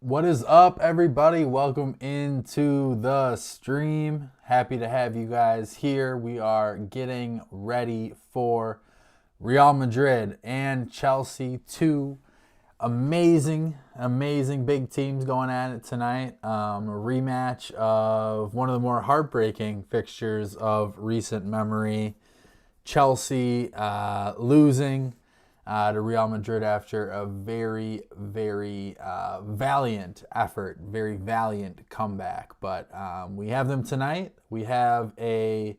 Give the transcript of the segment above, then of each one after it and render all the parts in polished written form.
What is up, everybody? Welcome into the stream. Happy to have you guys here. We are getting ready for Real Madrid and Chelsea. Two amazing big teams going at it tonight. A rematch of one of the more heartbreaking fixtures of recent memory. Chelsea losing to Real Madrid after a very valiant effort, very valiant comeback. But we have them tonight. We have a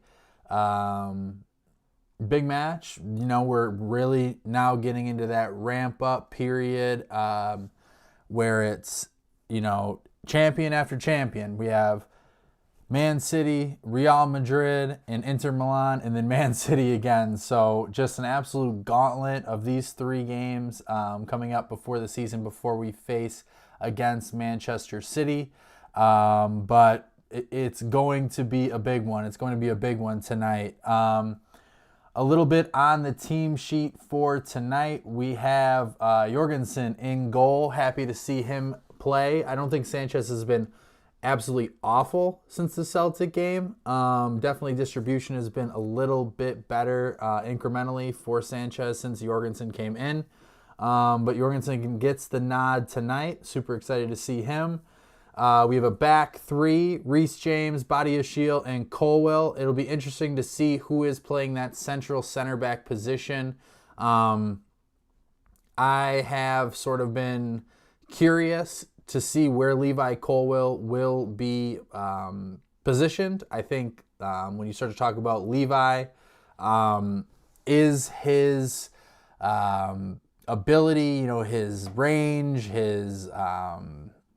big match. We're really now getting into that ramp up period where it's, champion after champion. We have Man City, Real Madrid, and Inter Milan, and then Man City again. So just an absolute gauntlet of these three games coming up before the season, before we face against Manchester City. But it's going to be a big one. It's going to be a big one tonight. A little bit on the team sheet for tonight. We have Jorgensen in goal. Happy to see him play. I don't think Sanchez has been absolutely awful since the Celtic game. Definitely distribution has been a little bit better incrementally for Sanchez since Jorgensen came in. But Jorgensen gets the nod tonight. Super excited to see him. We have a back three: Reece James, Badiashile, and Colwill. It'll be interesting to see who is playing that central center back position. I have sort of been curious to see where Levi Colwill will be positioned. I think when you start to talk about Levi, is his ability, his range, his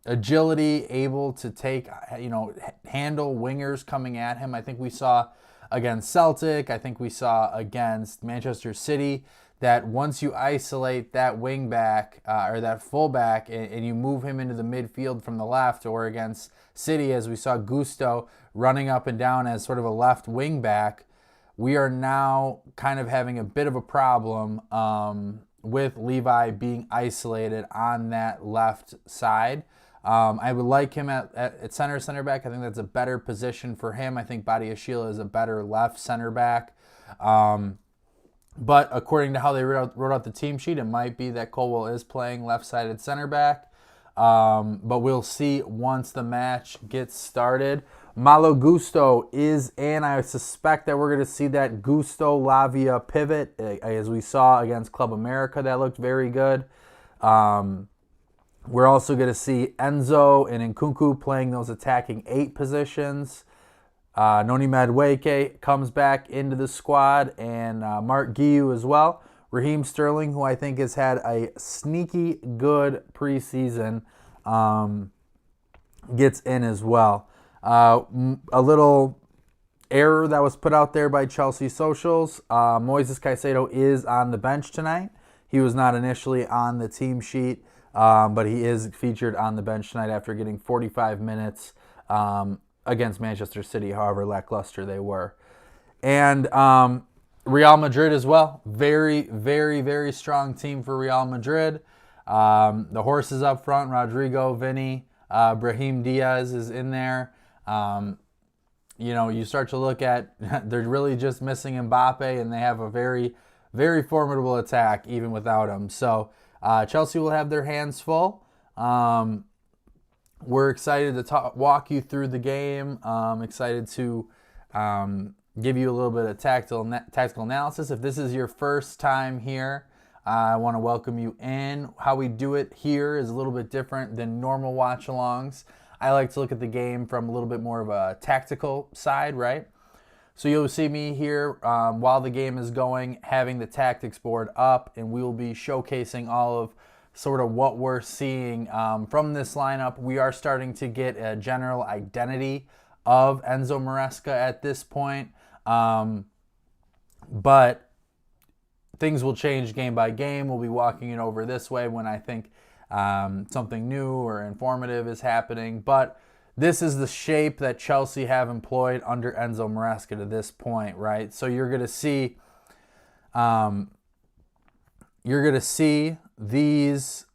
agility able to take, handle wingers coming at him. I think we saw against Celtic, I think we saw against Manchester City, that once you isolate that wing back or that fullback and you move him into the midfield from the left, or against City, as we saw Gusto running up and down as sort of a left wing back, we are now kind of having a bit of a problem with Levi being isolated on that left side. I would like him at center back. I think that's a better position for him. I think Badiashile is a better left center back. But according to how they wrote out the team sheet, it might be that Colwill is playing left-sided center back. But we'll see once the match gets started. Malo Gusto is in. I suspect that we're going to see that Gusto-Lavia pivot, as we saw against Club America. That looked very good. We're also going to see Enzo and Nkunku playing those attacking 8 positions. Noni Madueke comes back into the squad, and Mark Guiu as well. Raheem Sterling, who I think has had a sneaky good preseason, gets in as well. A little error that was put out there by Chelsea socials. Moises Caicedo is on the bench tonight. He was not initially on the team sheet, but he is featured on the bench tonight after getting 45 minutes against Manchester City, however lackluster they were. And Real Madrid as well. Very strong team for Real Madrid. The horses up front: Rodrigo, Vinny, Brahim Diaz is in there. You start to look at, they're really just missing Mbappe, and they have a very formidable attack even without him. So Chelsea will have their hands full. We're excited to walk you through the game. Excited to give you a little bit of tactical analysis. If this is your first time here, I want to welcome you in. How we do it here is a little bit different than normal watch-alongs. I like to look at the game from a little bit more of a tactical side, right? So you'll see me here while the game is going, having the tactics board up, and we will be showcasing all of sort of what we're seeing from this lineup. We are starting to get a general identity of Enzo Maresca at this point, but things will change game by game. We'll be walking it over this way when I think something new or informative is happening, but this is the shape that Chelsea have employed under Enzo Maresca to this point, right? So you're going to see these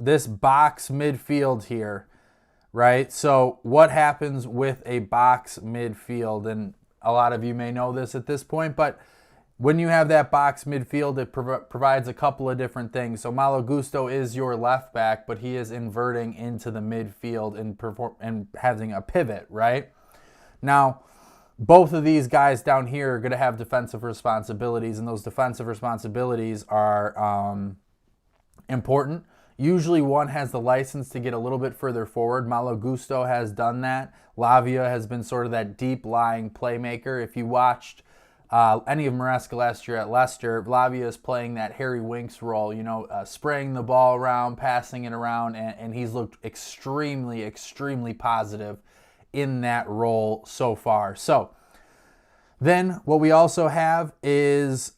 this box midfield here, right? So what happens with a box midfield? And a lot of you may know this at this point, but when you have that box midfield, it provides a couple of different things. So Malo Gusto is your left back, but he is inverting into the midfield and having a pivot, right? Now, both of these guys down here are going to have defensive responsibilities, and those defensive responsibilities are important. Usually one has the license to get a little bit further forward. Malo Gusto has done that. Lavia has been sort of that deep-lying playmaker. If you watched any of Maresca last year at Leicester, Lavia is playing that Harry Winks role, spraying the ball around, passing it around, and he's looked extremely, extremely positive in that role so far. So then what we also have is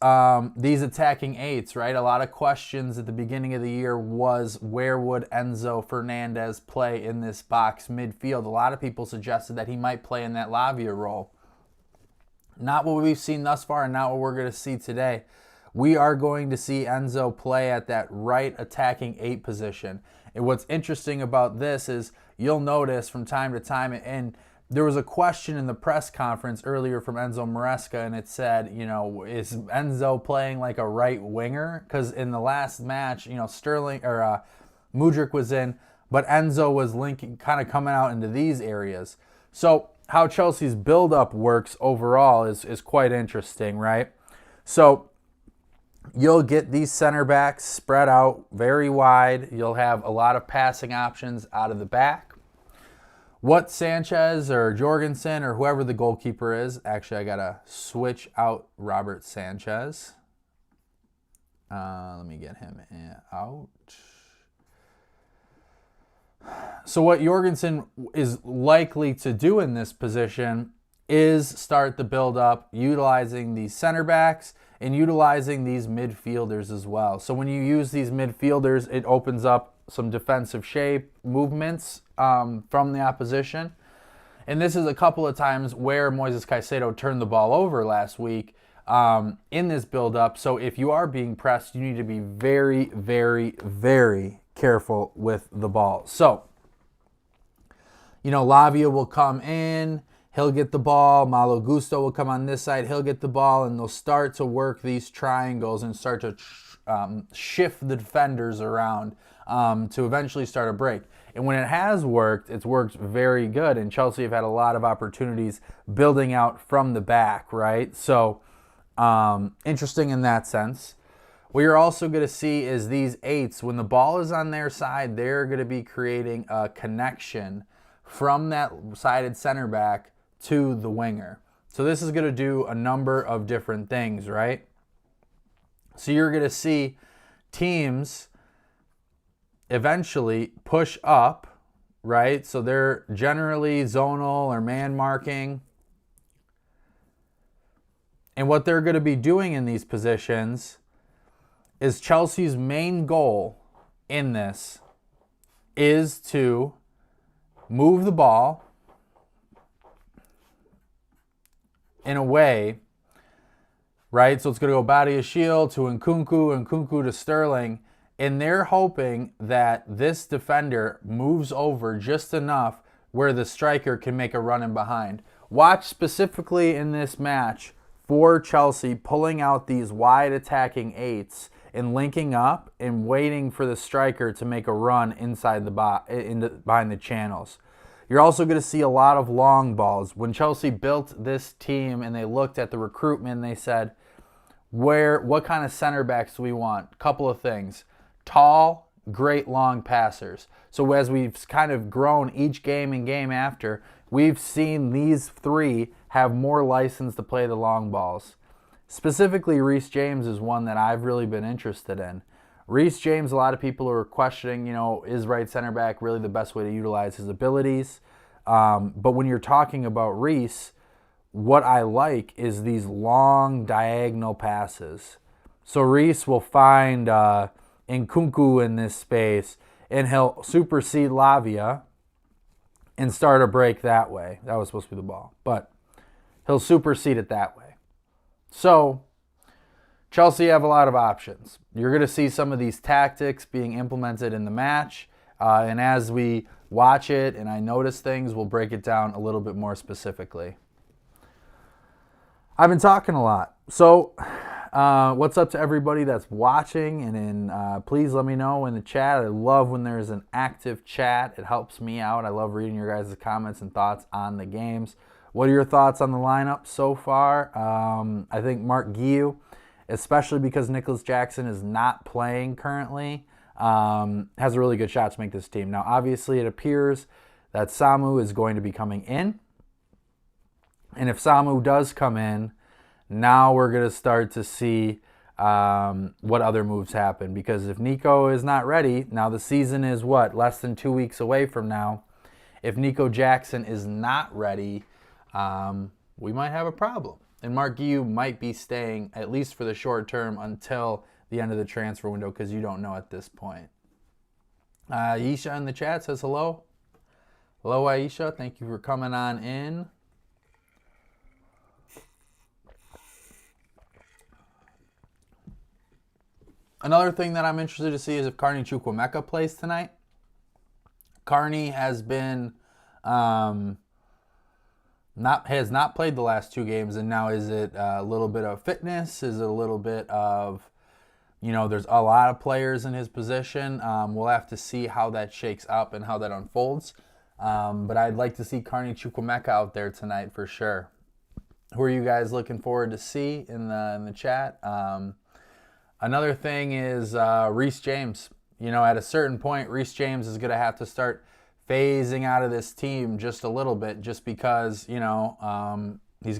these attacking eights, right? A lot of questions at the beginning of the year was, where would Enzo Fernandez play in this box midfield? A lot of people suggested that he might play in that Lavia role. Not what we've seen thus far, and not what we're going to see today. We are going to see Enzo play at that right attacking 8 position. And what's interesting about this is you'll notice from time to time, and there was a question in the press conference earlier from Enzo Maresca, and it said, is Enzo playing like a right winger? Because in the last match, Sterling or Mudryk was in, but Enzo was linking, kind of coming out into these areas. So how Chelsea's build-up works overall is quite interesting, right? So you'll get these center backs spread out very wide. You'll have a lot of passing options out of the back. What Sanchez or Jorgensen or whoever the goalkeeper is, actually I got to switch out Robert Sanchez. Let me get him out. So what Jorgensen is likely to do in this position is start the build-up utilizing these center backs and utilizing these midfielders as well. So when you use these midfielders, it opens up some defensive shape movements from the opposition. And this is a couple of times where Moises Caicedo turned the ball over last week in this build-up. So if you are being pressed, you need to be very, very, very careful with the ball. So, Lavia will come in, he'll get the ball, Malo Gusto will come on this side, he'll get the ball, and they'll start to work these triangles and start to shift the defenders around to eventually start a break. And when it has worked, it's worked very good, and Chelsea have had a lot of opportunities building out from the back, right? So, interesting in that sense. What you're also going to see is these 8s, when the ball is on their side, they're going to be creating a connection from that sided center back to the winger. So this is going to do a number of different things, right? So you're going to see teams eventually push up, right? So they're generally zonal or man marking. And what they're going to be doing in these positions is Chelsea's main goal in this is to move the ball in a way, right? So it's going to go Badiashile to Nkunku to Sterling, and they're hoping that this defender moves over just enough where the striker can make a run in behind. Watch specifically in this match for Chelsea pulling out these wide attacking 8s and linking up and waiting for the striker to make a run inside behind the channels. You're also going to see a lot of long balls. When Chelsea built this team and they looked at the recruitment, they said, what kind of center backs do we want? A couple of things. Tall, great long passers. So as we've kind of grown each game and game after, we've seen these 3 have more license to play the long balls. Specifically, Reece James is one that I've really been interested in. Reece James, a lot of people are questioning, is right center back really the best way to utilize his abilities? But when you're talking about Reece, what I like is these long diagonal passes. So Reece will find Nkunku in this space, and he'll supersede Lavia and start a break that way. That was supposed to be the ball, but he'll supersede it that way. So Chelsea have a lot of options. You're going to see some of these tactics being implemented in the match. And as we watch it and I notice things, we'll break it down a little bit more specifically. I've been talking a lot. So what's up to everybody that's watching? And please let me know in the chat. I love when there's an active chat. It helps me out. I love reading your guys' comments and thoughts on the games. What are your thoughts on the lineup so far? I think Mark Guiu, especially because Nicholas Jackson is not playing currently, has a really good shot to make this team. Now, obviously, it appears that Samu is going to be coming in. And if Samu does come in, now we're going to start to see what other moves happen. Because if Nico is not ready, now the season is what? Less than 2 weeks away from now. If Nico Jackson is not ready, we might have a problem. And Mark Guiu might be staying, at least for the short term, until the end of the transfer window, because you don't know at this point. Aisha in the chat says hello. Hello, Aisha. Thank you for coming on in. Another thing that I'm interested to see is if Carney Chukwuemeka plays tonight. Carney has been has not played the last 2 games, and now is it a little bit of fitness? Is it a little bit of, there's a lot of players in his position. We'll have to see how that shakes up and how that unfolds. But I'd like to see Carney Chukwuemeka out there tonight for sure. Who are you guys looking forward to see in the chat? Another thing is Reece James. At a certain point, Reece James is going to have to start phasing out of this team just a little bit, just because, he's going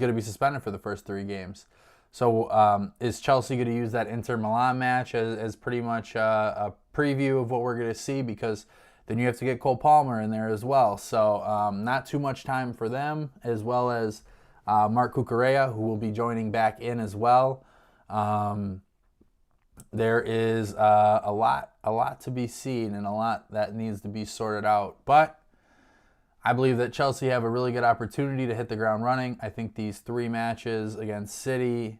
to be suspended for the first 3 games. So is Chelsea going to use that Inter Milan match as pretty much a preview of what we're going to see? Because then you have to get Cole Palmer in there as well. So not too much time for them, as well as Mark Cucurella, who will be joining back in as well. There is a lot to be seen and a lot that needs to be sorted out. But I believe that Chelsea have a really good opportunity to hit the ground running. I think these 3 matches against City,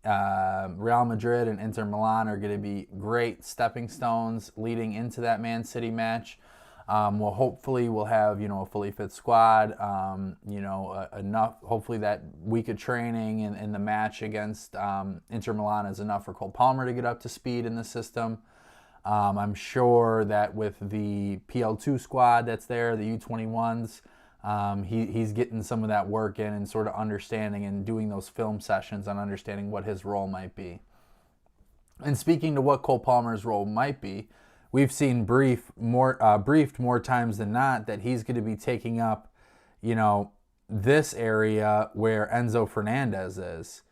Real Madrid, and Inter Milan are going to be great stepping stones leading into that Man City match. Hopefully we'll have, a fully fit squad, enough, hopefully that week of training and the match against Inter Milan is enough for Cole Palmer to get up to speed in the system. I'm sure that with the PL2 squad that's there, the U21s, he's getting some of that work in and sort of understanding and doing those film sessions on understanding what his role might be. And speaking to what Cole Palmer's role might be, we've seen briefed more times than not that he's going to be taking up, this area where Enzo Fernandez is.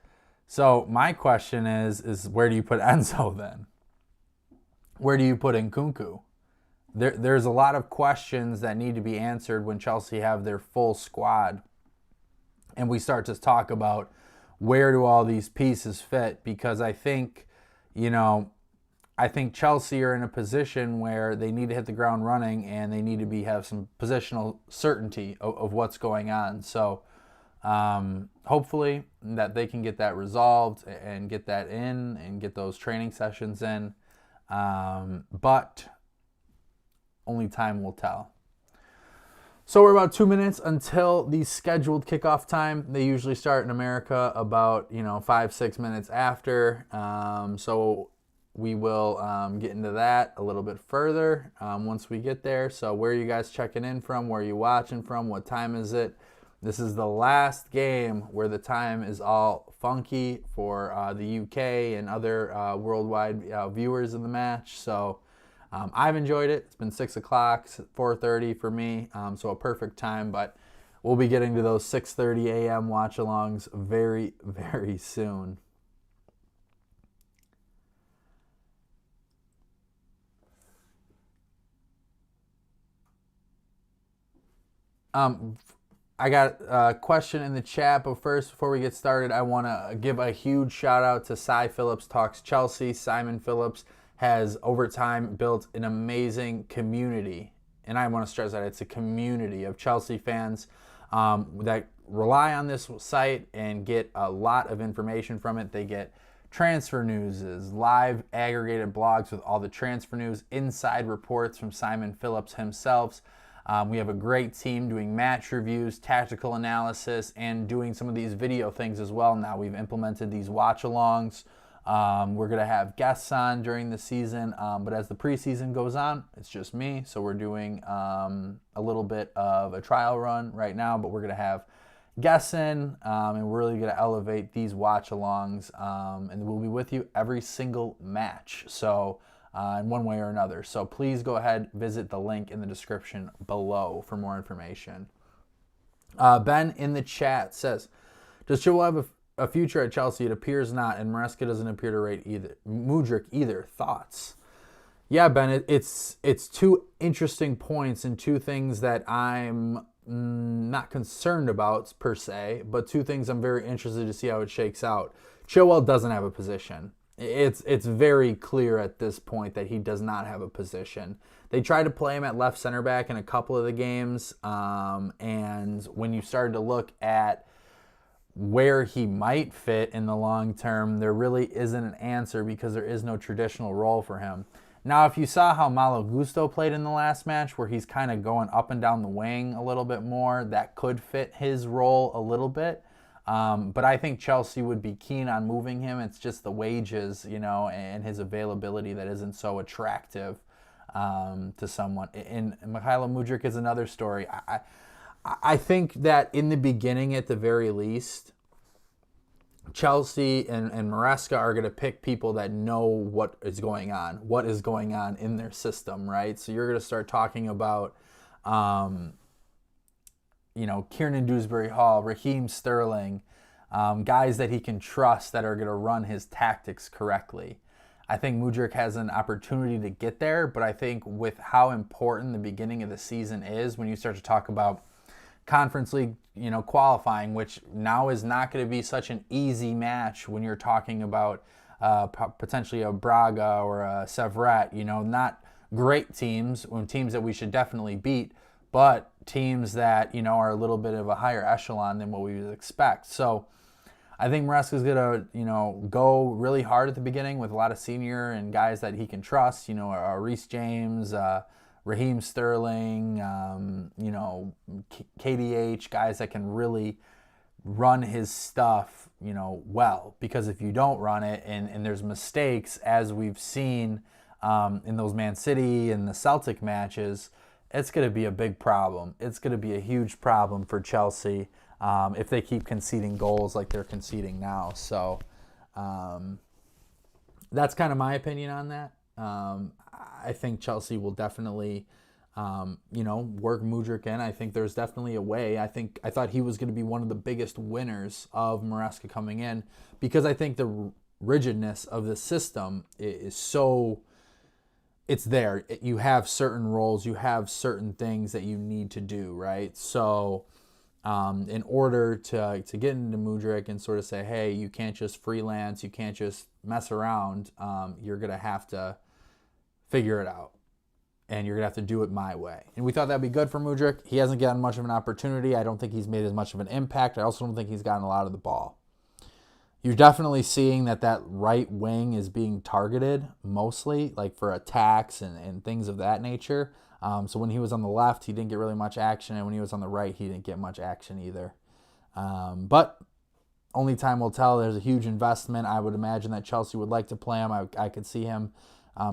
So my question is where do you put Enzo then? Where do you put Nkunku? There's a lot of questions that need to be answered when Chelsea have their full squad. And we start to talk about where do all these pieces fit, because I think Chelsea are in a position where they need to hit the ground running and they need to have some positional certainty of what's going on. So hopefully that they can get that resolved and get that in and get those training sessions in. But only time will tell. So we're about 2 minutes until the scheduled kickoff time. They usually start in America about 5-6 minutes after. So we will get into that a little bit further once we get there. So where are you guys checking in from? Where are you watching from? What time is it? This is the last game where the time is all funky for the UK and other worldwide viewers of the match. So I've enjoyed it. It's been 6 o'clock, 4:30 for me, so a perfect time. But we'll be getting to those 6:30 a.m. watch-alongs very, very soon. I got a question in the chat, but first, before we get started, I want to give a huge shout out to Cy Phillips Talks Chelsea. Simon Phillips has, over time, built an amazing community, and I want to stress that it's a community of Chelsea fans that rely on this site and get a lot of information from it. They get transfer news, live aggregated blogs with all the transfer news, inside reports from Simon Phillips himself. We have a great team doing match reviews, tactical analysis, and doing some of these video things as well. Now we've implemented these watch-alongs. We're going to have guests on during the season, but as the preseason goes on, it's just me. So we're doing a little bit of a trial run right now, but we're going to have guests in, and we're really going to elevate these watch-alongs, and we'll be with you every single match, so in one way or another. So please go ahead, visit the link in the description below for more information. Ben in the chat says, does Chilwell have a future at Chelsea? It appears not, and Maresca doesn't appear to rate either. Mudryk either. Thoughts? Yeah, Ben, it's two interesting points and two things that I'm not concerned about per se, but two things I'm very interested to see how it shakes out. Chilwell doesn't have a position. It's very clear at this point that he does not have a position. They tried to play him at left center back in a couple of the games, and when you started to look at where he might fit in the long term, there really isn't an answer because there is no traditional role for him. Now, if you saw how Malo Gusto played in the last match, where he's kind of going up and down the wing a little bit more, that could fit his role a little bit. But I think Chelsea would be keen on moving him. It's just the wages, and his availability that isn't so attractive to someone. And Mykhailo Mudryk is another story. I think that in the beginning, at the very least, Chelsea and Maresca are going to pick people that know what is going on in their system, right? So you're going to start talking about, Kieran Dewsbury Hall, Raheem Sterling, guys that he can trust that are going to run his tactics correctly. I think Mudryk has an opportunity to get there, but I think with how important the beginning of the season is, when you start to talk about Conference League, qualifying, which now is not going to be such an easy match when you're talking about potentially a Braga or a Sevret, not great teams, teams that we should definitely beat, but teams that, are a little bit of a higher echelon than what we would expect. So I think Maresca's going to, go really hard at the beginning with a lot of senior and guys that he can trust, Reece James, Raheem Sterling, KDH, guys that can really run his stuff, well. Because if you don't run it and there's mistakes, as we've seen in those Man City and the Celtic matches, it's going to be a big problem. It's going to be a huge problem for Chelsea if they keep conceding goals like they're conceding now. So that's kind of my opinion on that. I think Chelsea will definitely, work Mudryk in. I think there's definitely a way. I thought he was going to be one of the biggest winners of Maresca coming in, because I think the rigidness of the system is so, it's there. You have certain roles, you have certain things that you need to do, right? So in order to get into Mudryk and sort of say, hey, you can't just freelance, you can't just mess around, you're going to have to figure it out, and you're going to have to do it my way. And we thought that'd be good for Mudryk. He hasn't gotten much of an opportunity. I don't think he's made as much of an impact. I also don't think he's gotten a lot of the ball. You're definitely seeing that right wing is being targeted mostly, like for attacks and things of that nature. So when he was on the left, he didn't get really much action, and when he was on the right, he didn't get much action either. But only time will tell. There's a huge investment. I would imagine that Chelsea would like to play him. I could see him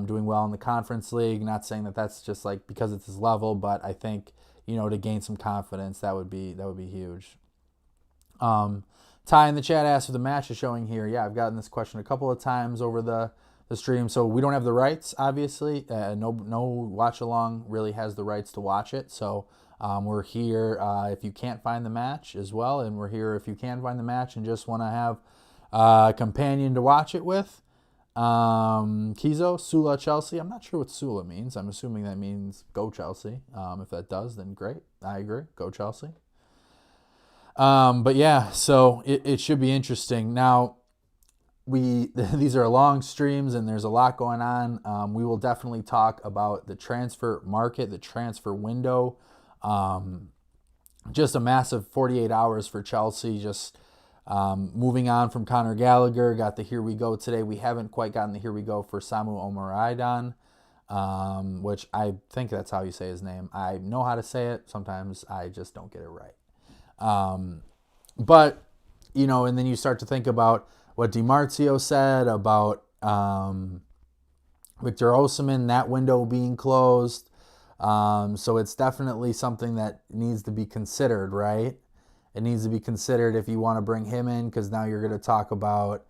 doing well in the Conference League. Not saying that that's just like because it's his level, but I think, to gain some confidence, that would be huge. Ty in the chat asked if the match is showing here. Yeah, I've gotten this question a couple of times over the stream. So we don't have the rights, obviously. No watch along really has the rights to watch it. So we're here if you can't find the match as well, and we're here if you can find the match and just want to have a companion to watch it with. Kizo, Sula, Chelsea. I'm not sure what Sula means. I'm assuming that means go Chelsea. If that does, then great. I agree. Go Chelsea. But yeah, so it should be interesting. Now, these are long streams and there's a lot going on. We will definitely talk about the transfer market, the transfer window. Just a massive 48 hours for Chelsea. Just Moving on from Conor Gallagher, got the Here We Go today. We haven't quite gotten the Here We Go for Samu Omaraidan, which I think that's how you say his name. I know how to say it. Sometimes I just don't get it right. But, and then you start to think about what DiMarzio said about Victor Osimhen, that window being closed. So it's definitely something that needs to be considered, right? It needs to be considered if you want to bring him in, because now you're going to talk about,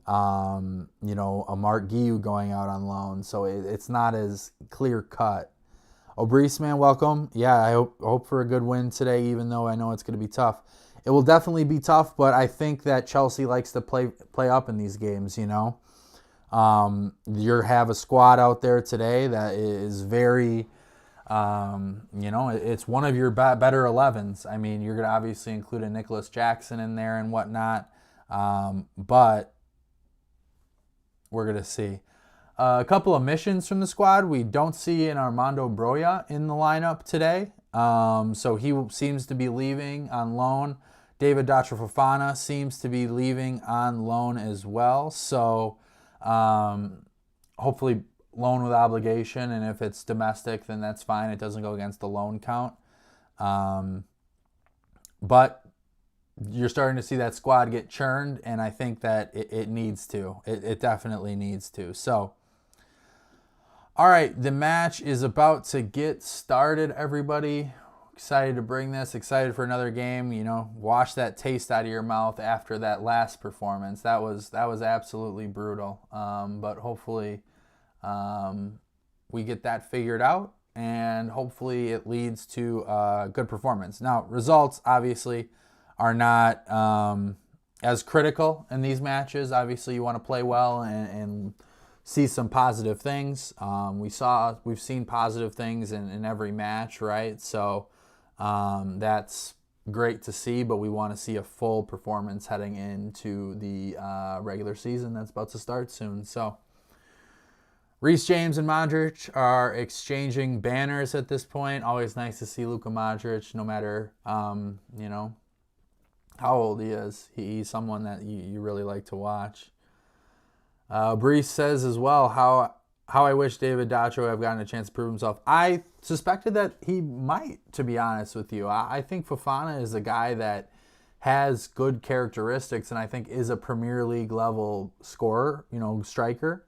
a Mark Guiu going out on loan. So it's not as clear cut. Obrice, man, welcome. Yeah, I hope for a good win today, even though I know it's going to be tough. It will definitely be tough, but I think that Chelsea likes to play up in these games, You have a squad out there today that is very... it's one of your better 11s. I mean, you're going to obviously include a Nicholas Jackson in there and whatnot, but we're going to see. A couple of missions from the squad. We don't see an Armando Broja in the lineup today, so he seems to be leaving on loan. David Dacho Fofana seems to be leaving on loan as well, so hopefully loan with obligation, and if it's domestic, then that's fine. It doesn't go against the loan count. But you're starting to see that squad get churned, and I think that it needs to. It definitely needs to. So, all right, the match is about to get started, everybody. Excited to bring this, excited for another game. Wash that taste out of your mouth after that last performance. That was absolutely brutal. But hopefully... we get that figured out, and hopefully it leads to a good performance. Now, results obviously are not as critical in these matches. Obviously, you want to play well and see some positive things. We've seen positive things in every match, right? So that's great to see, but we want to see a full performance heading into the regular season that's about to start soon. So Reece James and Modric are exchanging banners at this point. Always nice to see Luka Modric, no matter, how old he is. He's someone that you really like to watch. Brees says as well, how I wish David Dacho would have gotten a chance to prove himself. I suspected that he might, to be honest with you. I think Fofana is a guy that has good characteristics, and I think is a Premier League level scorer, striker.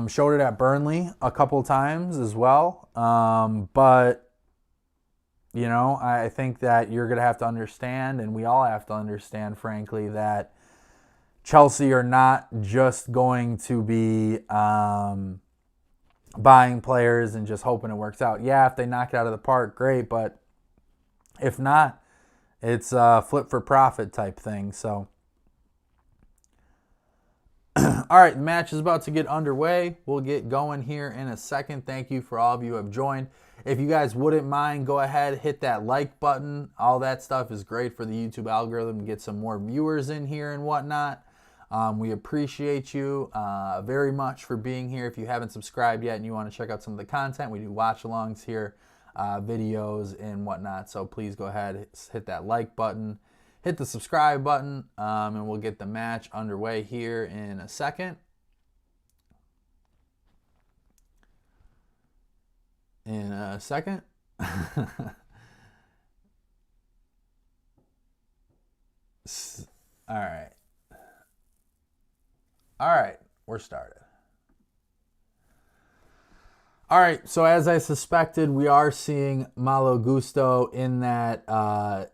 Showed it at Burnley a couple times as well. But, I think that you're going to have to understand, and we all have to understand, frankly, that Chelsea are not just going to be buying players and just hoping it works out. Yeah, if they knock it out of the park, great. But if not, it's a flip for profit type thing. So, all right, the match is about to get underway. We'll get going here in a second. Thank you for all of you who have joined. If you guys wouldn't mind, go ahead, hit that like button. All that stuff is great for the YouTube algorithm to get some more viewers in here and whatnot. We appreciate you very much for being here. If you haven't subscribed yet and you want to check out some of the content, we do watch-alongs here, videos and whatnot. So please go ahead, hit that like button. Hit the subscribe button, and we'll get the match underway here in a second. All right. All right, we're started. All right, so as I suspected, we are seeing Malo Gusto in that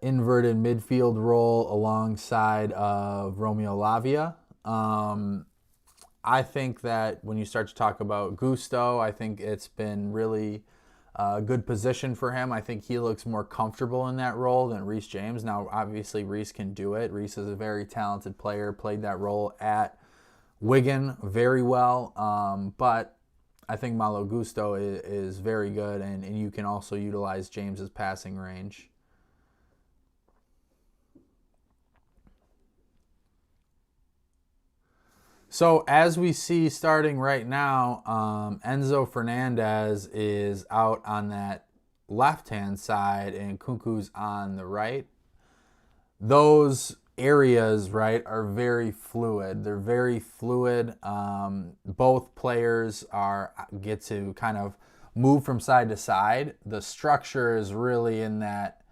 inverted midfield role alongside of Romeo Lavia. I think that when you start to talk about Gusto, I think it's been really a good position for him. I think he looks more comfortable in that role than Reece James. Now, obviously, Reece can do it. Reece is a very talented player, played that role at Wigan very well, but I think Malo Gusto is very good, and you can also utilize James's passing range. So as we see starting right now, Enzo Fernandez is out on that left-hand side, and Kunku's on the right. Those areas, right, are very fluid. They're very fluid. Both players get to kind of move from side to side. The structure is really in that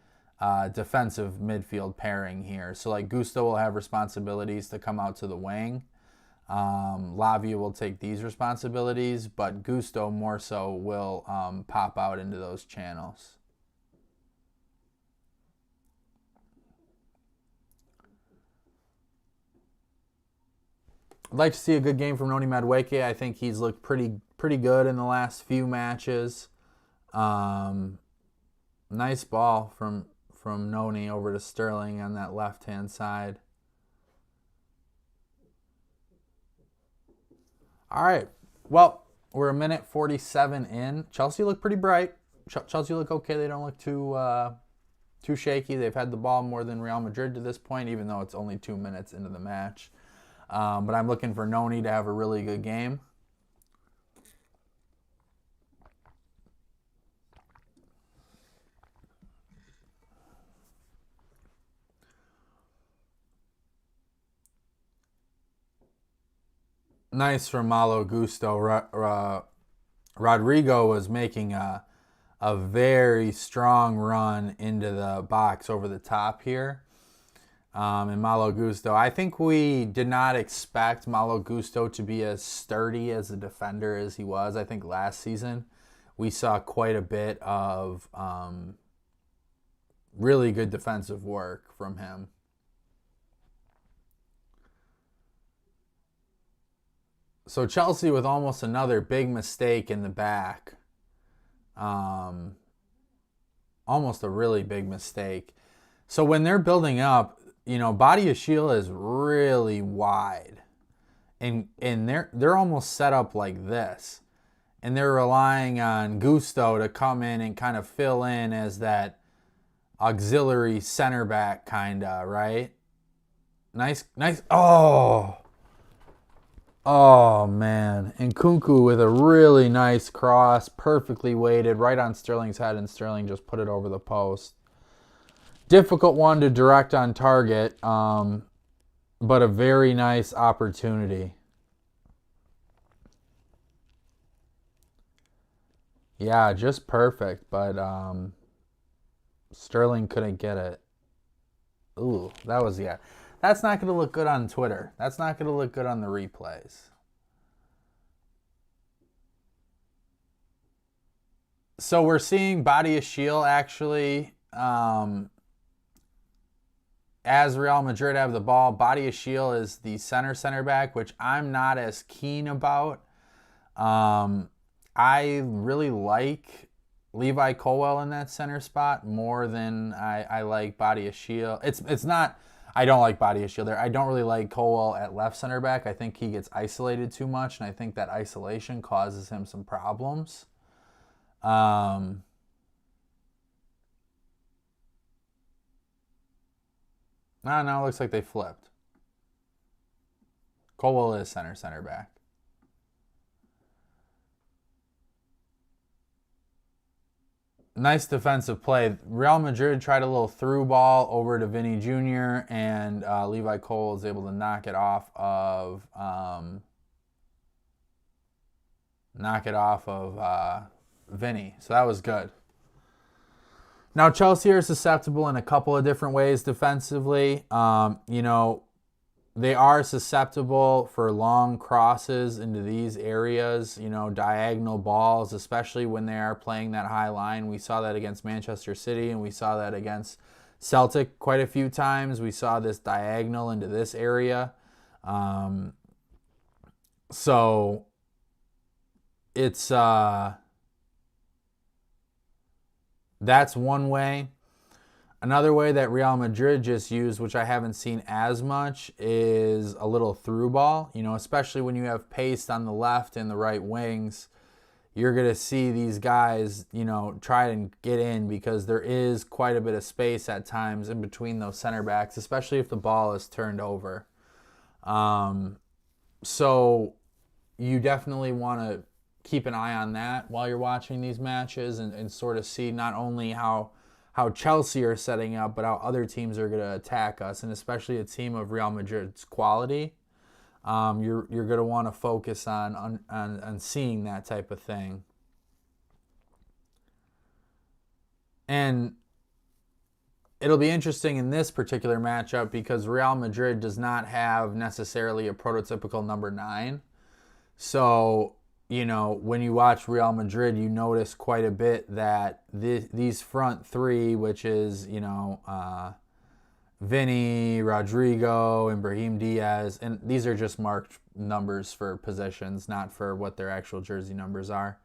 defensive midfield pairing here. So like Gusto will have responsibilities to come out to the wing. Lavia will take these responsibilities, but Gusto more so will pop out into those channels. I'd like to see a good game from Noni Madueke. I think he's looked pretty good in the last few matches. Nice ball from Noni over to Sterling on that left-hand side. All right. Well, we're a minute 47 in. Chelsea look pretty bright. Chelsea look okay. They don't look too shaky. They've had the ball more than Real Madrid to this point, even though it's only 2 minutes into the match. But I'm looking for Noni to have a really good game. Nice from Malo Gusto. Rodrigo was making a very strong run into the box over the top here. And Malo Gusto, I think we did not expect Malo Gusto to be as sturdy as a defender as he was. I think last season we saw quite a bit of really good defensive work from him. So Chelsea with almost another big mistake in the back. Almost a really big mistake. So when they're building up, Body of Shield is really wide. And they're almost set up like this. And they're relying on Gusto to come in and kind of fill in as that auxiliary center back kinda, right? Nice. Oh man. And Nkunku with a really nice cross, perfectly weighted, right on Sterling's head, and Sterling just put it over the post. Difficult one to direct on target, but a very nice opportunity. Yeah, just perfect, but Sterling couldn't get it. Ooh, that's not going to look good on Twitter. That's not going to look good on the replays. So we're seeing Body of Shield actually, as Real Madrid have the ball. Body of Shield is the center back, which I'm not as keen about. I really like Levi Colwill in that center spot more than I like Body of Shield. It's not, I don't like Body of Shield there. I don't really like Colwill at left center back. I think he gets isolated too much, and I think that isolation causes him some problems. No, it looks like they flipped. Colwill is center back. Nice defensive play. Real Madrid tried a little through ball over to Vinny Jr. and Levi Colwill is able to knock it off of Vinny. So that was good. Now Chelsea are susceptible in a couple of different ways defensively. They are susceptible for long crosses into these areas, diagonal balls, especially when they are playing that high line. We saw that against Manchester City, and we saw that against Celtic quite a few times. We saw this diagonal into this area. So it's that's one way. Another way that Real Madrid just used, which I haven't seen as much, is a little through ball. Especially when you have pace on the left and the right wings, you're going to see these guys, try and get in because there is quite a bit of space at times in between those center backs, especially if the ball is turned over. So you definitely want to keep an eye on that while you're watching these matches and sort of see not only how how Chelsea are setting up, but how other teams are going to attack us, and especially a team of Real Madrid's quality. You're going to want to focus on seeing that type of thing. And it'll be interesting in this particular matchup because Real Madrid does not have necessarily a prototypical number 9. So, when you watch Real Madrid, you notice quite a bit that these front three, which is, Vinny, Rodrigo, and Brahim Diaz, and these are just marked numbers for positions, not for what their actual jersey numbers are.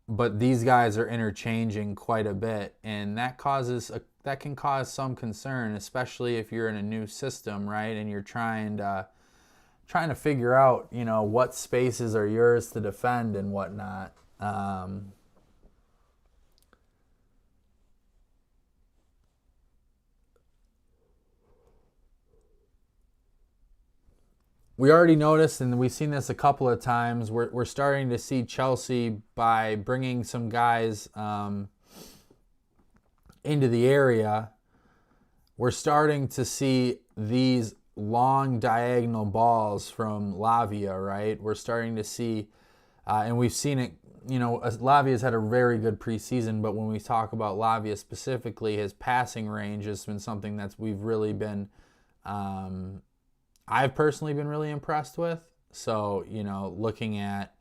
But these guys are interchanging quite a bit, and that can cause some concern, especially if you're in a new system, right? And you're trying to figure out, what spaces are yours to defend and whatnot. We already noticed, and we've seen this a couple of times, we're starting to see Chelsea by bringing some guys into the area. We're starting to see these long diagonal balls from Lavia, right? We're starting to see, and we've seen it, Lavia's had a very good preseason, but when we talk about Lavia specifically, his passing range has been something that we've really been, I've personally been really impressed with. So, looking at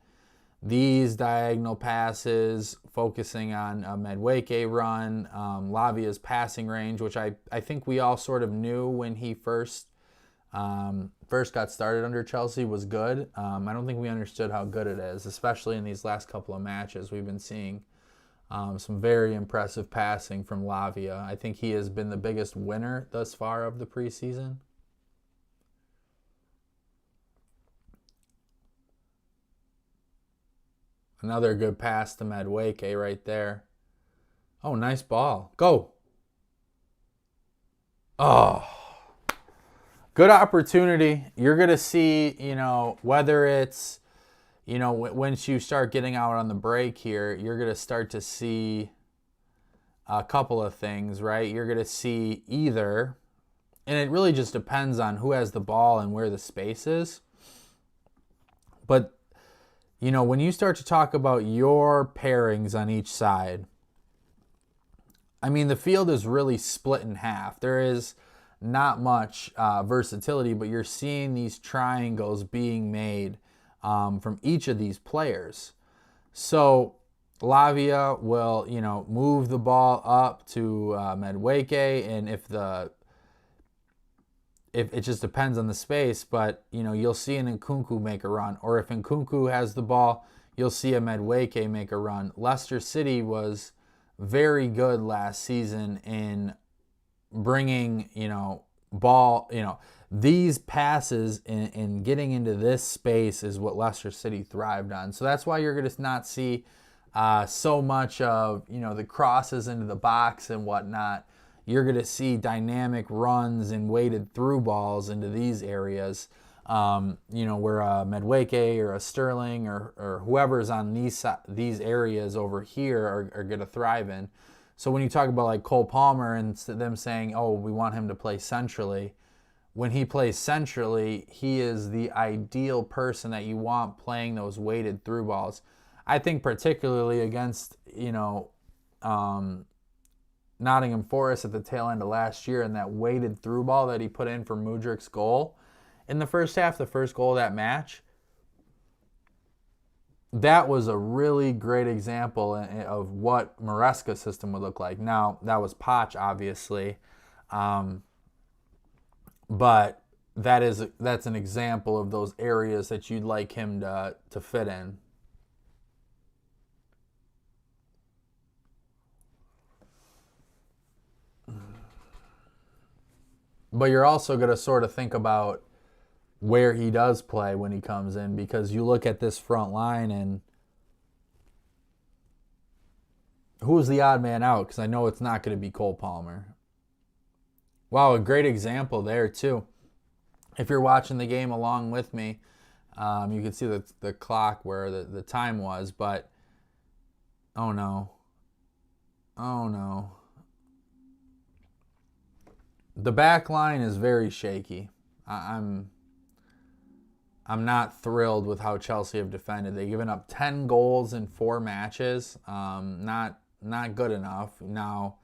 these diagonal passes, focusing on a Madueke run, Lavia's passing range, which I think we all sort of knew when he first got started under Chelsea was good. I don't think we understood how good it is, especially in these last couple of matches. We've been seeing some very impressive passing from Lavia. I think he has been the biggest winner thus far of the preseason. Another good pass to Madueke right there. Oh, nice ball. Go. Oh. Good opportunity. You're going to see, whether it's, once you start getting out on the break here, you're going to start to see a couple of things, right? You're going to see either, and it really just depends on who has the ball and where the space is. But, when you start to talk about your pairings on each side, the field is really split in half. There is not much versatility, but you're seeing these triangles being made from each of these players. So Lavia will, move the ball up to Madueke, and if it just depends on the space, but you'll see an Nkunku make a run, or if Nkunku has the ball, you'll see a Madueke make a run. Leicester City was very good last season in bringing, ball, these passes and getting into this space is what Leicester City thrived on. So that's why you're going to not see so much of, the crosses into the box and whatnot. You're going to see dynamic runs and weighted through balls into these areas, where a Madueke or a Sterling or whoever's on these areas over here are going to thrive in. So when you talk about like Cole Palmer and them saying, oh, we want him to play centrally, when he plays centrally, he is the ideal person that you want playing those weighted through balls. I think particularly against, Nottingham Forest at the tail end of last year, and that weighted through ball that he put in for Mudryk's goal in the first half, the first goal of that match, that was a really great example of what Maresca's system would look like. Now, that was Poch, obviously, but that's an example of those areas that you'd like him to fit in. But you're also going to sort of think about where he does play when he comes in, because you look at this front line and who's the odd man out? Because I know it's not going to be Cole Palmer. Wow, a great example there too. If you're watching the game along with me, you can see the clock where the time was, but oh no. Oh no. The back line is very shaky. I'm not thrilled with how Chelsea have defended. They've given up 10 goals in 4 matches. Not good enough. Now,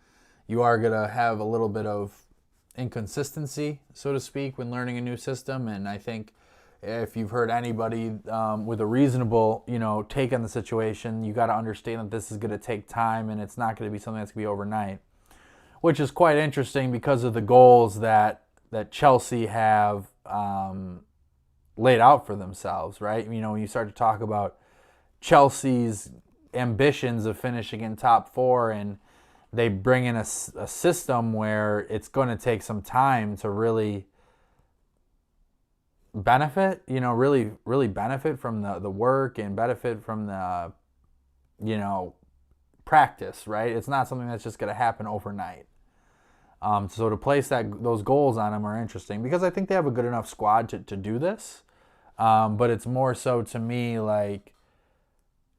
you are going to have a little bit of inconsistency, so to speak, when learning a new system. And I think if you've heard anybody with a reasonable, take on the situation, you got to understand that this is going to take time and it's not going to be something that's going to be overnight. Which is quite interesting because of the goals that Chelsea have laid out for themselves, right? When you start to talk about Chelsea's ambitions of finishing in top 4, and they bring in a system where it's going to take some time to really benefit, really benefit from the work and benefit from the, practice, right? It's not something that's just going to happen overnight. So to place those goals on them are interesting because I think they have a good enough squad to do this. But it's more so to me like,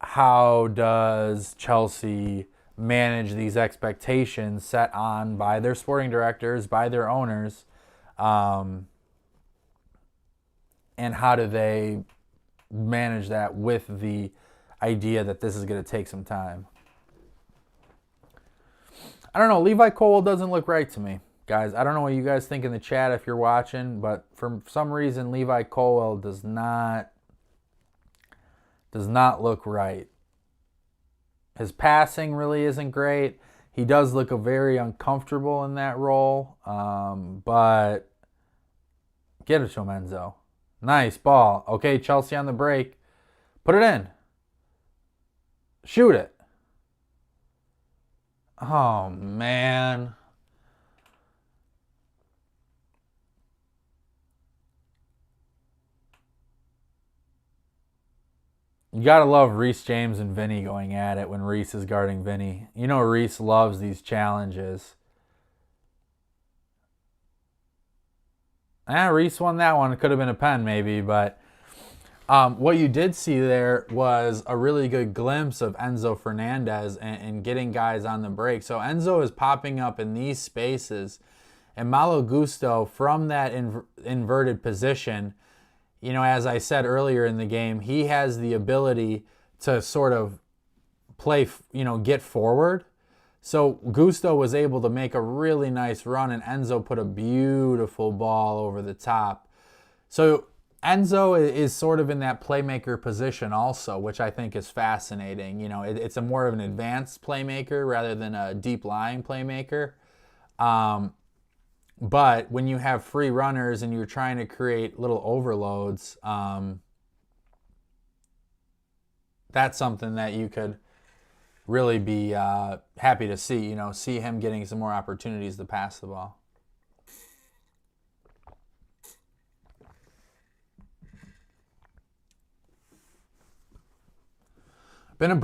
how does Chelsea manage these expectations set on by their sporting directors, by their owners, and how do they manage that with the idea that this is going to take some time? I don't know. Levi Colwill doesn't look right to me, guys. I don't know what you guys think in the chat if you're watching, but for some reason, Levi Colwill does not look right. His passing really isn't great. He does look very uncomfortable in that role, but get it to him, Enzo. Nice ball. Okay, Chelsea on the break. Put it in. Shoot it. Oh, man. You got to love Reece James and Vinny going at it when Reece is guarding Vinny. Reece loves these challenges. Reece won that one. It could have been a pen maybe, but what you did see there was a really good glimpse of Enzo Fernandez and getting guys on the break. So Enzo is popping up in these spaces, and Malo Gusto from that inverted position, as I said earlier in the game, he has the ability to sort of play, get forward. So Gusto was able to make a really nice run, and Enzo put a beautiful ball over the top. So Enzo is sort of in that playmaker position also, which I think is fascinating. It's a more of an advanced playmaker rather than a deep lying playmaker. But when you have free runners and you're trying to create little overloads, that's something that you could really be happy to see. See him getting some more opportunities to pass the ball. Been a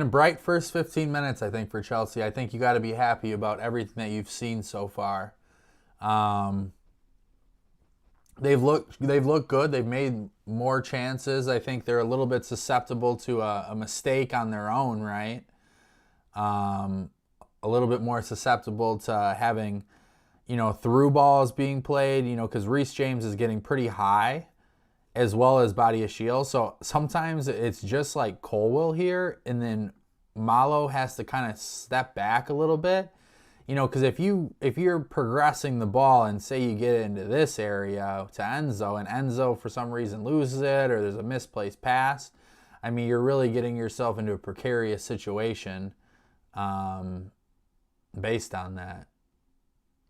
bright first 15 minutes, I think, for Chelsea. I think you got to be happy about everything that you've seen so far. They've looked good. They've made more chances. I think they're a little bit susceptible to a mistake on their own, right? A little bit more susceptible to having, through balls being played, because Reece James is getting pretty high, as well as Badiashile. So sometimes it's just like Colwill here, and then Malo has to kind of step back a little bit. Because if you're progressing the ball and say you get it into this area to Enzo, and Enzo for some reason loses it, or there's a misplaced pass, you're really getting yourself into a precarious situation based on that.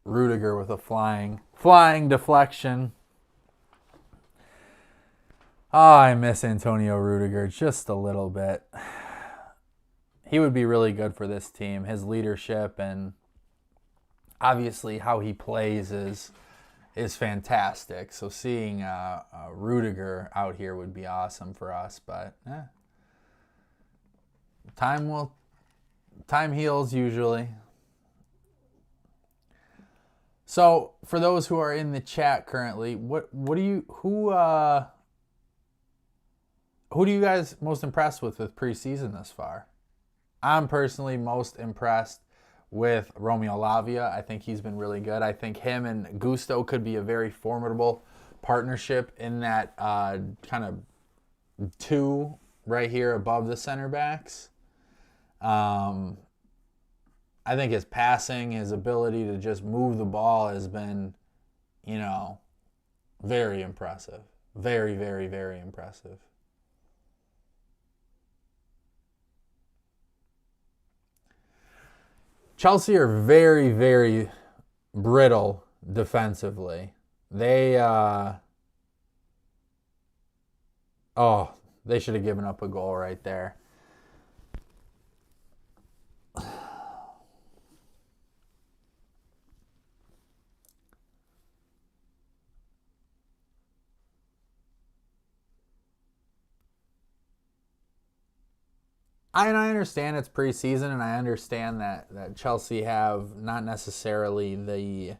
Rudiger with a flying deflection. Oh, I miss Antonio Rudiger just a little bit. He would be really good for this team. His leadership and obviously how he plays is fantastic. So seeing Rudiger out here would be awesome for us. But time heals usually. So for those who are in the chat currently, who do you guys most impressed with preseason thus far? I'm personally most impressed with Romeo Lavia. I think he's been really good. I think him and Gusto could be a very formidable partnership in that kind of two right here above the center backs. I think his passing, his ability to just move the ball has been, very impressive. Very, very, very impressive. Chelsea are very, very brittle defensively. They they should have given up a goal right there. I understand it's preseason, and I understand that Chelsea have not necessarily the,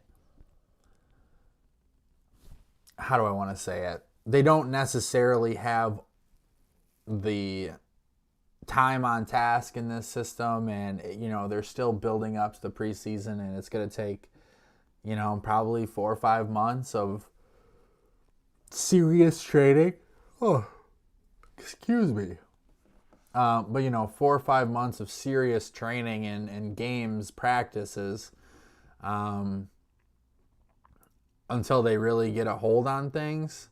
how do I want to say it? They don't necessarily have the time on task in this system, and they're still building up to the preseason, and it's going to take probably 4 or 5 months of serious training. Oh, excuse me. But 4 or 5 months of serious training and games, practices, until they really get a hold on things.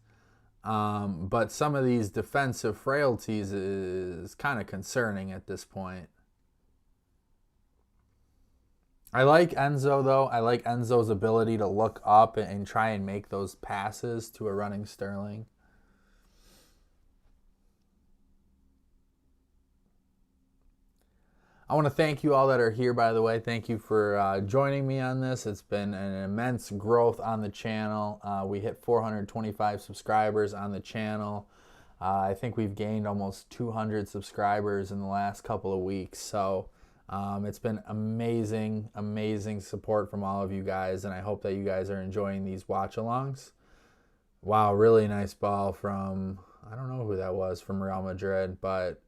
But some of these defensive frailties is kind of concerning at this point. I like Enzo, though. I like Enzo's ability to look up and try and make those passes to a running Sterling. I want to thank you all that are here, by the way. Thank you for joining me on this. It's been an immense growth on the channel. We hit 425 subscribers on the channel. I think we've gained almost 200 subscribers in the last couple of weeks. So it's been amazing, amazing support from all of you guys, and I hope that you guys are enjoying these watch-alongs. Wow, really nice ball from, I don't know who that was, from Real Madrid, but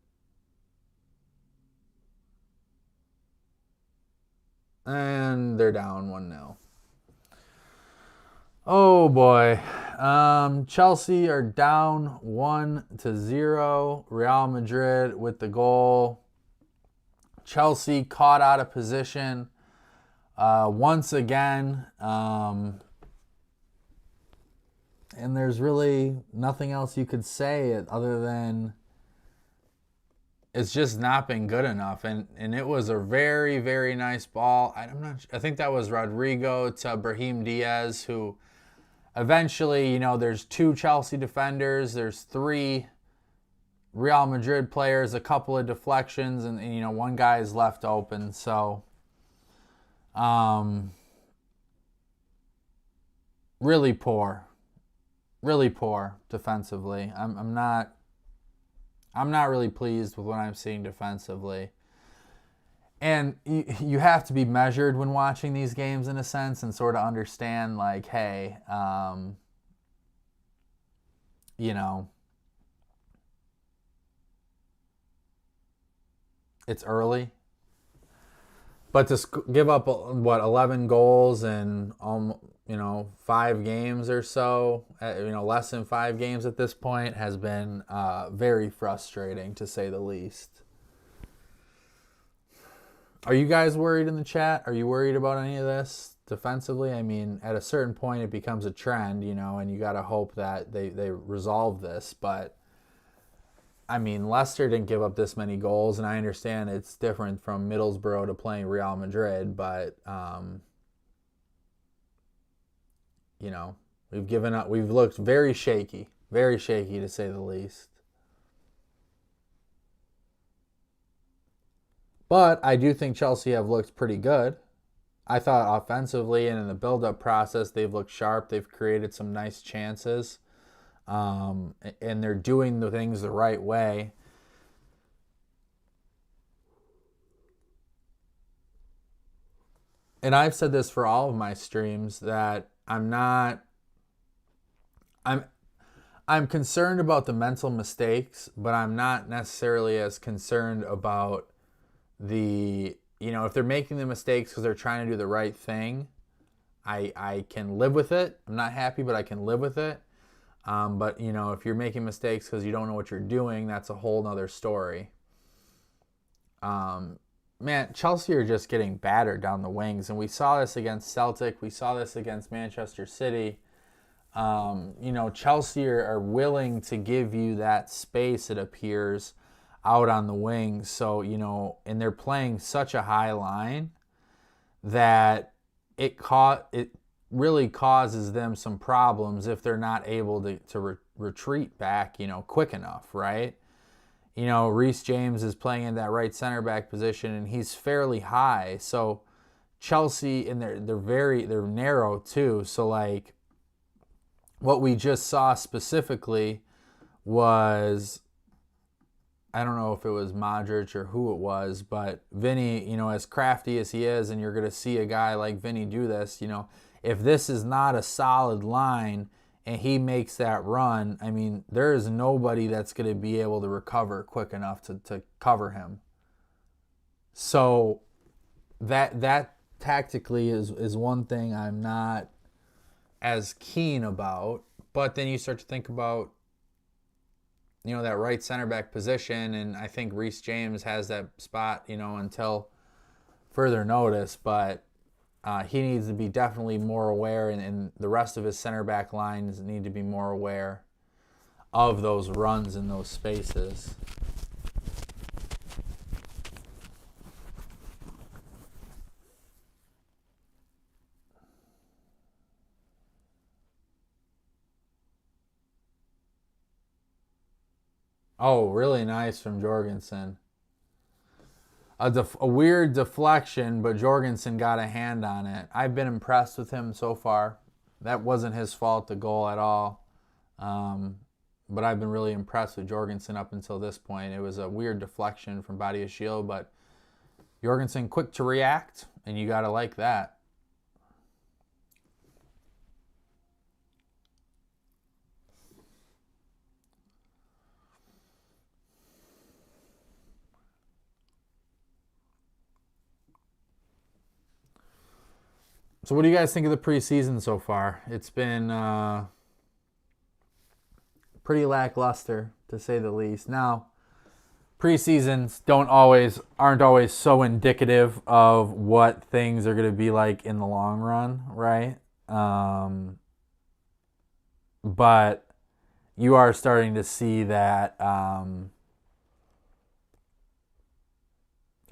and they're down 1-0. Oh boy. Chelsea are down 1-0. Real Madrid with the goal. Chelsea caught out of position once again. And there's really nothing else you could say other than it's just not been good enough. And it was a very, very nice ball. I think that was Rodrigo to Brahim Diaz, who eventually, there's 2 Chelsea defenders, there's 3 Real Madrid players, a couple of deflections, and one guy is left open. So really poor defensively. I'm not really pleased with what I'm seeing defensively. And you have to be measured when watching these games, in a sense, and sort of understand, like, hey, it's early. But to give up, 11 goals in 5 games or so, less than 5 games at this point, has been very frustrating, to say the least. Are you guys worried in the chat? Are you worried about any of this defensively? I mean, at a certain point, it becomes a trend, and you got to hope that they resolve this. But, I mean, Leicester didn't give up this many goals, and I understand it's different from Middlesbrough to playing Real Madrid, but, we've given up. We've looked very shaky to say the least. But I do think Chelsea have looked pretty good. I thought offensively and in the build-up process, they've looked sharp. They've created some nice chances. And they're doing the things the right way. And I've said this for all of my streams, that I'm concerned about the mental mistakes, but I'm not necessarily as concerned about the if they're making the mistakes because they're trying to do the right thing, I can live with it. I'm not happy, but I can live with it. But, if you're making mistakes because you don't know what you're doing, that's a whole nother story. Man, Chelsea are just getting battered down the wings. And we saw this against Celtic. We saw this against Manchester City. Chelsea are willing to give you that space, it appears, out on the wings. So, and they're playing such a high line that it really causes them some problems if they're not able to retreat back, quick enough, right? Reece James is playing in that right center back position, and he's fairly high. So Chelsea, and they're narrow too. So like what we just saw specifically was, I don't know if it was Modric or who it was, but Vinny, as crafty as he is, and you're going to see a guy like Vinny do this, if this is not a solid line and he makes that run, I mean, there is nobody that's going to be able to recover quick enough to cover him. So that tactically is one thing I'm not as keen about. But then you start to think about, that right center back position, and I think Reece James has that spot, until further notice, but he needs to be definitely more aware, and the rest of his center back lines need to be more aware of those runs in those spaces. Oh, really nice from Jorgensen. A weird deflection, but Jorgensen got a hand on it. I've been impressed with him so far. That wasn't his fault, the goal at all. But I've been really impressed with Jorgensen up until this point. It was a weird deflection from Badiashile, but Jorgensen quick to react, and you got to like that. So what do you guys think of the preseason so far? It's been pretty lackluster, to say the least. Now, preseasons aren't always so indicative of what things are going to be like in the long run, right? But you are starting to see that. I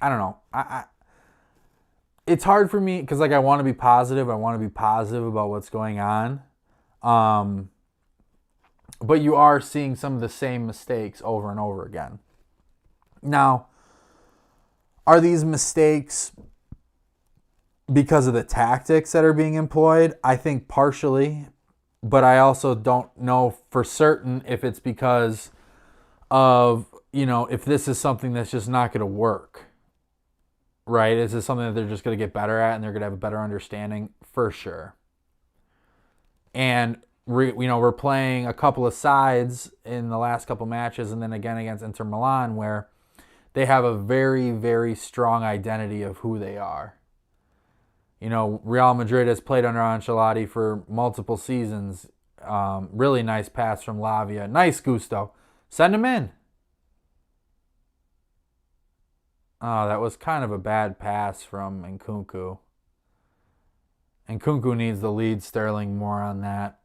don't know. It's hard for me because I want to be positive. I want to be positive about what's going on. But you are seeing some of the same mistakes over and over again. Now, are these mistakes because of the tactics that are being employed? I think partially, but I also don't know for certain if it's because of, if this is something that's just not going to work. Right? Is this something that they're just going to get better at and they're going to have a better understanding? For sure. And, we're playing a couple of sides in the last couple matches and then again against Inter Milan where they have a very, very strong identity of who they are. Real Madrid has played under Ancelotti for multiple seasons. Really nice pass from Lavia. Nice, Gusto. Send him in. Oh, that was kind of a bad pass from Nkunku. Nkunku needs to lead Sterling more on that.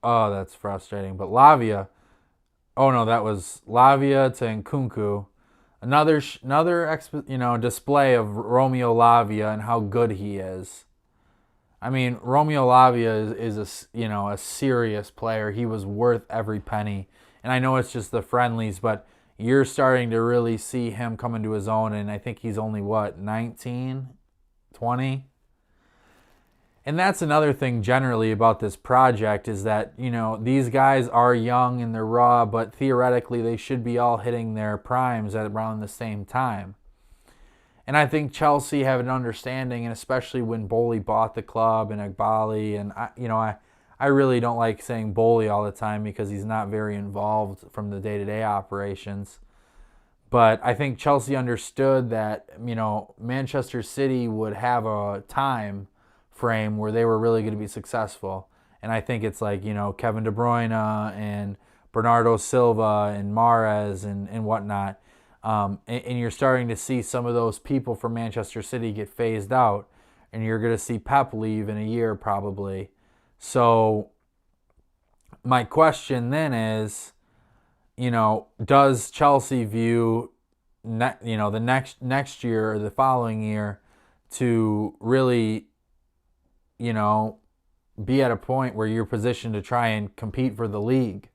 Oh, that's frustrating. But Lavia, oh no, that was Lavia to Nkunku. Another display of Romeo Lavia and how good he is. I mean, Romeo Lavia is a serious player. He was worth every penny. And I know it's just the friendlies, but you're starting to really see him come into his own. And I think he's only, 19, 20? And that's another thing generally about this project is that, these guys are young and they're raw, but theoretically they should be all hitting their primes at around the same time. And I think Chelsea have an understanding, and especially when Bowley bought the club and Agbali, and I really don't like saying Bowley all the time because he's not very involved from the day-to-day operations. But I think Chelsea understood that, Manchester City would have a time frame where they were really going to be successful. And I think it's like, Kevin De Bruyne and Bernardo Silva and Mahrez and whatnot. And you're starting to see some of those people from Manchester City get phased out. And you're going to see Pep leave in a year probably. So my question then is, does Chelsea view, the next year or the following year to really, be at a point where you're positioned to try and compete for the league?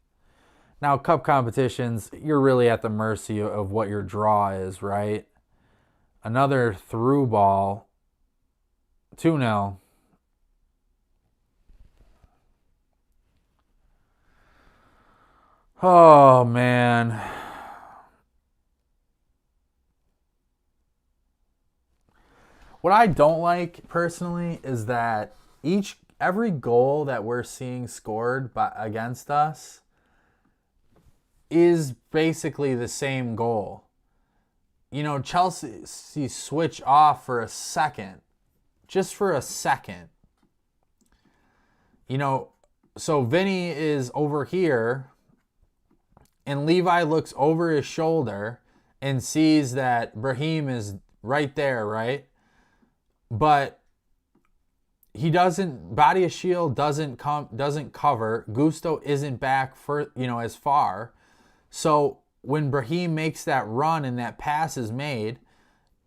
Now, cup competitions, you're really at the mercy of what your draw is, right? Another through ball, 2-0. Oh, man. What I don't like personally is that every goal that we're seeing scored against us is basically the same goal. Chelsea switch off for a second, just for a second. So Vinny is over here, and Levi looks over his shoulder and sees that Brahim is right there, right? But he doesn't, Badia Shield doesn't cover. Gusto isn't back for, as far. So when Brahim makes that run and that pass is made,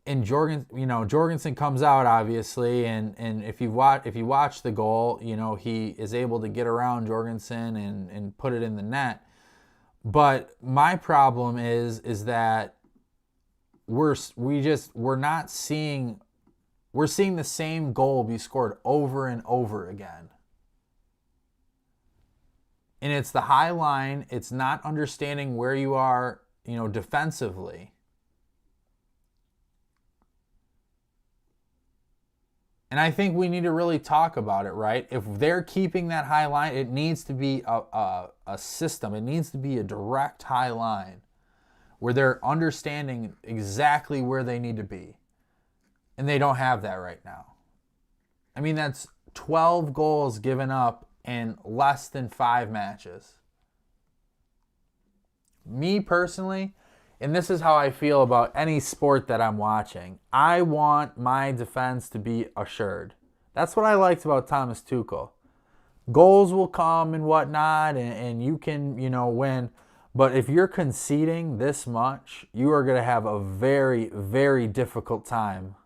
and Jorgensen comes out obviously, and if you watch the goal, he is able to get around Jorgensen and put it in the net. But my problem is that we're seeing the same goal be scored over and over again. And it's the high line. It's not understanding where you are, defensively. And I think we need to really talk about it, right? If they're keeping that high line, it needs to be a system. It needs to be a direct high line where they're understanding exactly where they need to be. And they don't have that right now. I mean, that's 12 goals given up in less than 5 matches. Me personally, and this is how I feel about any sport that I'm watching, I want my defense to be assured. That's what I liked about Thomas Tuchel. Goals will come and whatnot, and you can, win. But if you're conceding this much, you are going to have a very, very difficult time.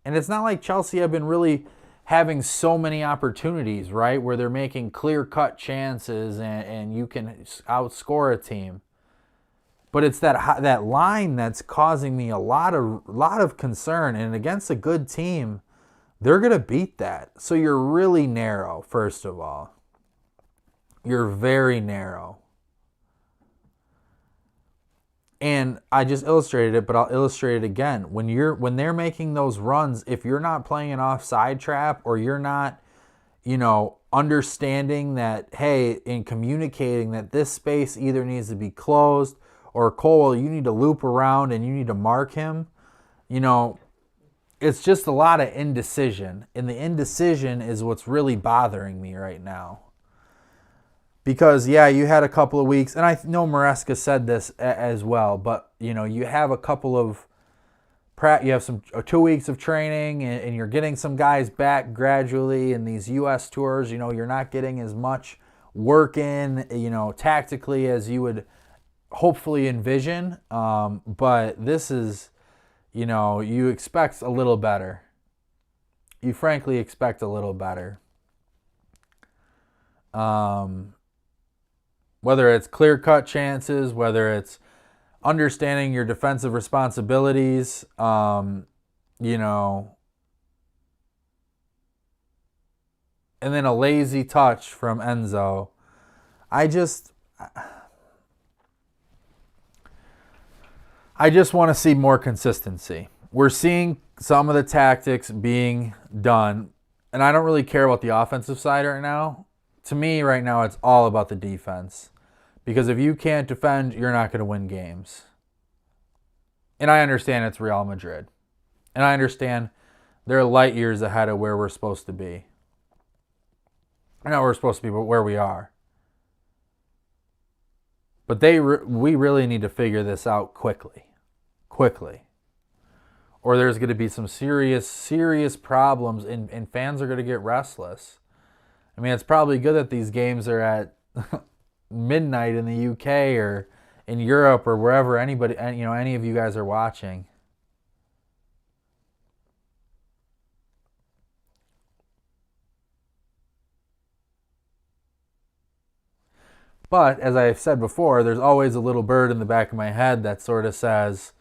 And it's not like Chelsea have been really having so many opportunities, right, where they're making clear-cut chances and you can outscore a team. But it's that line that's causing me a lot of concern. And against a good team, they're going to beat that. So you're really narrow, first of all. You're very narrow. And I just illustrated it, but I'll illustrate it again. When they're making those runs, if you're not playing an offside trap or you're not, understanding that, hey, in communicating that this space either needs to be closed or Cole, you need to loop around and you need to mark him, it's just a lot of indecision. And the indecision is what's really bothering me right now. Because, yeah, you had a couple of weeks, and I know Maresca said this as well, but, you have a couple of, you have 2 weeks of training, and you're getting some guys back gradually in these U.S. tours. You're not getting as much work in, tactically as you would hopefully envision. But this is, you expect a little better. You frankly expect a little better. Whether it's clear-cut chances, whether it's understanding your defensive responsibilities, and then a lazy touch from Enzo. I just want to see more consistency. We're seeing some of the tactics being done. and I don't really care about the offensive side right now. To me, right now, it's all about the defense. Because if you can't defend, you're not going to win games. And I understand it's Real Madrid. And I understand they're light years ahead of where we're supposed to be. Not where we're supposed to be, but where we are. But we really need to figure this out quickly. Quickly. Or there's going to be some serious problems, and fans are going to get restless. I mean, it's probably good that these games are at midnight in the UK or in Europe or wherever any of you guys are watching. But as I've said before, there's always a little bird in the back of my head that sort of says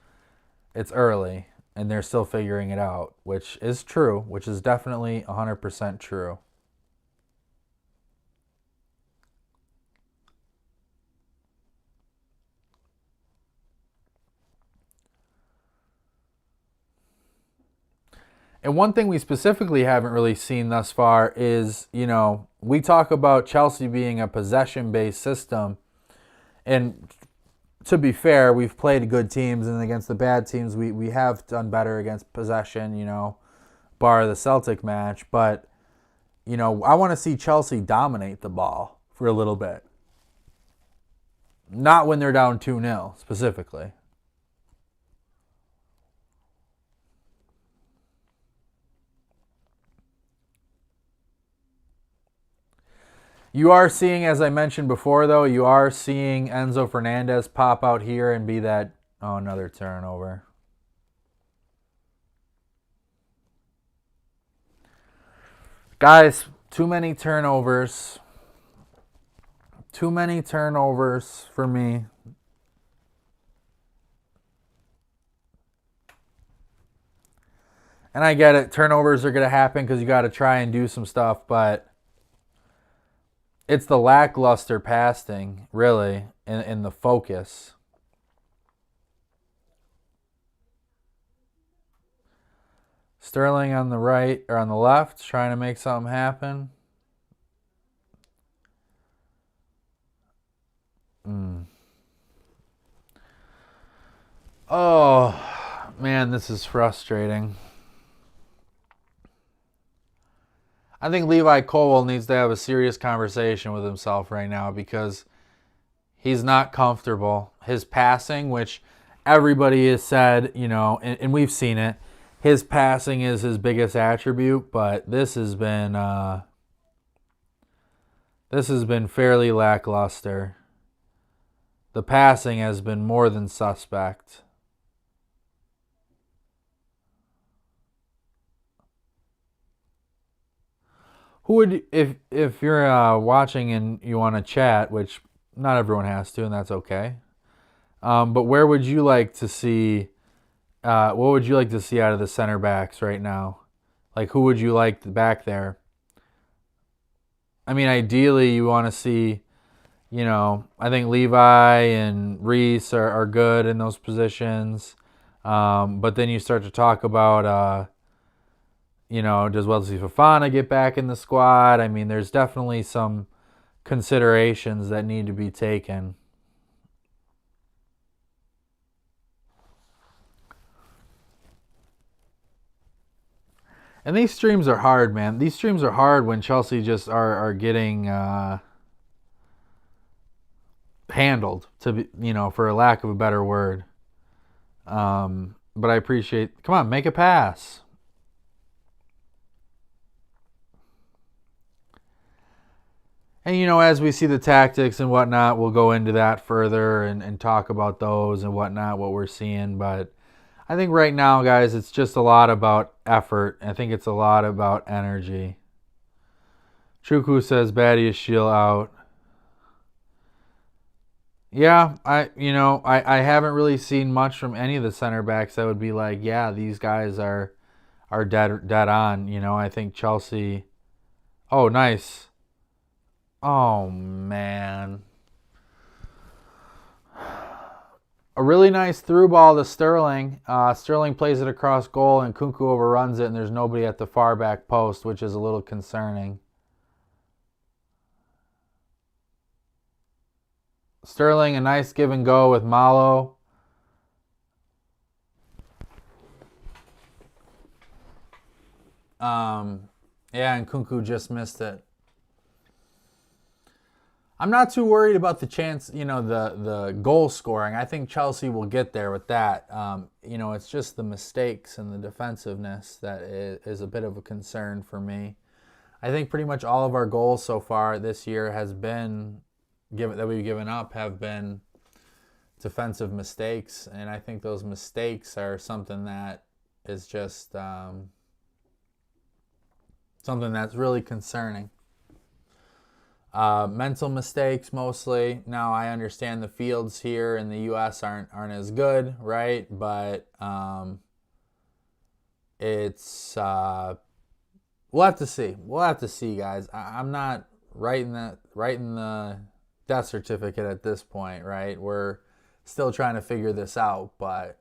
it's early and they're still figuring it out, which is true, which is definitely 100% true. And one thing we specifically haven't really seen thus far is, we talk about Chelsea being a possession-based system. And to be fair, we've played good teams, and against the bad teams, we have done better against possession, bar the Celtic match. But, I want to see Chelsea dominate the ball for a little bit. Not when they're down 2-0, specifically. You are seeing, as I mentioned before, though, you are seeing Enzo Fernandez pop out here and be that, another turnover. Guys, too many turnovers. Too many turnovers for me. And I get it. Turnovers are going to happen because you got to try and do some stuff, but it's the lackluster passing, really, in the focus. Sterling on the right or on the left, trying to make something happen. Oh, man, this is frustrating. I think Levi Colwill needs to have a serious conversation with himself right now because he's not comfortable. His passing, which everybody has said, and we've seen it, his passing is his biggest attribute, but this has been fairly lackluster. The passing has been more than suspect. Who would, if you're watching and you want to chat, which not everyone has to, and that's okay. But where would you like to see? What would you like to see out of the center backs right now? Like, who would you like back there? I mean, ideally, you want to see, I think Levi and Reese are good in those positions. But then you start to talk about, does Wesley Fofana get back in the squad? I mean, there's definitely some considerations that need to be taken. And these streams are hard, man. These streams are hard when Chelsea just are getting handled, to be, for a lack of a better word. But I appreciate. Come on, make a pass. And, as we see the tactics and whatnot, we'll go into that further and talk about those and whatnot, what we're seeing. But I think right now, guys, it's just a lot about effort. I think it's a lot about energy. Chuku says Batty is Shield out. Yeah, I haven't really seen much from any of the center backs that would be like, yeah, these guys are dead on. I think Chelsea. Oh, nice. Oh, man. A really nice through ball to Sterling. Sterling plays it across goal, and Nkunku overruns it, and there's nobody at the far back post, which is a little concerning. Sterling, a nice give and go with Malo. Yeah, and Nkunku just missed it. I'm not too worried about the chance, the goal scoring. I think Chelsea will get there with that. It's just the mistakes and the defensiveness that is a bit of a concern for me. I think pretty much all of our goals so far this year that we've given up have been defensive mistakes, and I think those mistakes are something that is just something that's really concerning. Mental mistakes mostly. Now I understand the fields here in the U.S. aren't as good, right? But it's we'll have to see. We'll have to see, guys. I'm not writing the death certificate at this point, right? We're still trying to figure this out, but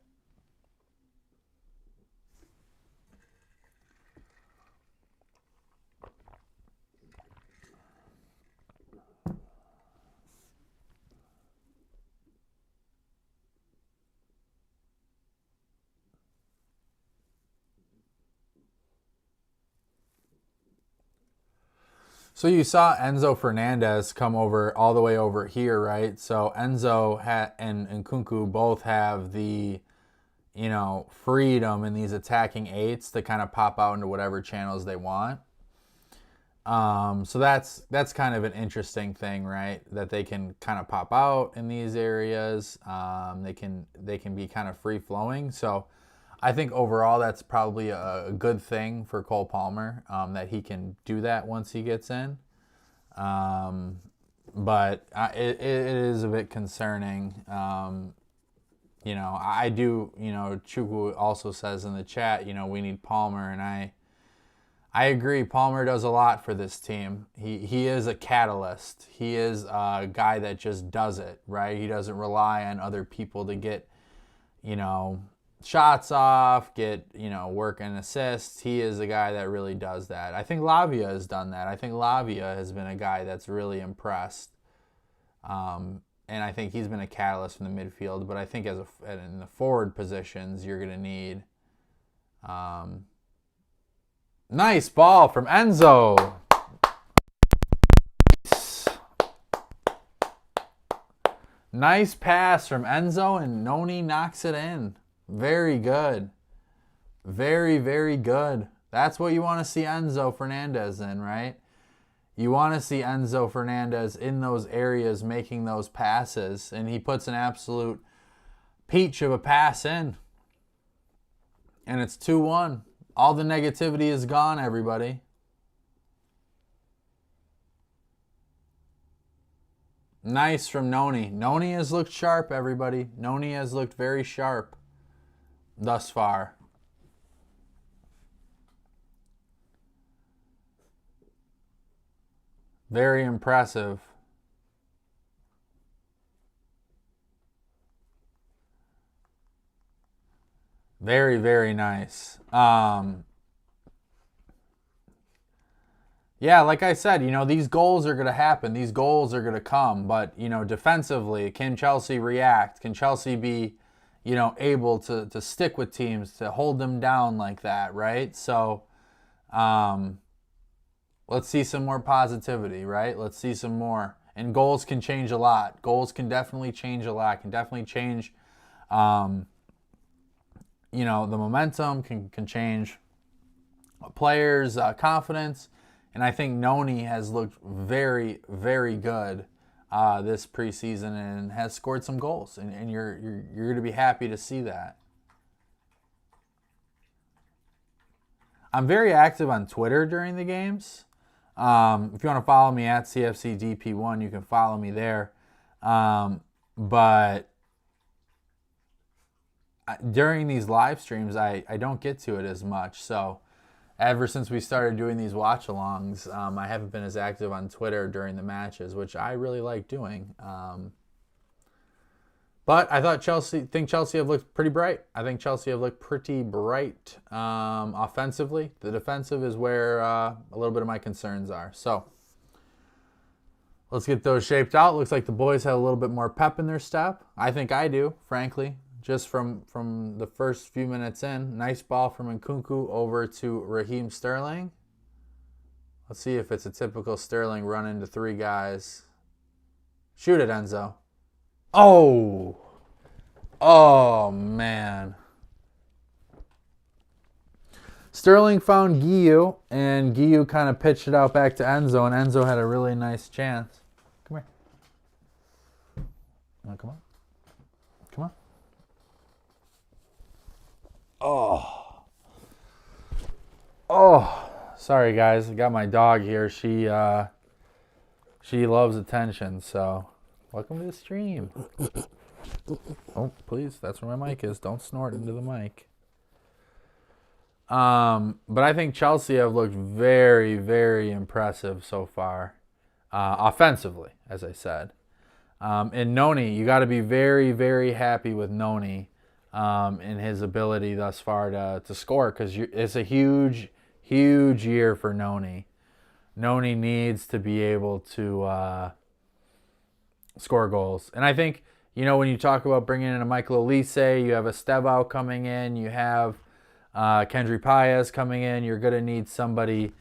so you saw Enzo Fernandez come over all the way over here, right? So Enzo and Nkunku both have the, freedom in these attacking eights to kind of pop out into whatever channels they want. So that's kind of an interesting thing, right? That they can kind of pop out in these areas. They can be kind of free flowing. So I think overall that's probably a good thing for Cole Palmer, that he can do that once he gets in. But it is a bit concerning. I do, Chukwu also says in the chat, we need Palmer, and I agree. Palmer does a lot for this team. He is a catalyst. He is a guy that just does it, right? He doesn't rely on other people to get, shots off, get, work and assists. He is a guy that really does that. I think Lavia has done that. I think Lavia has been a guy that's really impressed. And I think he's been a catalyst in the midfield. But I think in the forward positions, you're going to need... nice ball from Enzo. Nice pass from Enzo, and Noni knocks it in. Very good. Very, very good. That's what you want to see Enzo Fernandez in, right? You want to see Enzo Fernandez in those areas making those passes, and he puts an absolute peach of a pass in. And it's 2-1. All the negativity is gone, everybody. Nice from Noni. Noni has looked sharp, everybody. Noni has looked very sharp thus far. Very impressive. Very, very nice. Yeah, like I said, these goals are going to happen. These goals are going to come. But, defensively, can Chelsea react? Can Chelsea be, able to stick with teams, to hold them down like that, right? So, let's see some more positivity, right? Let's see some more. And goals can change a lot. Goals can definitely change a lot. Can definitely change, the momentum, can change players' confidence. And I think Noni has looked very, very good this preseason and has scored some goals. And you're going to be happy to see that. I'm very active on Twitter during the games. If you want to follow me at CFCDP1, you can follow me there. But during these live streams, I don't get to it as much. So ever since we started doing these watch-alongs, I haven't been as active on Twitter during the matches, which I really like doing. But I thought Chelsea have looked pretty bright. I think Chelsea have looked pretty bright offensively. The defensive is where a little bit of my concerns are. So let's get those shaped out. Looks like the boys have a little bit more pep in their step. I think I do, frankly, just from the first few minutes in. Nice ball from Nkunku over to Raheem Sterling. Let's see if it's a typical Sterling run into three guys. Shoot it, Enzo. Oh, man. Sterling found Guiu, and Guiu kind of pitched it out back to Enzo, and Enzo had a really nice chance. Come here. Come on. Come on. Oh. Sorry, guys. I got my dog here. She loves attention, so welcome to the stream. Oh, please. That's where my mic is. Don't snort into the mic. But I think Chelsea have looked very, very impressive so far. Offensively, as I said. And Noni, you got to be very, very happy with Noni in his ability thus far to score, because it's a huge, huge year for Noni. Noni needs to be able to score goals. And I think, when you talk about bringing in a Michael Olise, you have Estevao coming in, you have Kendry Paez coming in, you're going to need somebody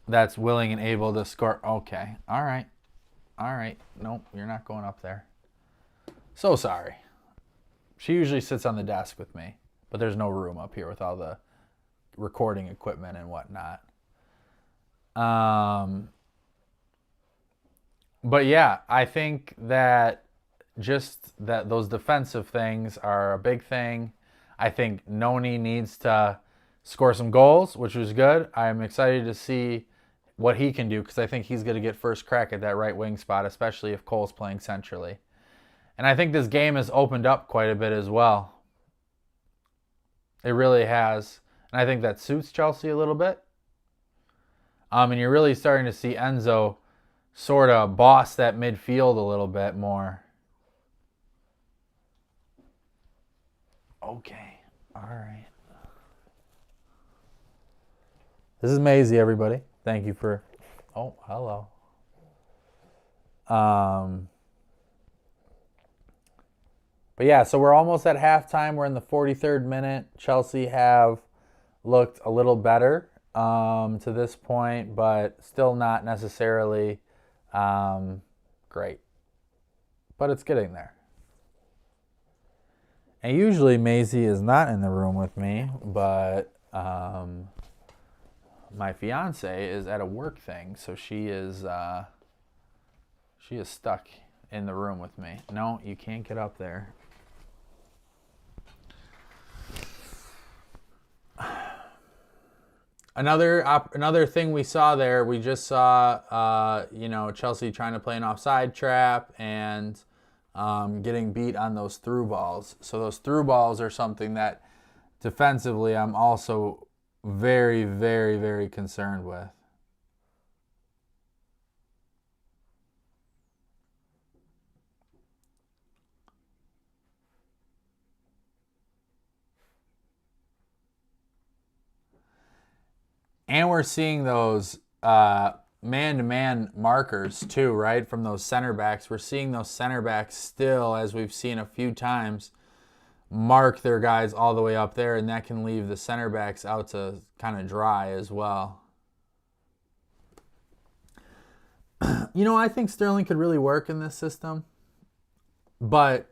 that's willing and able to score. Okay. All right. Nope, you're not going up there. So sorry. She usually sits on the desk with me, but there's no room up here with all the recording equipment and whatnot. But yeah, I think that just that those defensive things are a big thing. I think Noni needs to score some goals, which was good. I'm excited to see what he can do, because I think he's going to get first crack at that right wing spot, especially if Cole's playing centrally. And I think this game has opened up quite a bit as well. It really has. And I think that suits Chelsea a little bit. And you're really starting to see Enzo sort of boss that midfield a little bit more. Okay. All right. This is Maisie, everybody. Thank you for... Oh, hello. But yeah, so we're almost at halftime. We're in the 43rd minute. Chelsea have looked a little better to this point, but still not necessarily great. But it's getting there. And usually Maisie is not in the room with me, but my fiance is at a work thing, so she is stuck in the room with me. No, you can't get up there. Another thing we saw there, we just saw, Chelsea trying to play an offside trap and getting beat on those through balls. So those through balls are something that defensively I'm also very, very, very concerned with. And we're seeing those man-to-man markers too, right? From those center backs. We're seeing those center backs still, as we've seen a few times, mark their guys all the way up there, and that can leave the center backs out to kind of dry as well. I think Sterling could really work in this system, but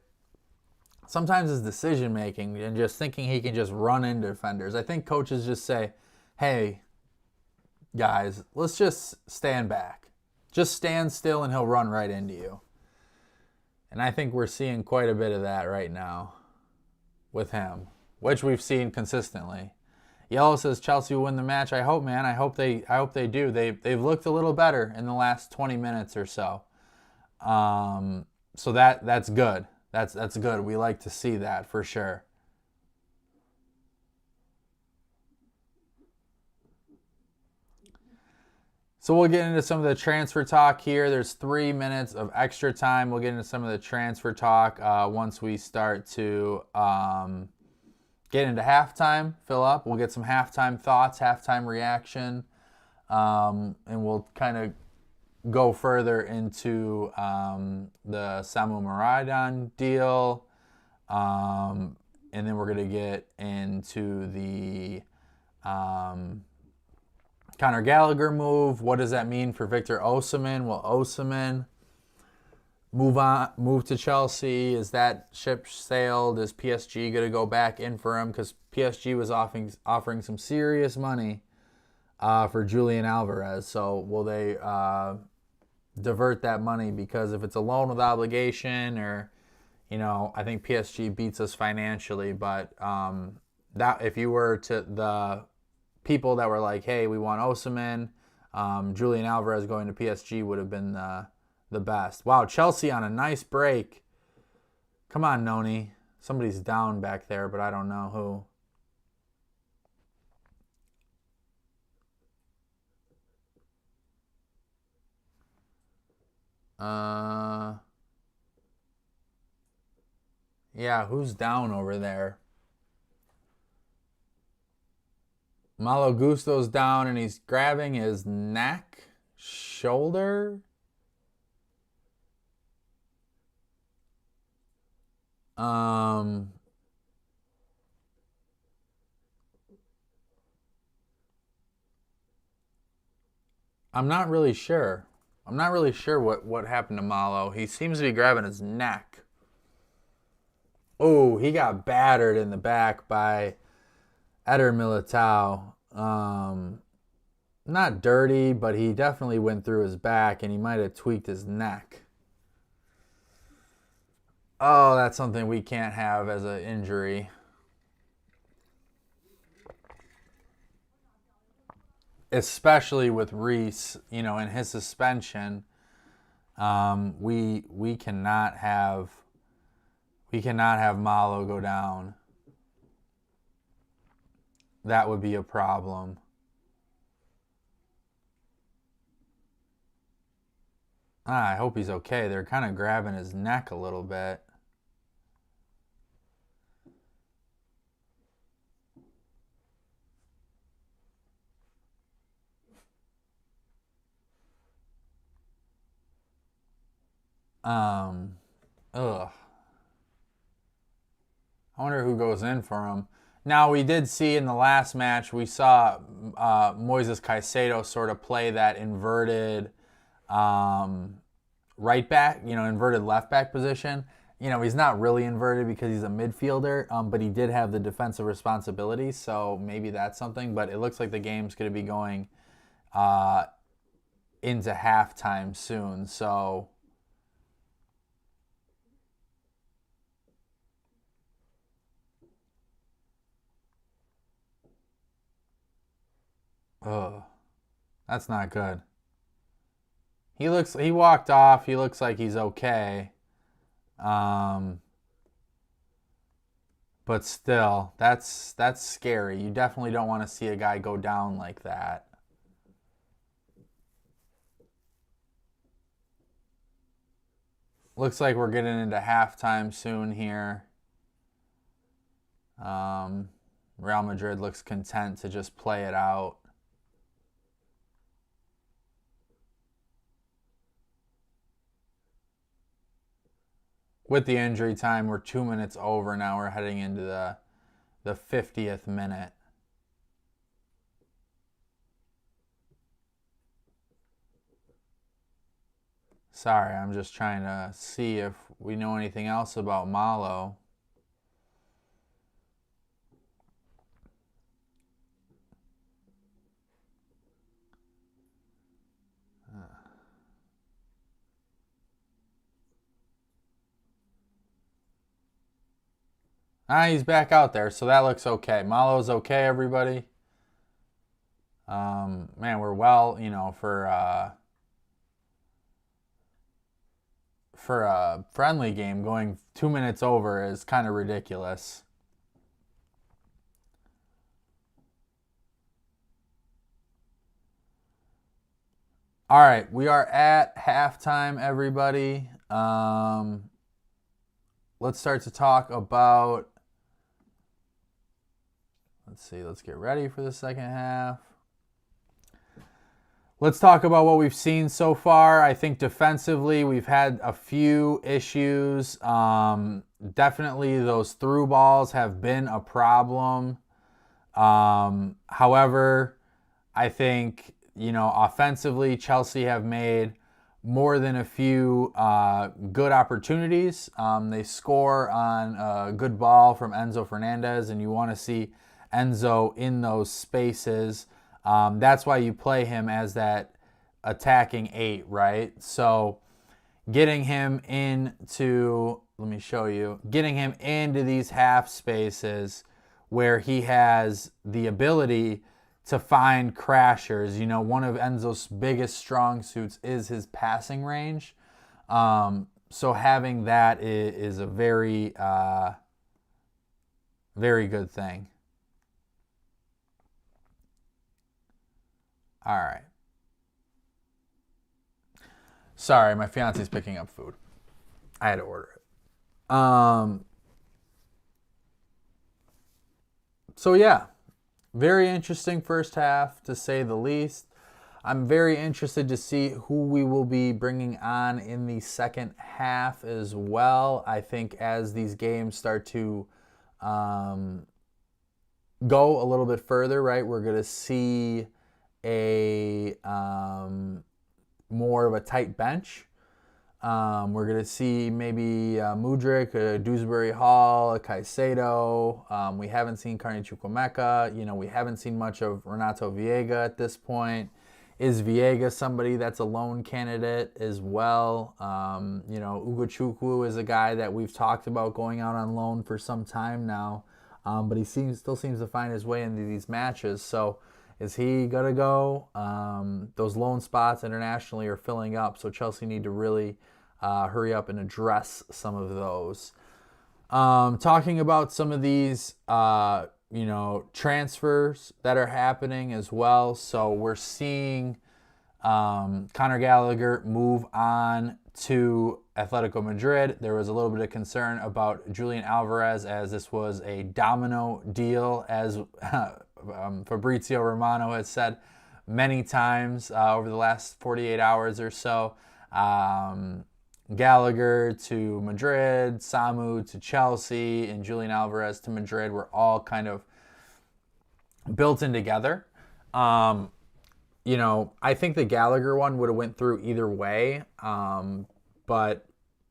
sometimes his decision-making and just thinking he can just run into defenders. I think coaches just say, hey, guys, let's just stand back. Just stand still and he'll run right into you. And I think we're seeing quite a bit of that right now with him, which we've seen consistently. Yellow says Chelsea will win the match. I hope, man. I hope they do. They've looked a little better in the last 20 minutes or so. So that's good. That's good. We like to see that for sure. So we'll get into some of the transfer talk here. There's 3 minutes of extra time. We'll get into some of the transfer talk once we start to get into halftime, fill up. We'll get some halftime thoughts, halftime reaction, and we'll kind of go further into the Samu Maradan deal, and then we're going to get into the Conor Gallagher move. What does that mean for Victor Osimhen? Will Osimhen move to Chelsea? Is that ship sailed? Is PSG going to go back in for him? Because PSG was offering some serious money for Julian Alvarez. So will they divert that money? Because if it's a loan with obligation, or I think PSG beats us financially. But that if you were to the people that were like, hey, we want Osimhen, Julian Alvarez going to PSG would have been the best. Wow, Chelsea on a nice break. Come on, Noni. Somebody's down back there, but I don't know who. Yeah, who's down over there? Malo Gusto's down and he's grabbing his neck, shoulder. I'm not really sure. I'm not really sure what happened to Malo. He seems to be grabbing his neck. Oh, he got battered in the back by Eder Militao. Not dirty, but he definitely went through his back and he might have tweaked his neck. Oh, that's something we can't have as an injury. Especially with Reese, in his suspension, we cannot have Malo go down. That would be a problem. I hope he's okay. They're kind of grabbing his neck a little bit. Ugh. I wonder who goes in for him. Now, we did see in the last match, we saw Moises Caicedo sort of play that inverted right back, inverted left back position. He's not really inverted because he's a midfielder, but he did have the defensive responsibilities, so maybe that's something. But it looks like the game's going to be going into halftime soon, so... Ugh, that's not good. He walked off. He looks like he's okay. But still, that's scary. You definitely don't want to see a guy go down like that. Looks like we're getting into halftime soon here. Real Madrid looks content to just play it out. With the injury time, we're 2 minutes over now. We're heading into the 50th minute. Sorry, I'm just trying to see if we know anything else about Malo. He's back out there, so that looks okay. Malo's okay, everybody. Man, we're well, for a friendly game, going 2 minutes over is kind of ridiculous. All right, we are at halftime, everybody. Let's start to talk about. Let's see. Let's get ready for the second half. Let's talk about what we've seen so far. I think defensively, we've had a few issues. Definitely, those through balls have been a problem. However, I think, offensively, Chelsea have made more than a few good opportunities. They score on a good ball from Enzo Fernandez, and you want to see Enzo in those spaces. That's why you play him as that attacking 8, right? So getting him into, let me show you, getting him into these half spaces where he has the ability to find crashers. One of Enzo's biggest strong suits is his passing range. So having that is a very, very good thing. All right. Sorry, my fiance's picking up food. I had to order it. So yeah, very interesting first half, to say the least. I'm very interested to see who we will be bringing on in the second half as well. I think as these games start to go a little bit further, right, we're going to see a more of a tight bench. We're going to see maybe Mudryk, Dewsbury Hall, Caicedo. We haven't seen Carney Chukwuemeka. We haven't seen much of Renato Viega at this point. Is Viega somebody that's a loan candidate as well? Ugo Chukwu is a guy that we've talked about going out on loan for some time now, but he still seems to find his way into these matches. So is he going to go? Those loan spots internationally are filling up, so Chelsea need to really hurry up and address some of those. Talking about some of these, transfers that are happening as well. So we're seeing Conor Gallagher move on to Atletico Madrid. There was a little bit of concern about Julian Alvarez, as this was a domino deal, as Fabrizio Romano has said many times over the last 48 hours or so. Gallagher to Madrid, Samu to Chelsea, and Julian Alvarez to Madrid were all kind of built in together. I think the Gallagher one would have went through either way. But,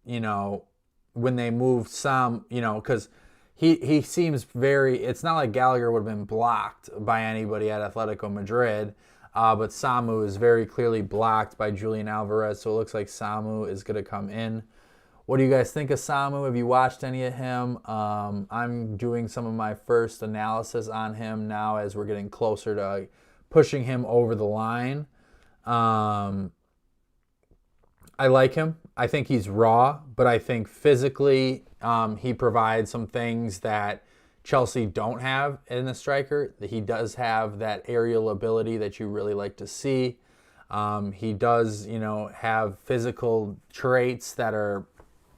when they moved Sam, because he seems very, it's not like Gallagher would have been blocked by anybody at Atletico Madrid. But Samu is very clearly blocked by Julian Alvarez, so it looks like Samu is going to come in. What do you guys think of Samu? Have you watched any of him? I'm doing some of my first analysis on him now as we're getting closer to pushing him over the line. I like him. I think he's raw, but I think physically he provides some things that Chelsea don't have in the striker. He does have that aerial ability that you really like to see. He does, have physical traits that are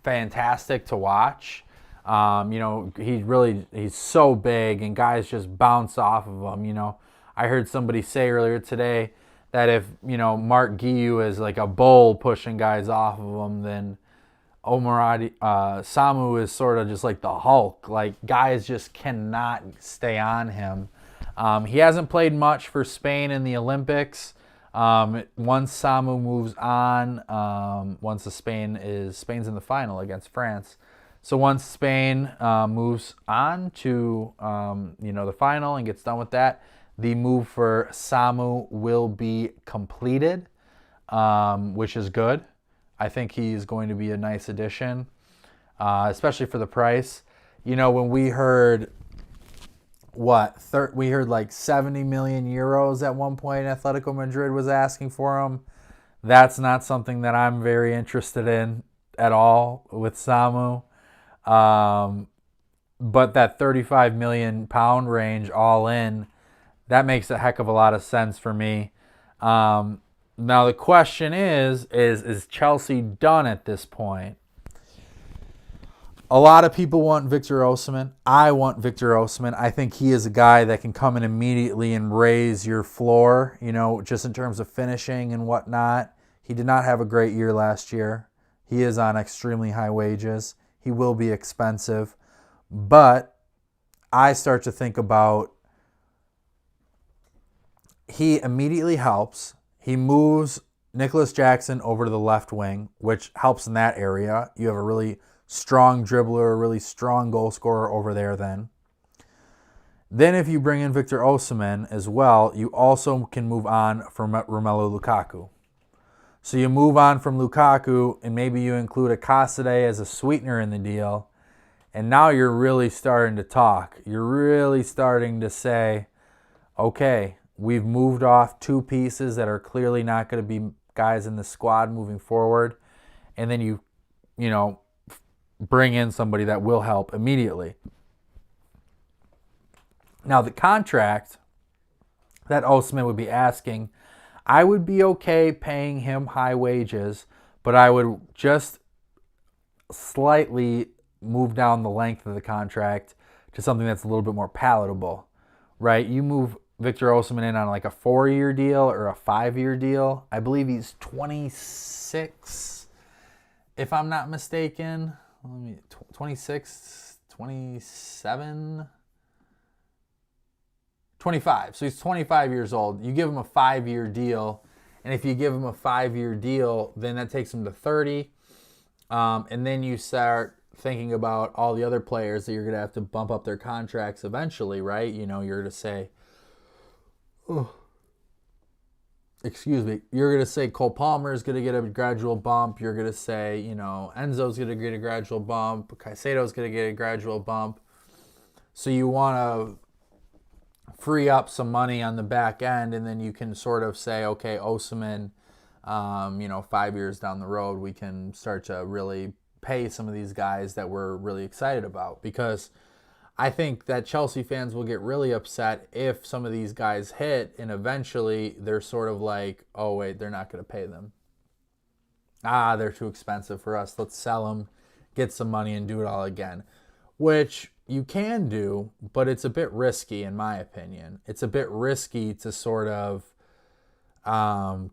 fantastic to watch. He's so big and guys just bounce off of him. I heard somebody say earlier today that if, Mark Guiu is like a bull pushing guys off of him, then Samu is sort of just like the Hulk. Like, guys just cannot stay on him. He hasn't played much for Spain in the Olympics. Once Samu moves on, Spain's in the final against France. So once Spain moves on to the final and gets done with that, the move for Samu will be completed, which is good. I think he's going to be a nice addition, especially for the price. When we heard we heard like 70 million euros at one point Atletico Madrid was asking for him. That's not something that I'm very interested in at all with Samu. But that 35 million pound range all in, that makes a heck of a lot of sense for me. Now the question is Chelsea done at this point? A lot of people want Victor Osimhen. I want Victor Osimhen. I think he is a guy that can come in immediately and raise your floor, just in terms of finishing and whatnot. He did not have a great year last year. He is on extremely high wages. He will be expensive. But I start to think about he immediately helps. He moves Nicholas Jackson over to the left wing, which helps in that area. You have a really strong dribbler, a really strong goal scorer over there then. Then if you bring in Victor Osimhen as well, you also can move on from Romelu Lukaku. So you move on from Lukaku, and maybe you include a Casadei as a sweetener in the deal, and now you're really starting to talk. You're really starting to say, okay, we've moved off two pieces that are clearly not going to be guys in the squad moving forward, and then you bring in somebody that will help immediately. Now, the contract that Osimhen would be asking, I would be okay paying him high wages, but I would just slightly move down the length of the contract to something that's a little bit more palatable, right? You move Victor Osimhen in on like a 4-year deal or a 5-year deal. I believe he's 26, if I'm not mistaken. 26, 27, 25. So he's 25 years old. You give him a 5-year deal, and if you give him a 5-year deal, then that takes him to 30. And then you start thinking about all the other players that you're going to have to bump up their contracts eventually, right? You're going to say, you're going to say Cole Palmer is going to get a gradual bump. You're going to say, Enzo's going to get a gradual bump. Caicedo's going to get a gradual bump. So you want to free up some money on the back end, and then you can sort of say, okay, Osimhen, 5 years down the road, we can start to really pay some of these guys that we're really excited about. Because I think that Chelsea fans will get really upset if some of these guys hit and eventually they're sort of like, oh, wait, they're not going to pay them. They're too expensive for us. Let's sell them, get some money, and do it all again. Which you can do, but it's a bit risky in my opinion. It's a bit risky to sort of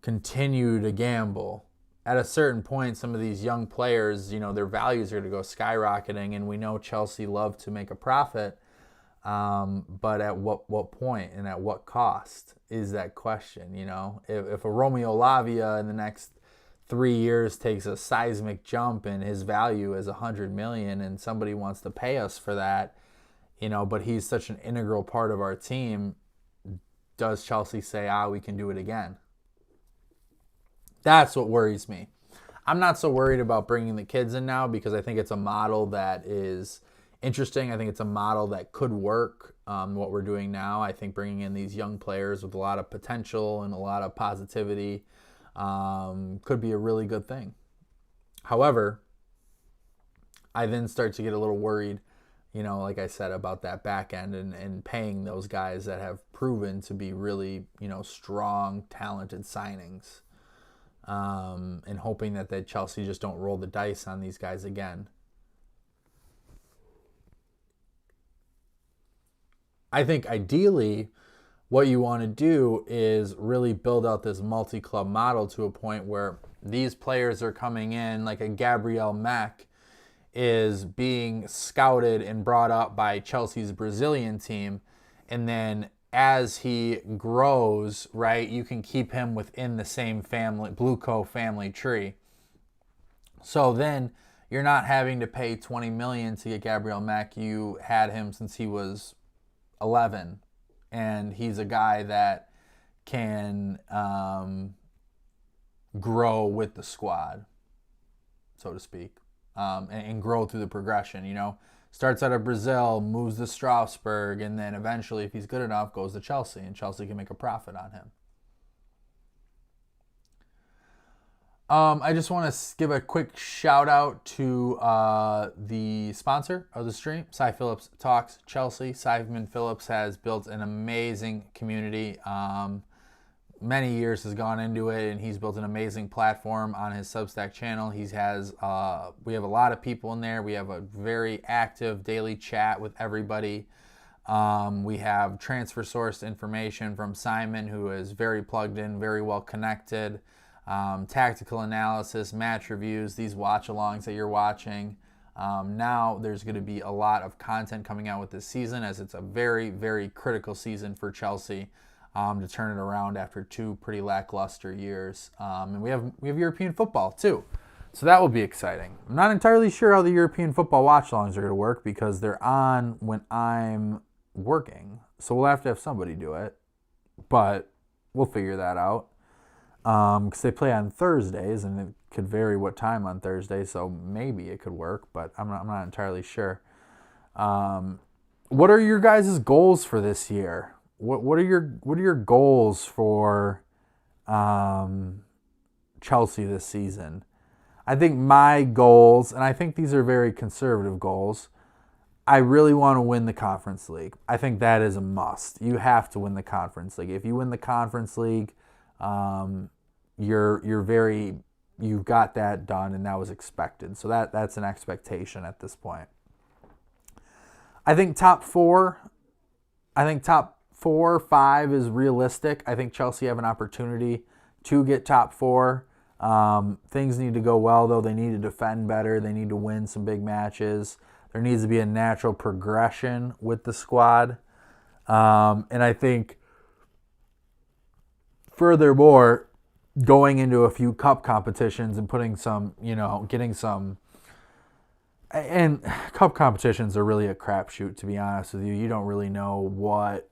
continue to gamble. At a certain point, some of these young players, their values are going to go skyrocketing, and we know Chelsea love to make a profit. But at what point and at what cost is that question? If a Romeo Lavia in the next 3 years takes a seismic jump and his value is $100 million, and somebody wants to pay us for that, but he's such an integral part of our team, does Chelsea say, we can do it again? That's what worries me. I'm not so worried about bringing the kids in now because I think it's a model that is interesting. I think it's a model that could work, what we're doing now. I think bringing in these young players with a lot of potential and a lot of positivity could be a really good thing. However, I then start to get a little worried, like I said, about that back end and paying those guys that have proven to be really, strong, talented signings. And hoping that Chelsea just don't roll the dice on these guys again. I think ideally what you want to do is really build out this multi-club model to a point where these players are coming in, like a Gabriel Mack is being scouted and brought up by Chelsea's Brazilian team, and then as he grows, right, you can keep him within the same family, Blueco family tree. So then you're not having to pay $20 million to get Gabriel Mack. You had him since he was 11, and he's a guy that can grow with the squad, so to speak, and grow through the progression, Starts out of Brazil, moves to Strasbourg, and then eventually, if he's good enough, goes to Chelsea, and Chelsea can make a profit on him. I just want to give a quick shout out to the sponsor of the stream, Cy Phillips Talks Chelsea. Simon Phillips has built an amazing community. many years has gone into it, and he's built an amazing platform on his Substack channel. We have a lot of people in there. We have a very active daily chat with everybody. We have transfer sourced information from Simon, who is very plugged in, very well connected. Tactical analysis, match reviews, these watch-alongs that you're watching. Now there's going to be a lot of content coming out with this season, as it's a very, very critical season for Chelsea to turn it around after 2 pretty lackluster years. And we have European football too, so that will be exciting. I'm not entirely sure how the European football watch-alongs are going to work because they're on when I'm working, so we'll have to have somebody do it, but we'll figure that out. Because they play on Thursdays, and it could vary what time on Thursday, so maybe it could work, but I'm not entirely sure. What are your guys' goals for this year? What are your goals for Chelsea this season? I think my goals, and I think these are very conservative goals, I really want to win the Conference League. I think that is a must. You have to win the Conference League. If you win the Conference League, you've got that done, and that was expected. So that's an expectation at this point. I think top 4 or 5 is realistic. I think Chelsea have an opportunity to get top 4. Things need to go well, though. They need to defend better. They need to win some big matches. There needs to be a natural progression with the squad. And I think, furthermore, going into a few cup competitions and putting some, getting some. And cup competitions are really a crapshoot, to be honest with you. You don't really know what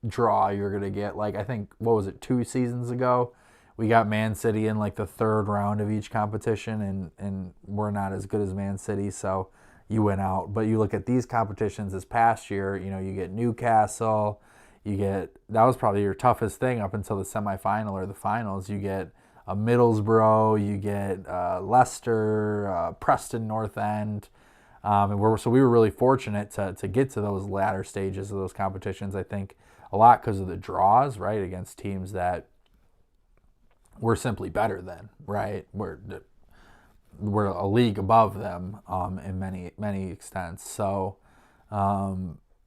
draw you're going to get. Like, I think, 2 seasons ago, we got Man City in like the 3rd round of each competition, and we're not as good as Man City, so you went out. But you look at these competitions this past year, you get Newcastle, that was probably your toughest thing up until the semifinal or the finals. You get a Middlesbrough, you get Leicester, Preston North End. So we were really fortunate to get to those latter stages of those competitions, I think, a lot because of the draws, right, against teams that we're simply better than, right? We're a league above them in many extents. So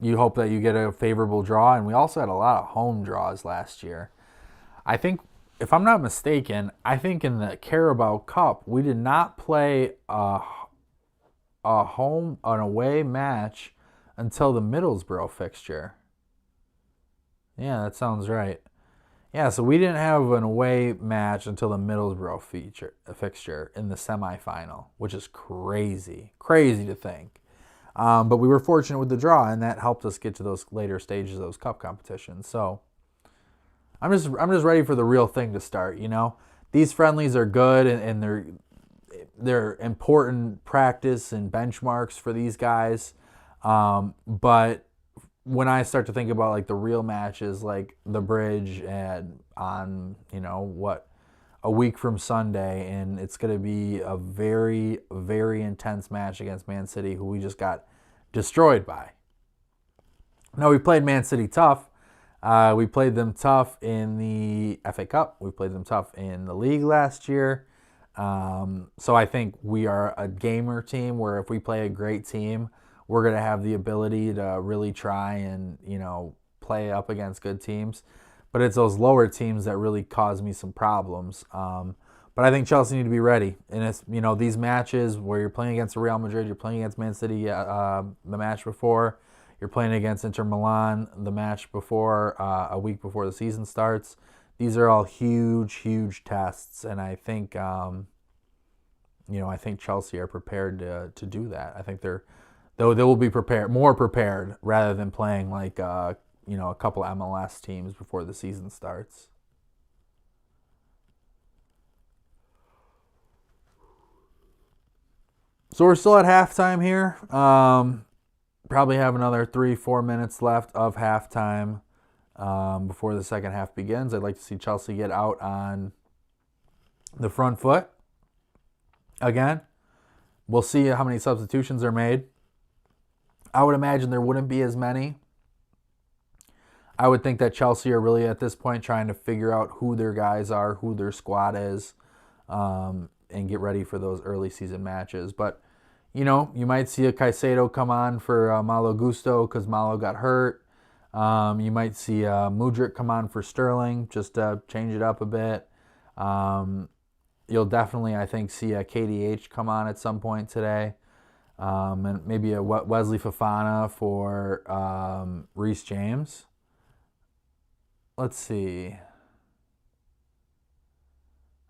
you hope that you get a favorable draw, and we also had a lot of home draws last year. I think, if I'm not mistaken, in the Carabao Cup we did not play an away match until the Middlesbrough fixture. Yeah, that sounds right. Yeah, so we didn't have an away match until the Middlesbrough fixture in the semifinal, which is crazy to think. But we were fortunate with the draw, and that helped us get to those later stages of those cup competitions. So I'm just ready for the real thing to start. These friendlies are good, and they're important practice and benchmarks for these guys. But when I start to think about like the real matches, like the Bridge and on a week from Sunday, and it's going to be a very, very intense match against Man City, who we just got destroyed by. Now, we played Man City tough. We played them tough in the FA Cup. We played them tough in the league last year. So I think we are a gamer team where if we play a great team, we're going to have the ability to really try and, play up against good teams. But it's those lower teams that really cause me some problems. But I think Chelsea need to be ready. And it's, these matches where you're playing against Real Madrid, you're playing against Man City the match before, you're playing against Inter Milan the match before, a week before the season starts. These are all huge, huge tests. And I think, I think Chelsea are prepared to do that. I think they will be more prepared rather than playing like a couple MLS teams before the season starts. So we're still at halftime here. Probably have another 3-4 minutes left of halftime before the second half begins. I'd like to see Chelsea get out on the front foot again. We'll see how many substitutions are made. I would imagine there wouldn't be as many. I would think that Chelsea are really at this point trying to figure out who their guys are, who their squad is, and get ready for those early season matches. But, you might see a Caicedo come on for Malo Gusto because Malo got hurt. You might see Mudryk come on for Sterling just to change it up a bit. You'll definitely, I think, see a KDH come on at some point today. And maybe a Wesley Fofana for Reece James. Let's see.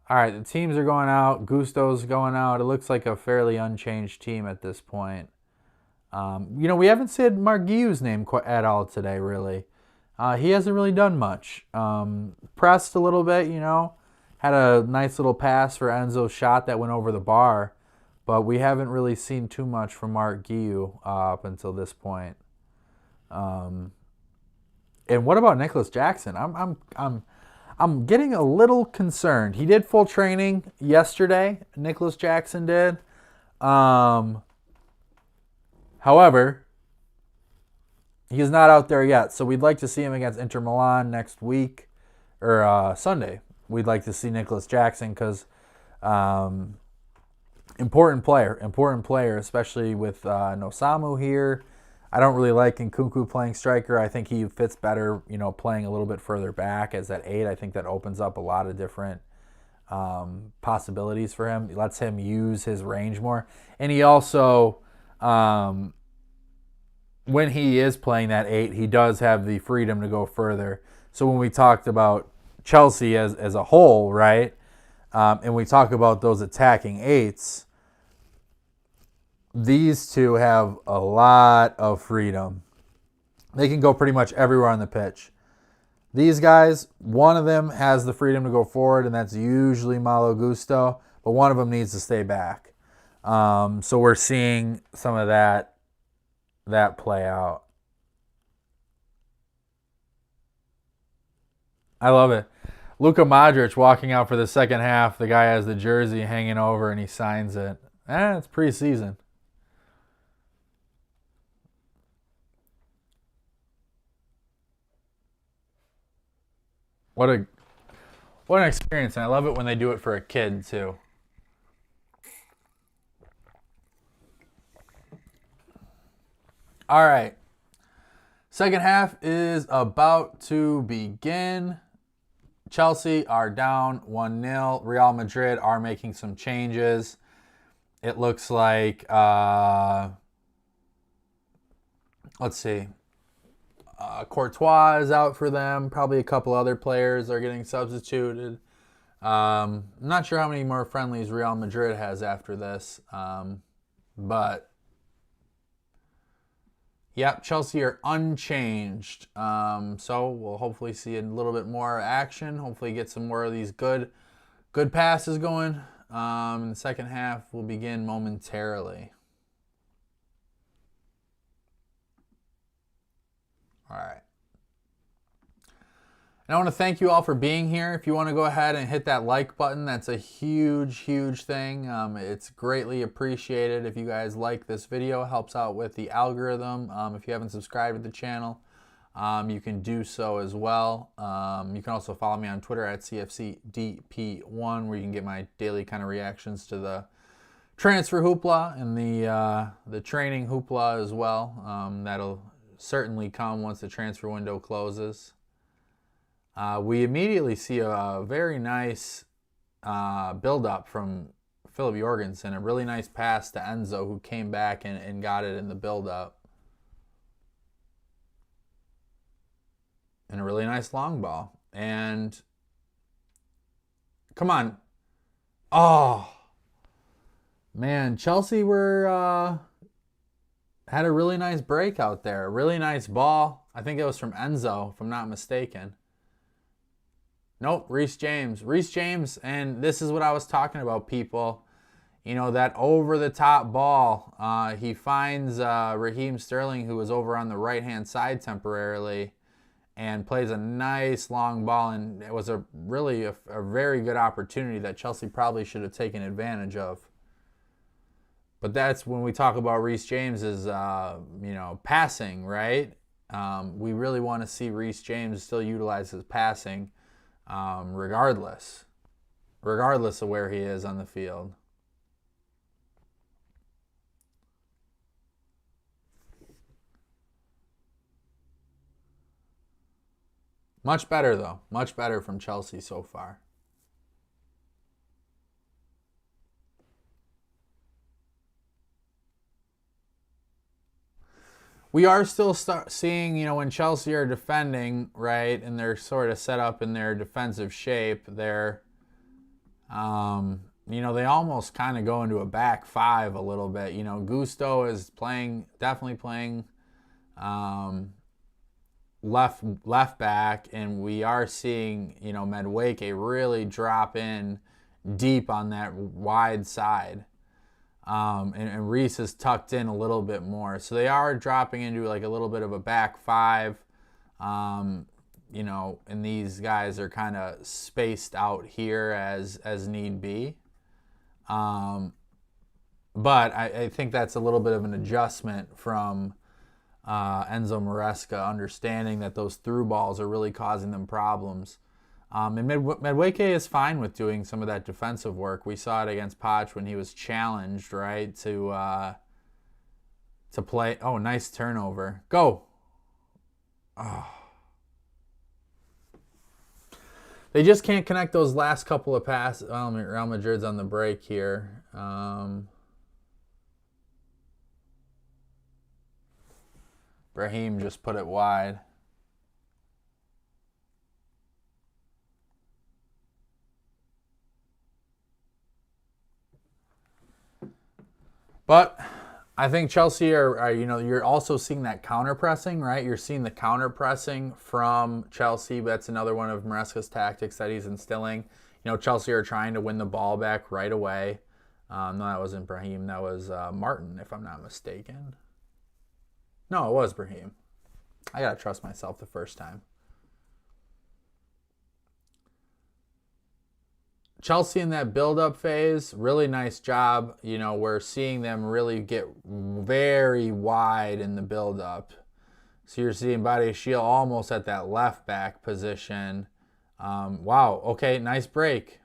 All right, the teams are going out. Gusto's going out. It looks like a fairly unchanged team at this point. We haven't said Mark Guiu's name at all today, really. He hasn't really done much. Pressed a little bit, had a nice little pass for Enzo's shot that went over the bar, but we haven't really seen too much from Mark Guiu up until this point. And what about Nicholas Jackson? I'm getting a little concerned. He did full training yesterday. Nicholas Jackson did. However, he's not out there yet, so we'd like to see him against Inter Milan next week or Sunday. We'd like to see Nicholas Jackson because important player, especially with Nosamu here. I don't really like Nkunku playing striker. I think he fits better, playing a little bit further back as that 8. I think that opens up a lot of different possibilities for him. It lets him use his range more. And he also, when he is playing that 8, he does have the freedom to go further. So when we talked about Chelsea as a whole, right, and we talk about those attacking 8s, these two have a lot of freedom. They can go pretty much everywhere on the pitch. These guys, one of them has the freedom to go forward, and that's usually Malo Gusto, but one of them needs to stay back. So we're seeing some of that play out. I love it. Luka Modric walking out for the second half. The guy has the jersey hanging over, and he signs it. It's preseason. What an experience, and I love it when they do it for a kid too. All right. Second half is about to begin. Chelsea are down 1-0. Real Madrid are making some changes. It looks like, let's see. Courtois is out for them. Probably a couple other players are getting substituted. I'm not sure how many more friendlies Real Madrid has after this. But, yep, Chelsea are unchanged. So we'll hopefully see a little bit more action. Hopefully get some more of these good passes going. The second half will begin momentarily. All right. And I want to thank you all for being here. If you want to go ahead and hit that like button, that's a huge, huge thing. It's greatly appreciated if you guys like this video. It helps out with the algorithm. If you haven't subscribed to the channel, you can do so as well. You can also follow me on Twitter at CFCDP1, where you can get my daily kind of reactions to the transfer hoopla and the training hoopla as well. That'll certainly come once the transfer window closes. We immediately see a very nice build-up from Philip Jorgensen, a really nice pass to Enzo, who came back and got it in the build-up. And a really nice long ball. And come on. Oh, man, Chelsea had a really nice break out there. A really nice ball. I think it was from Enzo, if I'm not mistaken. Nope, Reece James. Reece James, and this is what I was talking about, people. That over-the-top ball. He finds Raheem Sterling, who was over on the right-hand side temporarily, and plays a nice long ball. And it was a very good opportunity that Chelsea probably should have taken advantage of. But that's when we talk about Reece James is, passing, right? We really want to see Reece James still utilize his passing, regardless of where he is on the field. Much better, though. Much better from Chelsea so far. We are still seeing, when Chelsea are defending, right, and they're sort of set up in their defensive shape, they're, they almost kind of go into a back five a little bit. Gusto is definitely playing left back, and we are seeing, Madueke really drop in deep on that wide side. And Reece is tucked in a little bit more. So they are dropping into like a little bit of a back five, and these guys are kind of spaced out here as need be. But I think that's a little bit of an adjustment from Enzo Maresca, understanding that those through balls are really causing them problems. And Madueke is fine with doing some of that defensive work. We saw it against Poch when he was challenged, right, to play. Oh, nice turnover. Go. Oh. They just can't connect those last couple of passes. Well, Real Madrid's on the break here. Brahim just put it wide. But I think Chelsea you're also seeing that counter pressing, right? You're seeing the counter pressing from Chelsea. That's another one of Maresca's tactics that he's instilling. Chelsea are trying to win the ball back right away. No, that wasn't Brahim. That was Martin, if I'm not mistaken. No, it was Brahim. I got to trust myself the first time. Chelsea in that build-up phase, really nice job. We're seeing them really get very wide in the build-up. So you're seeing Badiashile almost at that left back position. Wow, okay, nice break.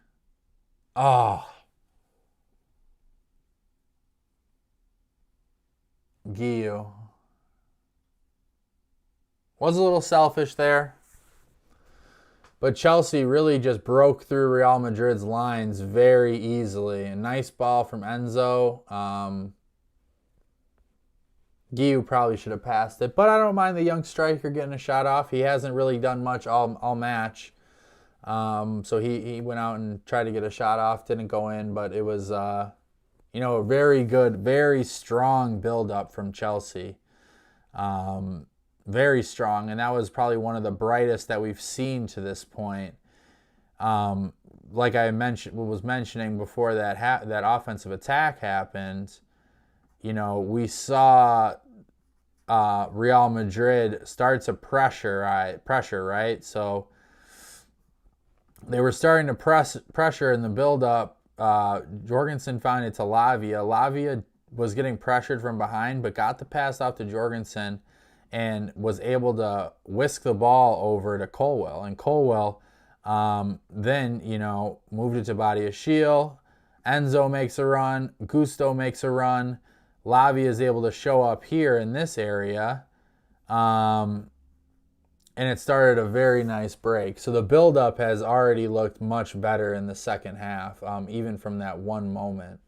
Oh. Guillou. Was a little selfish there. But Chelsea really just broke through Real Madrid's lines very easily. A nice ball from Enzo. Guillou probably should have passed it, but I don't mind the young striker getting a shot off. He hasn't really done much all match. So he went out and tried to get a shot off. Didn't go in, but it was a very good, very strong build-up from Chelsea. Very strong, and that was probably one of the brightest that we've seen to this point. Like I was mentioning before that offensive attack happened, we saw Real Madrid start to pressure, right? So they were starting to pressure in the build-up. Jorgensen found it to Lavia. Lavia was getting pressured from behind, but got the pass off to Jorgensen and was able to whisk the ball over to Colwell. And Colwell then, moved it to Badiashile. Enzo makes a run. Gusto makes a run. Lavia is able to show up here in this area. And it started a very nice break. So the build-up has already looked much better in the second half, even from that one moment.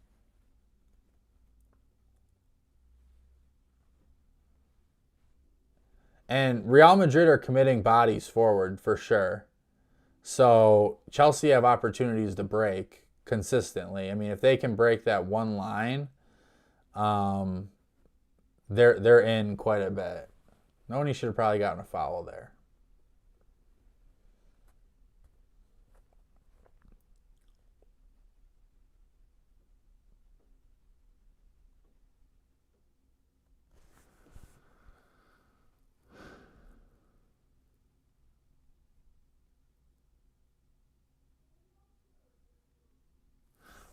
And Real Madrid are committing bodies forward for sure. So Chelsea have opportunities to break consistently. I mean, if they can break that one line, they're in quite a bit. Noni should have probably gotten a foul there.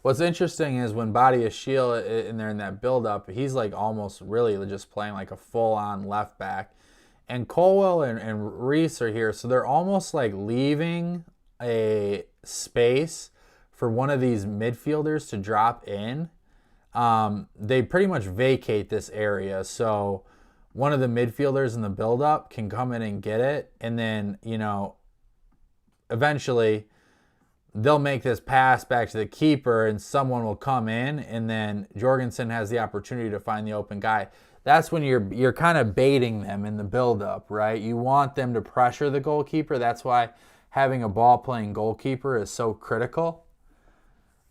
What's interesting is when Badiashile in there in that build-up, he's like almost really just playing like a full-on left back. And Colwell and Reese are here, so they're almost like leaving a space for one of these midfielders to drop in. They pretty much vacate this area, so one of the midfielders in the build-up can come in and get it, and then, eventually they'll make this pass back to the keeper and someone will come in, and then Jorgensen has the opportunity to find the open guy. That's when you're kind of baiting them in the build-up, right? You want them to pressure the goalkeeper. That's why having a ball-playing goalkeeper is so critical,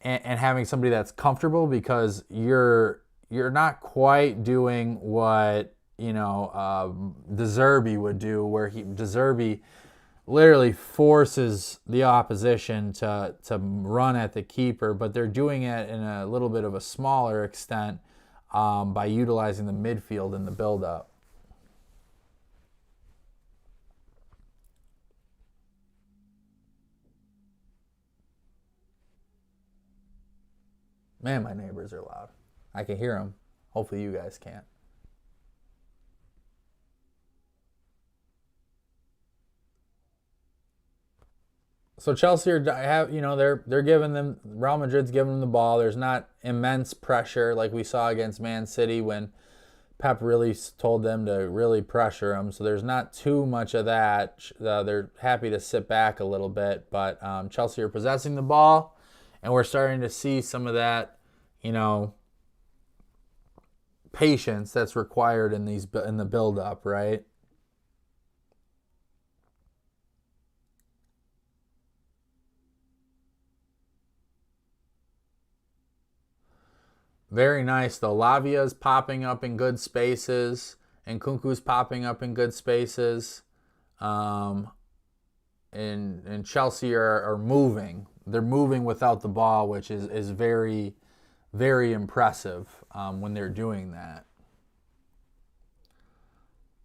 and having somebody that's comfortable, because you're not quite doing what De Zerbi would do, where De Zerbi literally forces the opposition to run at the keeper, but they're doing it in a little bit of a smaller extent by utilizing the midfield in the build-up. Man, my neighbors are loud. I can hear them. Hopefully you guys can't. So Chelsea they're giving them, Real Madrid's giving them the ball. There's not immense pressure like we saw against Man City when Pep really told them to really pressure them. So there's not too much of that. They're happy to sit back a little bit, but Chelsea are possessing the ball, and we're starting to see some of that, patience that's required in the build-up, right? Very nice, though. Lavia's popping up in good spaces, and Nkunku's popping up in good spaces. And Chelsea are moving. They're moving without the ball, which is very, very impressive when they're doing that.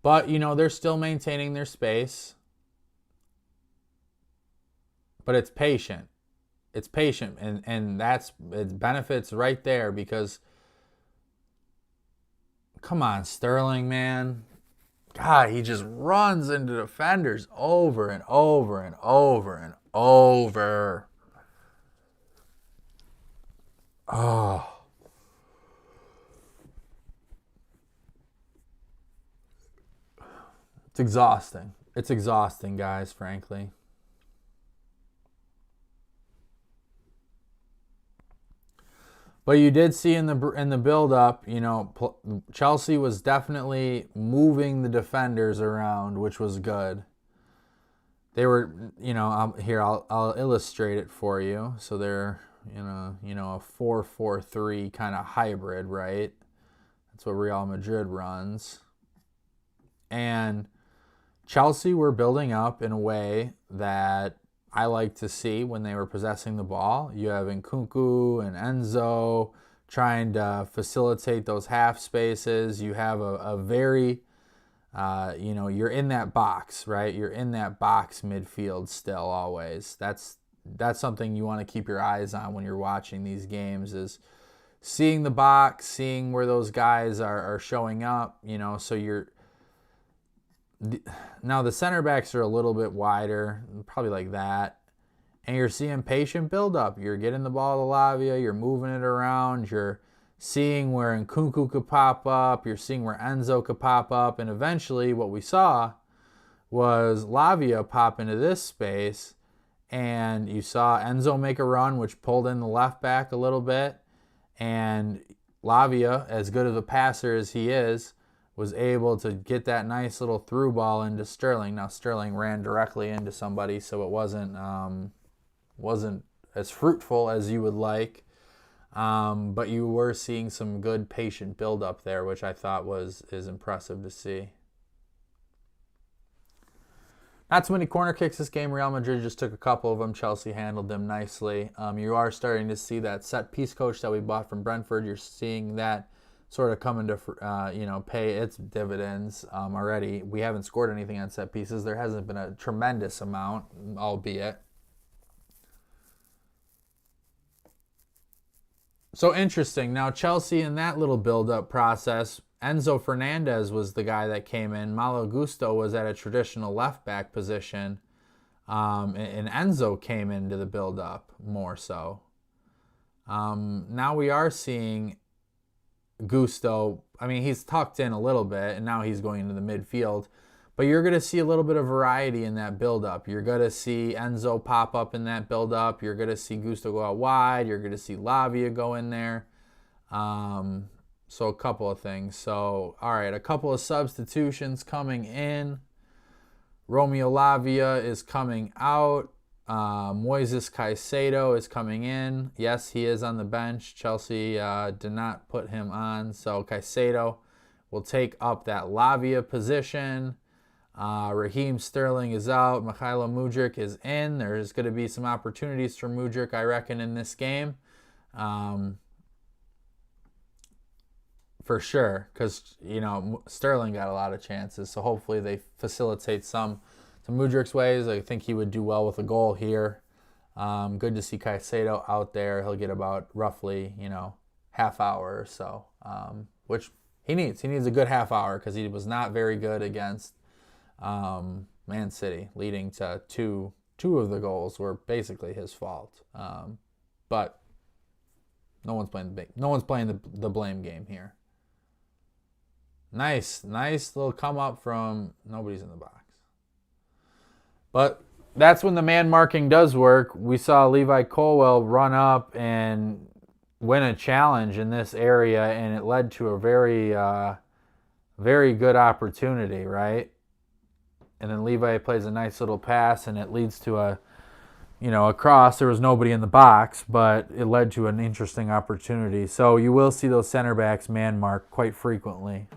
But, they're still maintaining their space. But it's patient. It's patient, and that's its benefits right there, because come on, Sterling, man. God, he just runs into defenders over and over and over and over. Oh. It's exhausting. It's exhausting, guys, frankly. But you did see in the build-up, Chelsea was definitely moving the defenders around, which was good. They were, I'll illustrate it for you. So they're, a 4-4-3 kind of hybrid, right? That's what Real Madrid runs. And Chelsea were building up in a way that I like to see when they were possessing the ball. You have Nkunku and Enzo trying to facilitate those half spaces. You have a very, you're in that box, right? You're in that box midfield still always. That's something you want to keep your eyes on when you're watching these games, is seeing the box, seeing where those guys are showing up, so now the center backs are a little bit wider, probably like that, and you're seeing patient build-up. You're getting the ball to Lavia, you're moving it around, you're seeing where Nkunku could pop up, you're seeing where Enzo could pop up, and eventually what we saw was Lavia pop into this space, and you saw Enzo make a run, which pulled in the left back a little bit, and Lavia, as good of a passer as he is, was able to get that nice little through ball into Sterling. Now Sterling ran directly into somebody, so it wasn't as fruitful as you would like. But you were seeing some good patient build up there, which I thought is impressive to see. Not too many corner kicks this game. Real Madrid just took a couple of them. Chelsea handled them nicely. You are starting to see that set piece coach that we bought from Brentford. You're seeing that sort of coming to pay its dividends already. We haven't scored anything on set pieces. There hasn't been a tremendous amount, albeit. So interesting. Now Chelsea in that little build-up process Enzo Fernandez was the guy that came in. Malo Gusto was at a traditional left back position. And Enzo came into the build-up more so. Now we are seeing Gusto. I mean, he's tucked in a little bit, and now he's going into the midfield. But you're going to see a little bit of variety in that build-up. You're going to see Enzo pop up in that build-up. You're going to see Gusto go out wide. You're going to see Lavia go in there. So a couple of things. So, all right, a couple of substitutions coming in. Romeo Lavia is coming out. Moises Caicedo is coming in. Yes, he is on the bench. Chelsea did not put him on. So Caicedo will take up that Lavia position. Raheem Sterling is out. Mykhailo Mudryk is in. There's going to be some opportunities for Mudryk, I reckon, in this game. For sure, because, Sterling got a lot of chances. So hopefully they facilitate some Mudryk's ways. I think he would do well with a goal here. Good to see Caicedo out there. He'll get about roughly, half hour or so, which he needs. He needs a good half hour because he was not very good against Man City, leading to two of the goals were basically his fault. But no one's playing the blame game here. Nice little come up from nobody's in the box. But that's when the man marking does work. We saw Levi Colwill run up and win a challenge in this area, and it led to a very, very good opportunity, right? And then Levi plays a nice little pass, and it leads to a cross. There was nobody in the box, but it led to an interesting opportunity. So you will see those center backs man mark quite frequently.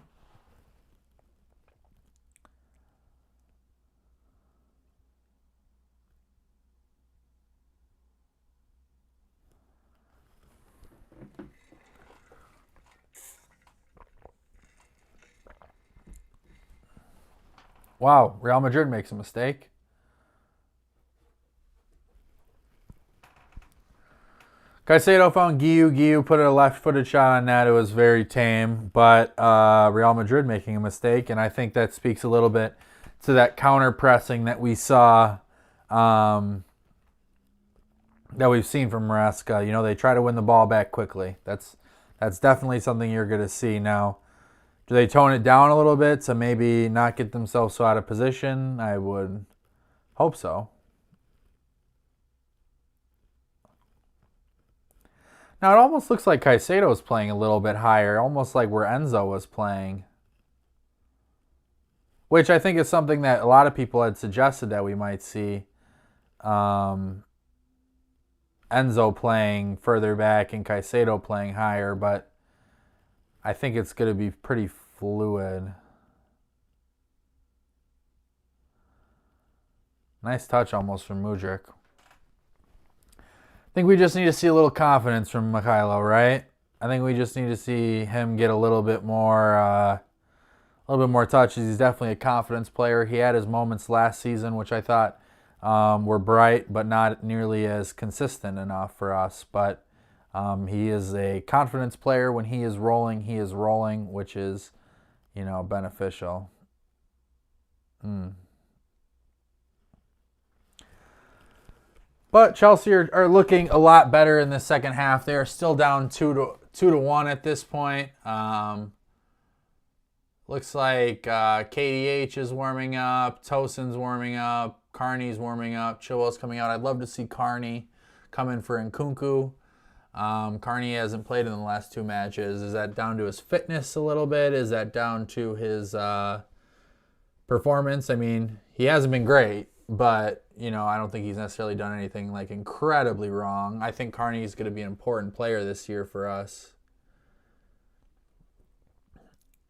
Wow, Real Madrid makes a mistake. Caicedo found Guiu. Guiu put a left-footed shot on that. It was very tame, but Real Madrid making a mistake, and I think that speaks a little bit to that counter-pressing that we saw, that we've seen from Maresca. They try to win the ball back quickly. That's definitely something you're going to see now. Do they tone it down a little bit to maybe not get themselves so out of position? I would hope so. Now, it almost looks like Caicedo is playing a little bit higher, almost like where Enzo was playing. Which I think is something that a lot of people had suggested that we might see. Enzo playing further back and Caicedo playing higher, but I think it's going to be pretty fluid. Nice touch almost from Mudryk. I think we just need to see a little confidence from Mykhailo, right? I think we just need to see him get a little bit more touches. He's definitely a confidence player. He had his moments last season, which I thought were bright, but not nearly as consistent enough for us. But he is a confidence player. When he is rolling, which is, beneficial. But Chelsea are looking a lot better in the second half. They are still down 2-1 at this point. Looks like KDH is warming up, Tosin's warming up, Carney's warming up, Chilwell's coming out. I'd love to see Carney come in for Nkunku. Carney hasn't played in the last two matches. Is that down to his fitness a little bit? Is that down to his performance? I mean, he hasn't been great, but I don't think he's necessarily done anything like incredibly wrong. I think Carney is going to be an important player this year for us.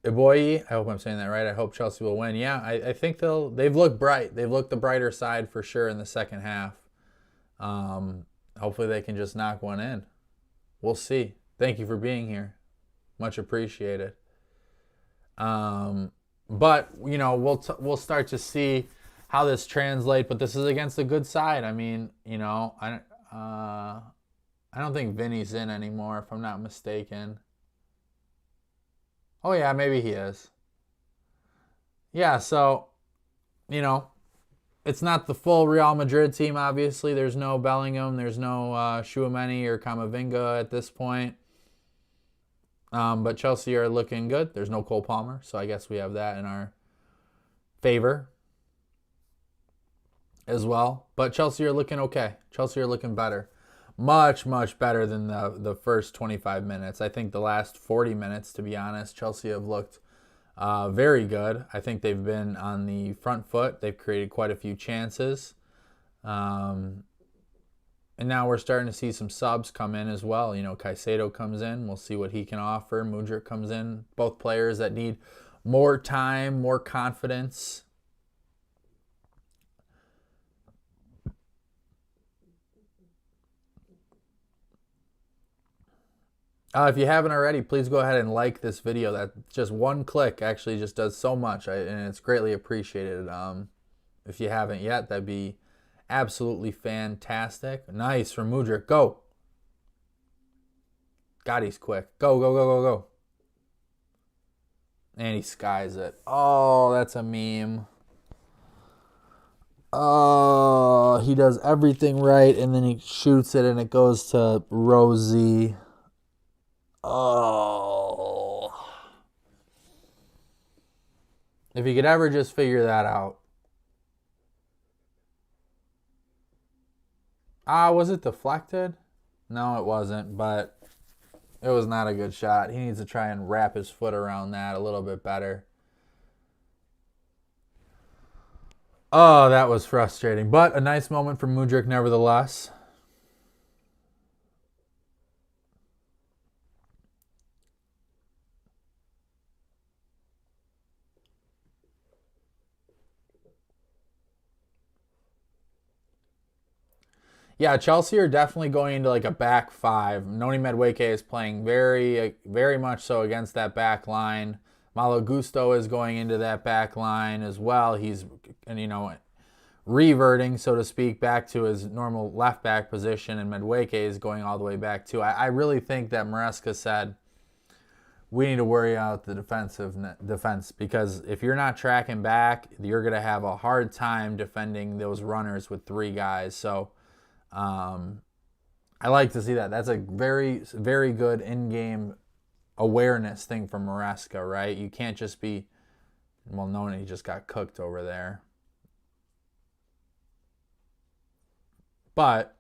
Iboyi, I hope I'm saying that right. I hope Chelsea will win. Yeah, I think they've looked bright. They've looked the brighter side for sure in the second half. Hopefully they can just knock one in. We'll see. Thank you for being here. Much appreciated. But we'll start to see how this translates. But this is against a good side. I mean, I don't think Vinny's in anymore, if I'm not mistaken. Oh, yeah, maybe he is. Yeah, so, you know, it's not the full Real Madrid team, obviously. There's no Bellingham. There's no Tchouaméni or Camavinga at this point. But Chelsea are looking good. There's no Cole Palmer, so I guess we have that in our favor as well. But Chelsea are looking okay. Chelsea are looking better. Much, much better than the first 25 minutes. I think the last 40 minutes, to be honest, Chelsea have looked very good. I think they've been on the front foot. They've created quite a few chances. And now we're starting to see some subs come in as well. You know, Caicedo comes in. We'll see what he can offer. Mudryk comes in. Both players that need more time, more confidence. If you haven't already, please go ahead and like this video. That just one click actually just does so much, and it's greatly appreciated. If you haven't yet, that'd be absolutely fantastic. Nice from Mudryk. Go. God, he's quick. Go, go, go, go, go. And he skies it. Oh, that's a meme. Oh, he does everything right, and then he shoots it, and it goes to Rosie. Oh. If you could ever just figure that out. Was it deflected? No, it wasn't, but it was not a good shot. He needs to try and wrap his foot around that a little bit better. Oh, that was frustrating, but a nice moment from Mudryk nevertheless. Yeah, Chelsea are definitely going into like a back five. Noni Madueke is playing very, very much so against that back line. Malo Gusto is going into that back line as well. He's, reverting, so to speak, back to his normal left back position, and Madueke is going all the way back too. I really think that Maresca said we need to worry about the defense, because if you're not tracking back, you're going to have a hard time defending those runners with three guys. So I like to see that. That's a very, very good in-game awareness thing from Maresca, right? You can't just be, well, Noni he just got cooked over there. But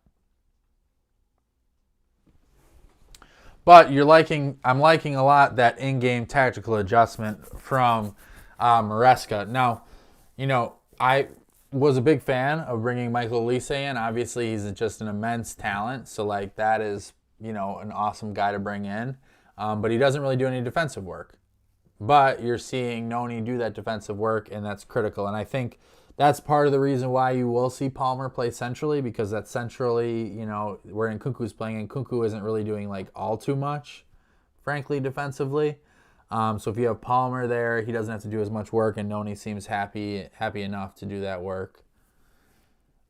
I'm liking a lot that in-game tactical adjustment from Maresca. Now, I was a big fan of bringing Michael Olise in. Obviously, he's just an immense talent. So, that is, an awesome guy to bring in. But he doesn't really do any defensive work. But you're seeing Noni do that defensive work, and that's critical. And I think that's part of the reason why you will see Palmer play centrally, because that's centrally, where Nkunku's playing, and Nkunku isn't really doing all too much, frankly, defensively. So if you have Palmer there, he doesn't have to do as much work, and Noni seems happy enough to do that work.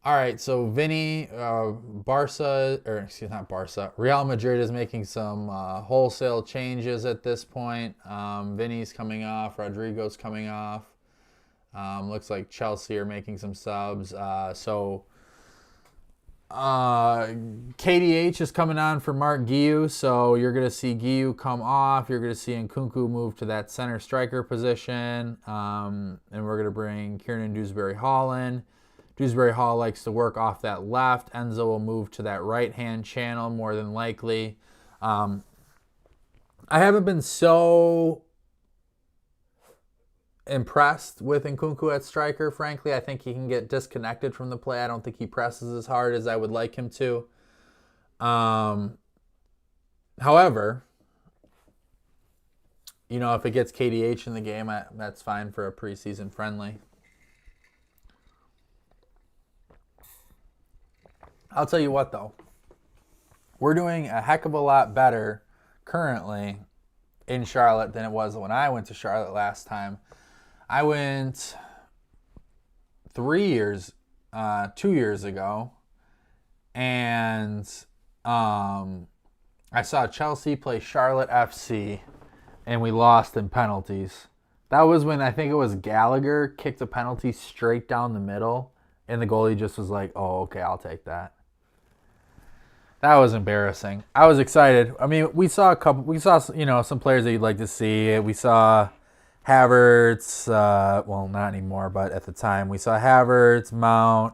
All right, so Vinny, not Barca, Real Madrid is making some wholesale changes at this point. Vinny's coming off, Rodrigo's coming off. Looks like Chelsea are making some subs. KDH is coming on for Mark Guiu, so you're going to see Guiu come off. You're going to see Nkunku move to that center striker position. And we're going to bring Kieran Dewsbury-Hall in. Dewsbury-Hall likes to work off that left. Enzo will move to that right-hand channel more than likely. I haven't been so impressed with Nkunku at striker, frankly. I think he can get disconnected from the play. I don't think he presses as hard as I would like him to. However, if it gets KDH in the game, that's fine for a preseason friendly. I'll tell you what, though. We're doing a heck of a lot better currently in Charlotte than it was when I went to Charlotte last time. I went 2 years ago, and I saw Chelsea play Charlotte FC and we lost in penalties. That was when I think it was Gallagher kicked a penalty straight down the middle, and the goalie just was like, "Oh, okay, I'll take that." That was embarrassing. I was excited. I mean, we saw some players that you'd like to see. We saw Havertz. Well, not anymore, but at the time we saw Havertz, Mount.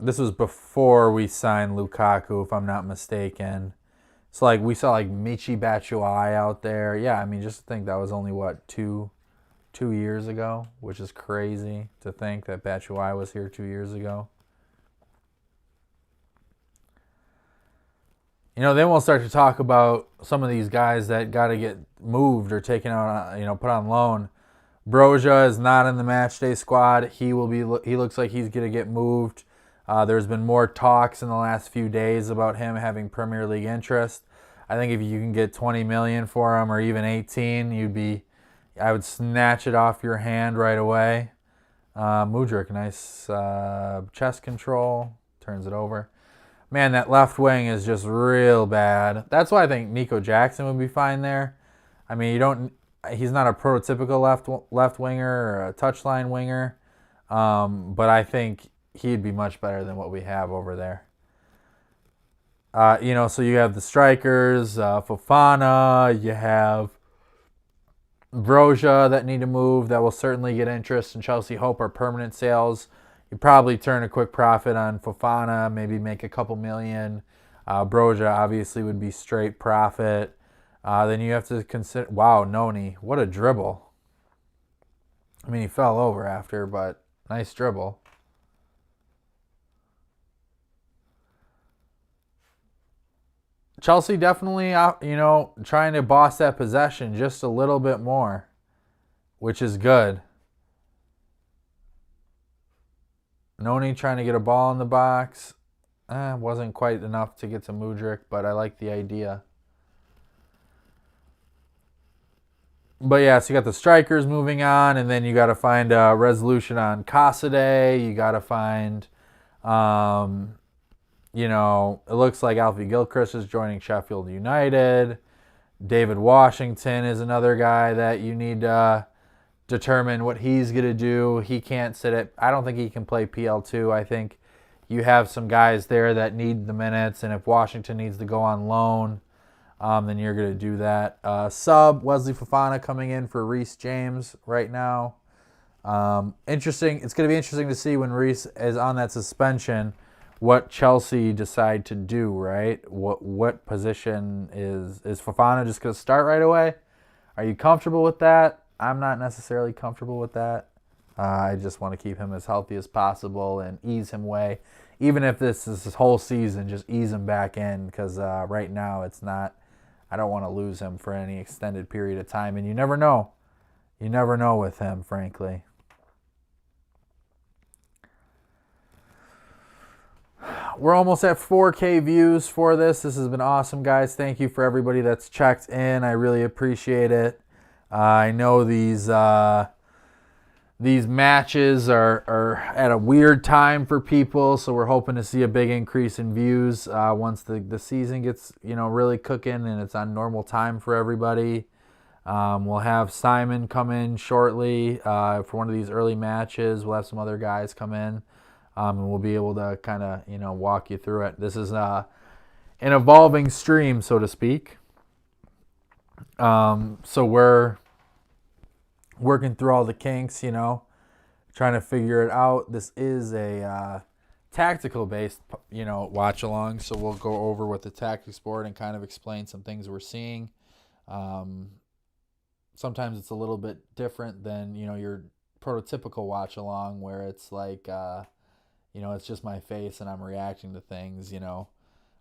This was before we signed Lukaku, if I'm not mistaken. So like we saw like Michy Batshuayi out there. Yeah, I mean, just think that was only what two years ago, which is crazy to think that Batshuayi was here 2 years ago. Then we'll start to talk about some of these guys that got to get moved or taken out, put on loan. Broja is not in the matchday squad. He looks like he's going to get moved. There's been more talks in the last few days about him having Premier League interest. I think if you can get 20 million for him or even 18, I would snatch it off your hand right away. Mudryk, nice chest control, turns it over. Man, that left wing is just real bad. That's why I think Nico Jackson would be fine there. I mean, he's not a prototypical left winger or a touchline winger, but I think he'd be much better than what we have over there. So you have the strikers, Fofana, you have Broja that need to move, that will certainly get interest, and Chelsea Hope are permanent sales. You probably turn a quick profit on Fofana, maybe make a couple million. Broja obviously would be straight profit. Then you have to consider, wow, Noni, what a dribble. I mean, he fell over after, but nice dribble. Chelsea definitely, trying to boss that possession just a little bit more, which is good. Noni trying to get a ball in the box. Wasn't quite enough to get to Mudryk, but I like the idea. But yeah, so you got the strikers moving on, and then you got to find a resolution on Casadei. You got to find, it looks like Alfie Gilchrist is joining Sheffield United. David Washington is another guy that you need to determine what he's going to do. He can't sit at, I don't think he can play PL2. I think you have some guys there that need the minutes, and if Washington needs to go on loan, then you're going to do that. Sub, Wesley Fofana coming in for Reece James right now. Interesting. It's going to be interesting to see when Reece is on that suspension what Chelsea decide to do, right? What position is Fofana just going to start right away? Are you comfortable with that? I'm not necessarily comfortable with that. I just want to keep him as healthy as possible and ease him away. Even if this is his whole season, just ease him back in, because right now it's not. I don't want to lose him for any extended period of time, and you never know. You never know with him, frankly. We're almost at 4K views for this. This has been awesome, guys. Thank you for everybody that's checked in. I really appreciate it. I know these matches are at a weird time for people, so we're hoping to see a big increase in views once the season gets really cooking and it's on normal time for everybody. We'll have Simon come in shortly for one of these early matches. We'll have some other guys come in, and we'll be able to kind of walk you through it. This is an evolving stream, so to speak. So we're working through all the kinks, trying to figure it out. This is a tactical-based, watch along. So we'll go over with the tactics board and kind of explain some things we're seeing. Sometimes it's a little bit different than your prototypical watch along, where it's like it's just my face and I'm reacting to things.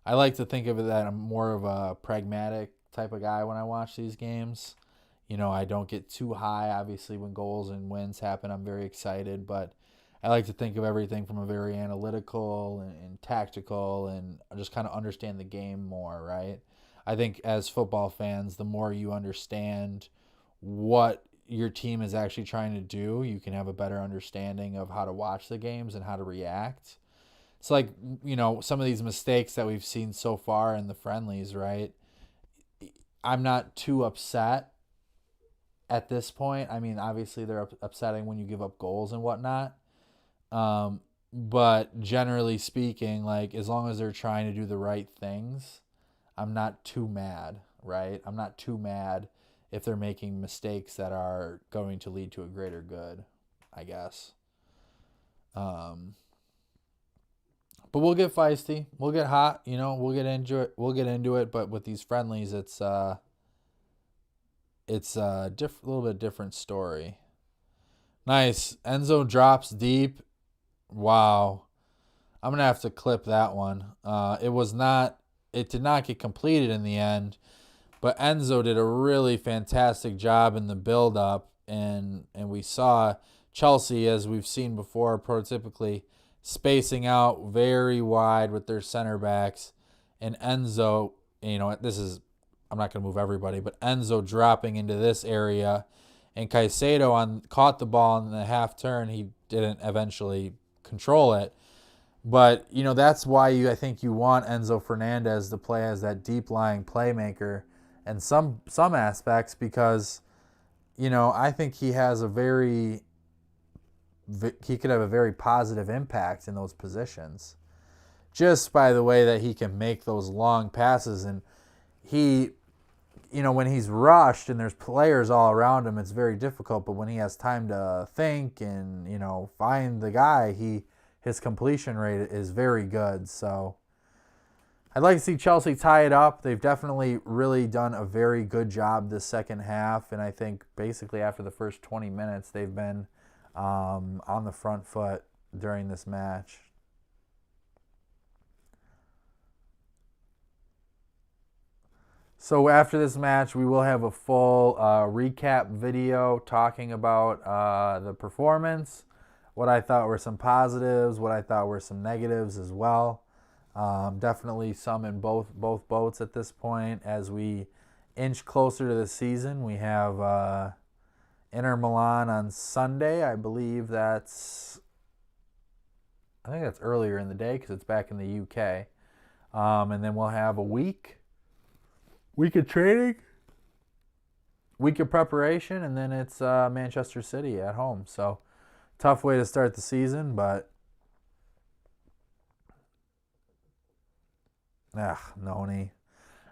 I like to think of it that I'm more of a pragmatic type of guy when I watch these games. I don't get too high. Obviously, when goals and wins happen, I'm very excited. But I like to think of everything from a very analytical and tactical, and just kind of understand the game more, right? I think as football fans, the more you understand what your team is actually trying to do, you can have a better understanding of how to watch the games and how to react. It's like, some of these mistakes that we've seen so far in the friendlies, right? I'm not too upset at this point. I mean, obviously they're upsetting when you give up goals and whatnot. But generally speaking, like as long as they're trying to do the right things, I'm not too mad, right? I'm not too mad if they're making mistakes that are going to lead to a greater good, I guess. Um, but we'll get feisty, we'll get hot, we'll get into it. We'll get into it. But with these friendlies, it's a little bit different story. Nice. Enzo drops deep. Wow. I'm gonna have to clip that one. It was not. It did not get completed in the end, but Enzo did a really fantastic job in the build-up, and we saw Chelsea, as we've seen before, prototypically spacing out very wide with their center backs, and Enzo. This is. I'm not gonna move everybody, but Enzo dropping into this area, and Caicedo caught the ball in the half turn. He didn't eventually control it. But, that's why I think you want Enzo Fernandez to play as that deep-lying playmaker in some aspects because, I think he could have a very positive impact in those positions. Just by the way that he can make those long passes. And he, when he's rushed and there's players all around him, it's very difficult. But when he has time to think and, find the guy, his completion rate is very good. So I'd like to see Chelsea tie it up. They've definitely really done a very good job this second half. And I think basically after the first 20 minutes, they've been on the front foot during this match. So after this match, we will have a full recap video talking about the performance, what I thought were some positives, what I thought were some negatives as well. Definitely some in both boats at this point. As we inch closer to the season, we have Inter Milan on Sunday. I think that's earlier in the day because it's back in the UK. And then we'll have a week of training, week of preparation, and then it's Manchester City at home. So tough way to start the season, but Noni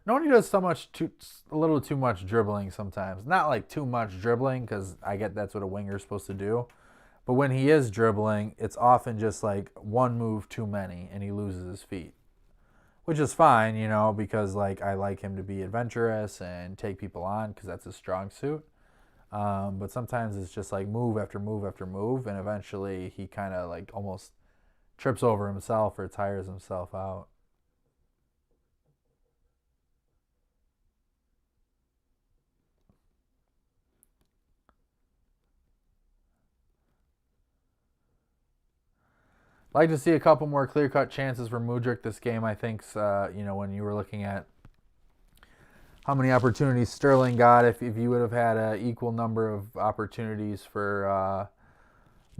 does a little too much dribbling sometimes. Not like too much dribbling because I get that's what a winger's supposed to do. But when he is dribbling, it's often just like one move too many and he loses his feet. Which is fine, because like I like him to be adventurous and take people on because that's his strong suit. But sometimes it's just like move after move after move, and eventually he kind of like almost trips over himself or tires himself out. I'd like to see a couple more clear-cut chances for Mudryk this game. I think, when you were looking at how many opportunities Sterling got, if you would have had an equal number of opportunities for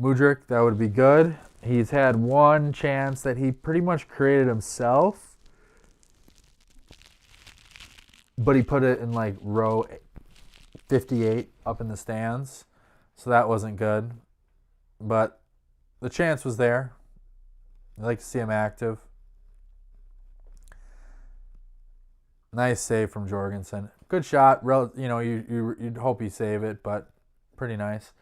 Mudryk, that would be good. He's had one chance that he pretty much created himself, but he put it in like row 58 up in the stands, so that wasn't good. But the chance was there. I'd like to see him active. Nice save from Jorgensen. Good shot. You'd hope he save it, but pretty nice.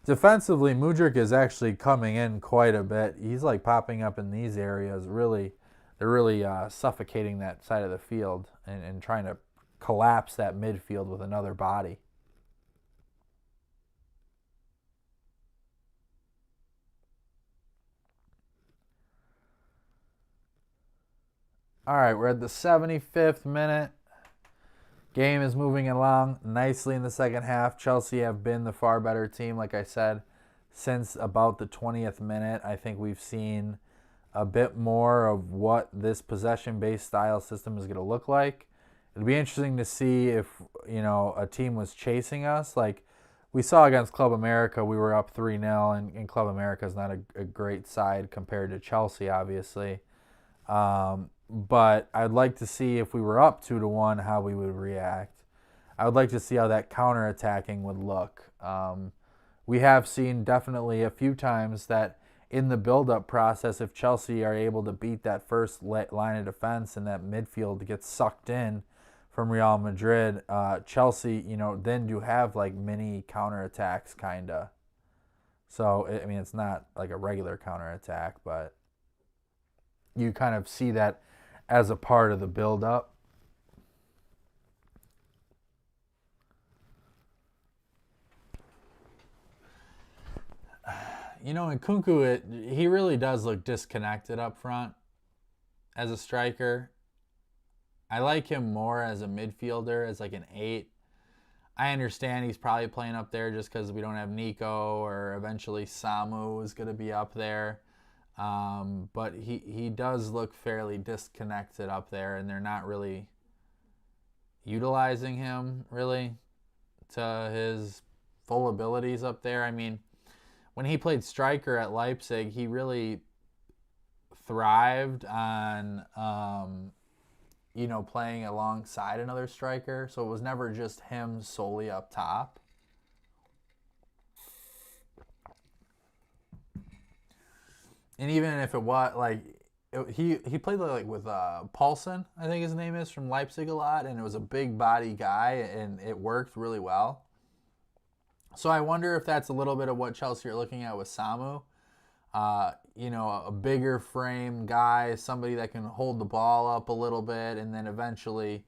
Defensively, Mudryk is actually coming in quite a bit. He's like popping up in these areas. They're really suffocating that side of the field and trying to collapse that midfield with another body. All right, we're at the 75th minute. Game is moving along nicely in the second half. Chelsea have been the far better team, like I said, since about the 20th minute. I think we've seen a bit more of what this possession-based style system is going to look like. It'll be interesting to see if, a team was chasing us. Like we saw against Club America, we were up 3-0, and Club America is not a great side compared to Chelsea, obviously. But I'd like to see if we were up 2-1, how we would react. I would like to see how that counterattacking would look. We have seen definitely a few times that in the build-up process, if Chelsea are able to beat that first line of defense and that midfield gets sucked in from Real Madrid, Chelsea, then do have like mini counterattacks kind of. So, I mean, it's not like a regular counterattack, but you kind of see that as a part of the build-up. In Nkunku, he really does look disconnected up front as a striker. I like him more as a midfielder, as like an 8. I understand he's probably playing up there just because we don't have Nico, or eventually Samu is going to be up there. But he does look fairly disconnected up there, and they're not really utilizing him really to his full abilities up there. I mean, when he played striker at Leipzig, he really thrived on, playing alongside another striker. So it was never just him solely up top. And even if it was he played like with Paulsen, I think his name is, from Leipzig a lot, and it was a big body guy, and it worked really well. So I wonder if that's a little bit of what Chelsea are looking at with Samu. A bigger frame guy, somebody that can hold the ball up a little bit, and then eventually,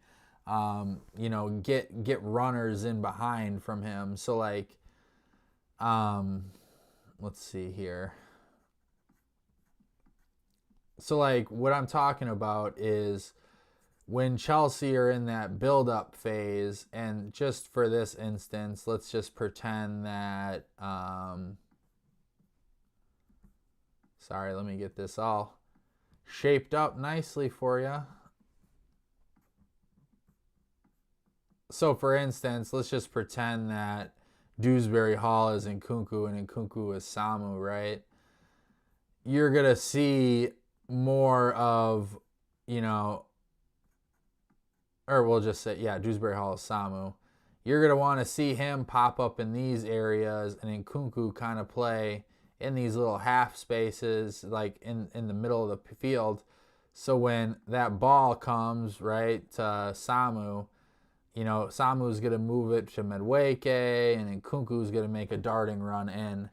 get runners in behind from him. So let's see here. So what I'm talking about is when Chelsea are in that build-up phase, and just for this instance, let's just pretend that, sorry, let me get this all shaped up nicely for you. So for instance, let's just pretend that Dewsbury Hall is Nkunku and Nkunku is Samu, right? You're going to see more of, or we'll just say, Dewsbury Hall is Samu. You're going to want to see him pop up in these areas and Nkunku kind of play in these little half spaces, like in the middle of the field. So when that ball comes, right, to Samu, Samu's going to move it to Madueke, and Nkunku's going to make a darting run in.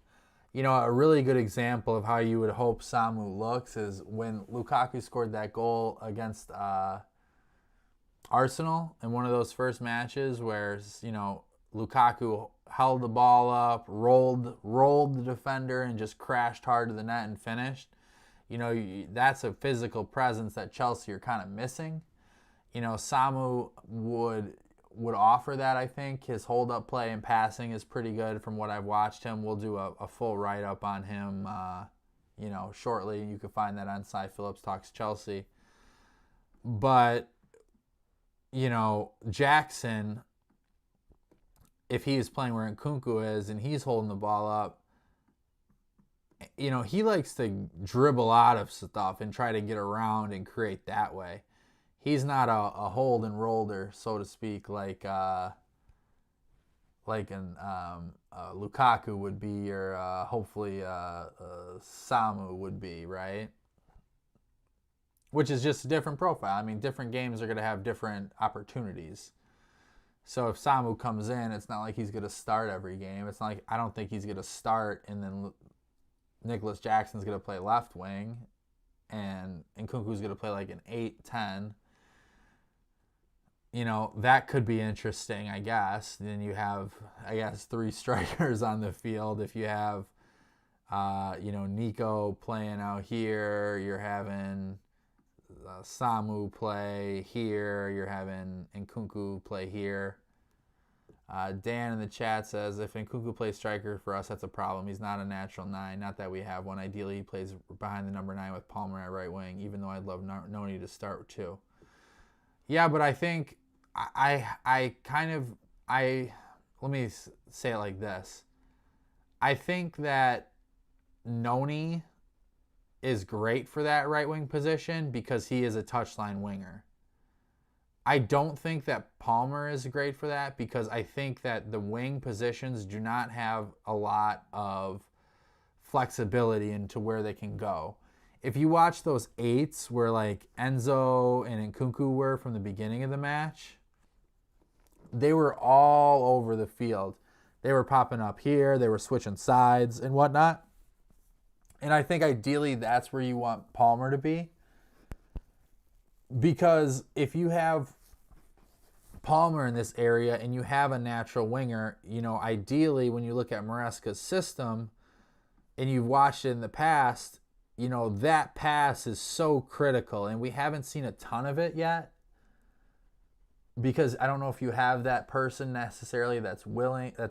A really good example of how you would hope Samu looks is when Lukaku scored that goal against Arsenal in one of those first matches where, Lukaku held the ball up, rolled the defender, and just crashed hard to the net and finished. That's a physical presence that Chelsea are kind of missing. Samu would offer that, I think. His hold-up play and passing is pretty good from what I've watched him. We'll do a full write-up on him, shortly. You can find that on Cy Phillips Talks Chelsea. But, Jackson, if he's playing where Nkunku is and he's holding the ball up, he likes to dribble out of stuff and try to get around and create that way. He's not a hold and roller, so to speak, like an Lukaku would be, or hopefully Samu would be, right? Which is just a different profile. I mean, different games are going to have different opportunities. So if Samu comes in, it's not like he's going to start every game. It's not like, I don't think he's going to start and then Nicholas Jackson's going to play left wing and Nkunku's going to play like an 8-10. That could be interesting, I guess. Then you have, 3 strikers on the field. If you have, Nico playing out here, you're having Samu play here, you're having Nkunku play here. Dan in the chat says, if Nkunku plays striker for us, that's a problem. He's not a natural 9. Not that we have one. Ideally, he plays behind the number 9 with Palmer at right wing, even though I'd love Noni to start too. Yeah, but I think let me say it like this. I think that Noni is great for that right wing position because he is a touchline winger. I don't think that Palmer is great for that because I think that the wing positions do not have a lot of flexibility into where they can go. If you watch those eights where like Enzo and Nkunku were from the beginning of the match, they were all over the field. They were popping up here, they were switching sides and whatnot. And I think ideally that's where you want Palmer to be. Because if you have Palmer in this area and you have a natural winger, ideally when you look at Maresca's system and you've watched it in the past, that pass is so critical. And we haven't seen a ton of it yet because I don't know if you have that person necessarily that's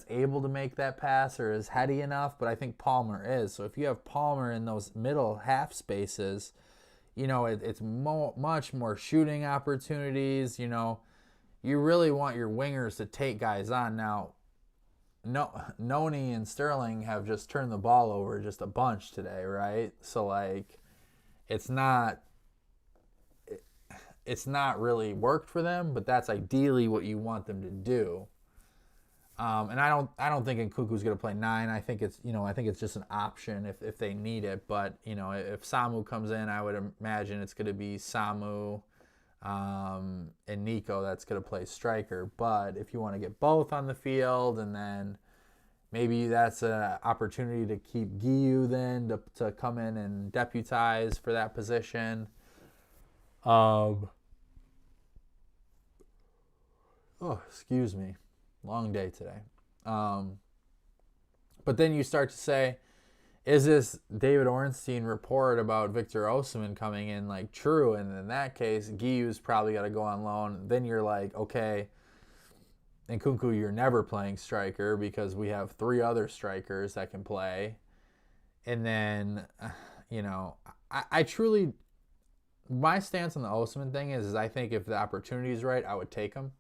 able to make that pass or is heady enough, but I think Palmer is. So if you have Palmer in those middle half spaces, it's much more shooting opportunities. You really want your wingers to take guys on. Now, Noni and Sterling have just turned the ball over just a bunch today, right? So, it's not really worked for them, but that's ideally what you want them to do. And I don't think Nkunku's going to play 9. I think it's just an option if they need it. But if Samu comes in, I would imagine it's going to be Samu and Nico that's going to play striker. But if you want to get both on the field, and then maybe that's an opportunity to keep Guiu then to come in and deputize for that position. Excuse me. Long day today. But then you start to say, is this David Ornstein report about Victor Osimhen coming in true? And in that case, Guiu's probably got to go on loan. Then you're like, okay, Nkunku, you're never playing striker because we have 3 other strikers that can play. And then, I truly, my stance on the Osimhen thing is I think if the opportunity is right, I would take him.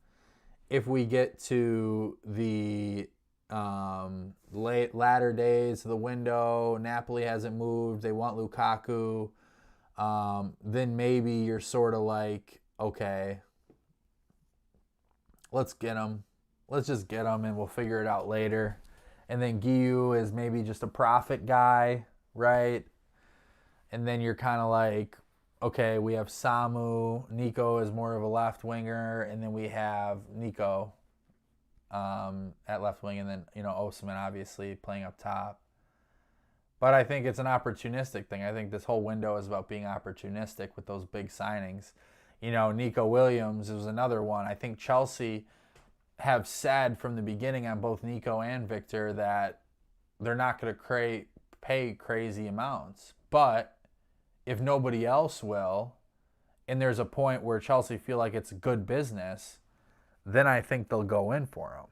If we get to the latter days of the window, Napoli hasn't moved, they want Lukaku, then maybe you're sort of like, okay, let's get him. Let's just get him and we'll figure it out later. And then Guiu is maybe just a profit guy, right? And then you're kind of like, okay, we have Samu. Nico is more of a left winger. And then we have Nico at left wing. And then, Osimhen obviously playing up top. But I think it's an opportunistic thing. I think this whole window is about being opportunistic with those big signings. Nico Williams is another one. I think Chelsea have said from the beginning on both Nico and Victor that they're not going to pay crazy amounts. But if nobody else will, and there's a point where Chelsea feel like it's good business, then I think they'll go in for him.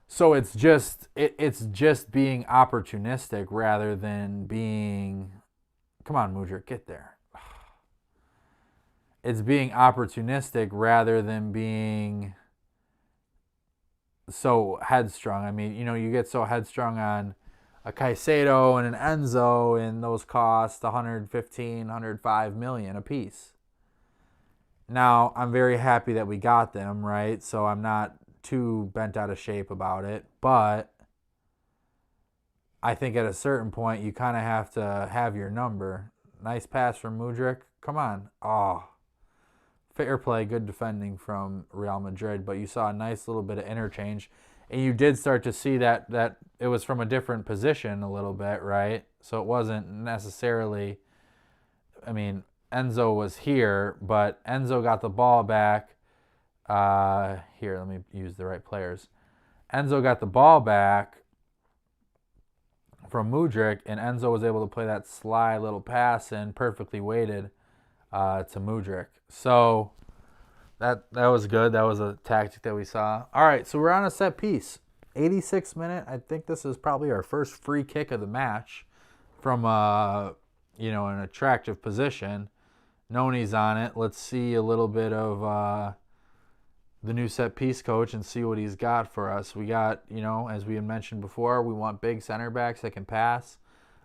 So it's just being opportunistic rather than being, come on, Mudryk, get there. It's being opportunistic rather than being so headstrong. I mean, you get so headstrong on a Caicedo and an Enzo, and those cost 115, 105 million a piece. Now, I'm very happy that we got them, right? So I'm not too bent out of shape about it, but I think at a certain point you kind of have to have your number. Nice pass from Mudryk. Come on. Oh, fair play, good defending from Real Madrid, but you saw a nice little bit of interchange. And you did start to see that it was from a different position a little bit, right? So it wasn't necessarily, Enzo was here, but Enzo got the ball back. Here, let me use the right players. Enzo got the ball back from Mudryk, and Enzo was able to play that sly little pass in, perfectly weighted to Mudryk. So that was good. That was a tactic that we saw. All right, so we're on a set piece. 86th minute. I think this is probably our first free kick of the match from an attractive position. Noni's on it. Let's see a little bit of the new set piece coach and see what he's got for us. We got, as we had mentioned before, we want big center backs that can pass.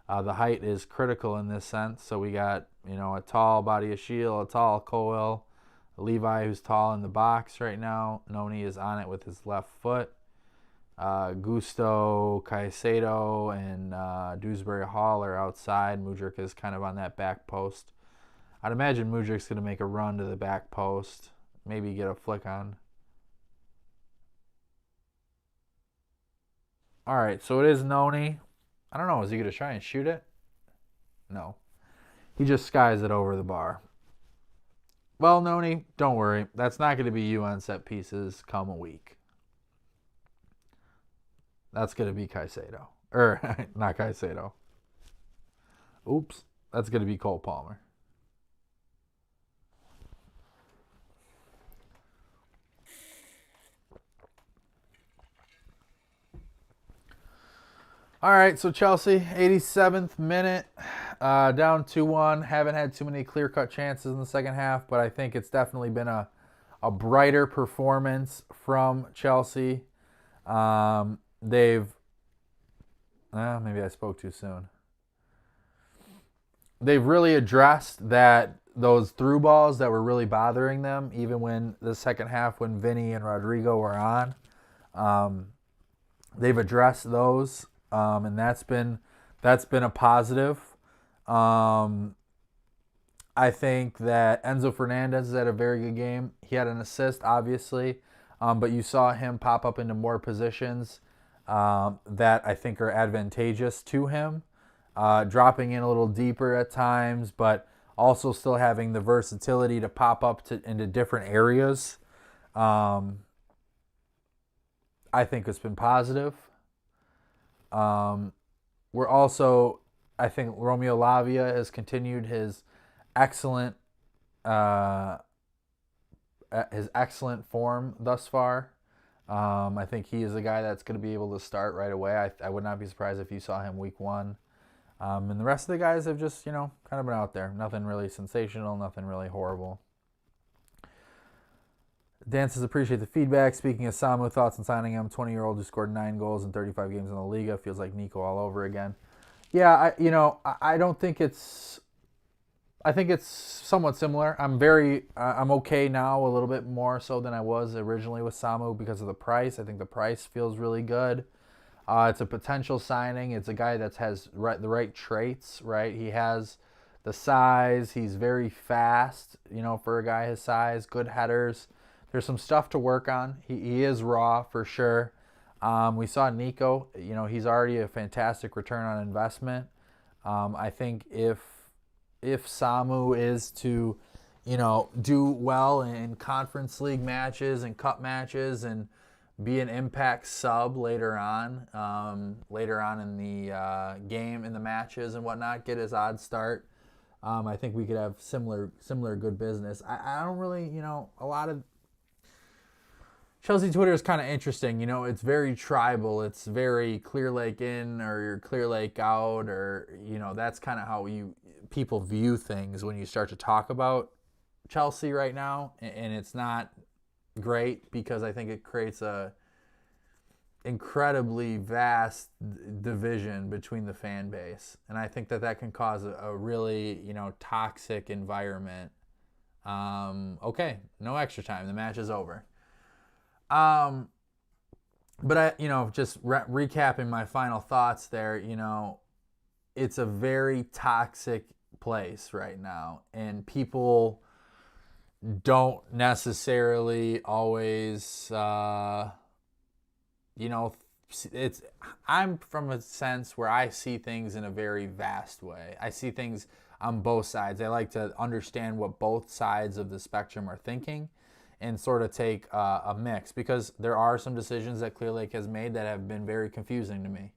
The height is critical in this sense. So we got a tall body of Shield, a tall Coel, Levi who's tall in the box right now. Noni is on it with his left foot. Gusto, Caicedo, and Dewsbury Hall are outside. Mudryk is kind of on that back post. I'd imagine Mudryk's going to make a run to the back post. Maybe get a flick on. All right, so it is Noni. I don't know. Is he going to try and shoot it? No. He just skies it over the bar. Well, Noni, don't worry. That's not going to be you on set pieces come a week. That's going to be Caicedo. Not Caicedo. Oops. That's going to be Cole Palmer. All right, so Chelsea, 87th minute, down 2-1. Haven't had too many clear-cut chances in the second half, but I think it's definitely been a brighter performance from Chelsea. Maybe I spoke too soon. They've really addressed those through balls that were really bothering them, even when the second half when Vinny and Rodrigo were on. They've addressed those. And that's been a positive. I think that Enzo Fernandez has had a very good game. He had an assist, obviously, but you saw him pop up into more positions that I think are advantageous to him, dropping in a little deeper at times, but also still having the versatility to pop up into different areas. I think it's been positive. We're also, I think Romeo Lavia has continued his excellent form thus far. I think he is a guy that's going to be able to start right away. I would not be surprised if you saw him week 1. And the rest of the guys have just, kind of been out there. Nothing really sensational, nothing really horrible. Dan says, appreciate the feedback. Speaking of Samu, thoughts on signing him? 20-year-old who scored 9 goals in 35 games in the Liga. Feels like Nico all over again. Yeah, I don't think it's... I think it's somewhat similar. I'm okay now, a little bit more so than I was originally with Samu because of the price. I think the price feels really good. It's a potential signing. It's a guy that has the right traits, right? He has the size. He's very fast, for a guy his size. Good headers. There's some stuff to work on. He is raw for sure. We saw Nico. He's already a fantastic return on investment. I think if Samu is to, do well in Conference League matches and cup matches and be an impact sub later on in the game, in the matches and whatnot, get his odd start. I think we could have similar good business. I don't really, a lot of Chelsea Twitter is kind of interesting. It's very tribal. It's very Clear Lake in or Clear Lake out, or that's kind of how people view things when you start to talk about Chelsea right now, and it's not great because I think it creates a incredibly vast division between the fan base, and I think that can cause a really toxic environment. Okay, no extra time. The match is over. But just recapping my final thoughts there, it's a very toxic place right now, and people don't necessarily always, I'm from a sense where I see things in a very vast way. I see things on both sides. I like to understand what both sides of the spectrum are thinking and sort of take a mix, because there are some decisions that Clear Lake has made that have been very confusing to me.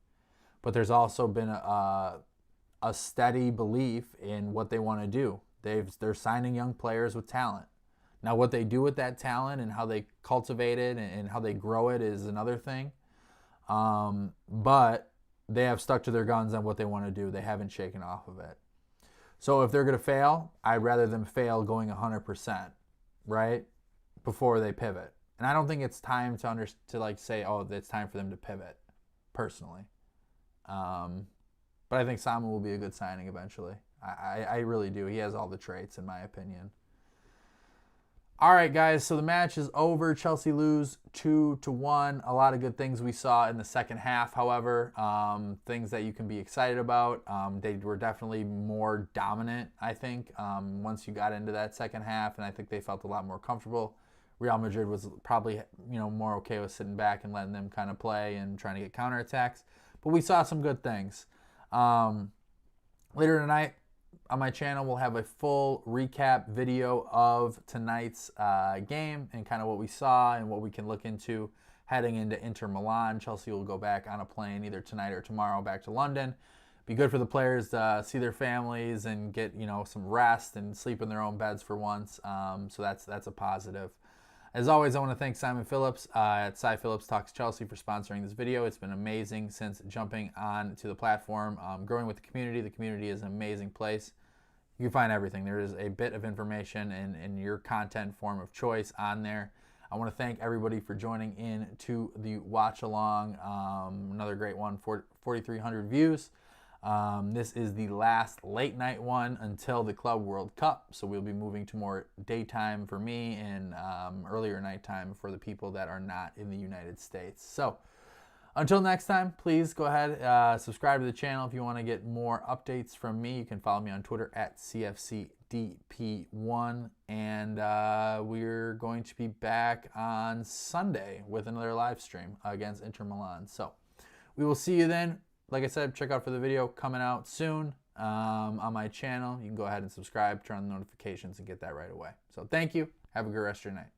But there's also been a steady belief in what they want to do. They're signing young players with talent. Now, what they do with that talent and how they cultivate it and how they grow it is another thing. But they have stuck to their guns on what they want to do. They haven't shaken off of it. So if they're going to fail, I'd rather them fail going 100%, right? Before they pivot. And I don't think it's time to say, oh, it's time for them to pivot, personally. But I think Samu will be a good signing eventually. I really do. He has all the traits, in my opinion. All right, guys, so the match is over. Chelsea lose 2-1. A lot of good things we saw in the second half, however. Things that you can be excited about. They were definitely more dominant, I think, once you got into that second half, and I think they felt a lot more comfortable. Real Madrid was probably, more okay with sitting back and letting them kind of play and trying to get counterattacks. But we saw some good things. Later tonight, on my channel, we'll have a full recap video of tonight's game and kind of what we saw and what we can look into heading into Inter Milan. Chelsea will go back on a plane either tonight or tomorrow back to London. Be good for the players to see their families and get some rest and sleep in their own beds for once. So that's a positive. As always, I want to thank Simon Phillips at Cy Phillips Talks Chelsea for sponsoring this video. It's been amazing since jumping on to the platform. Growing with the community. The community is an amazing place. You can find everything. There is a bit of information in your content form of choice on there. I want to thank everybody for joining in to the watch along. Another great one, 4,300 views. This is the last late night one until the Club World Cup. So we'll be moving to more daytime for me and earlier nighttime for the people that are not in the United States. So until next time, please go ahead, subscribe to the channel if you want to get more updates from me. You can follow me on Twitter at CFCDP1. And we're going to be back on Sunday with another live stream against Inter Milan. So we will see you then. Like I said, check out for the video coming out soon on my channel. You can go ahead and subscribe, turn on the notifications, and get that right away. So thank you. Have a good rest of your night.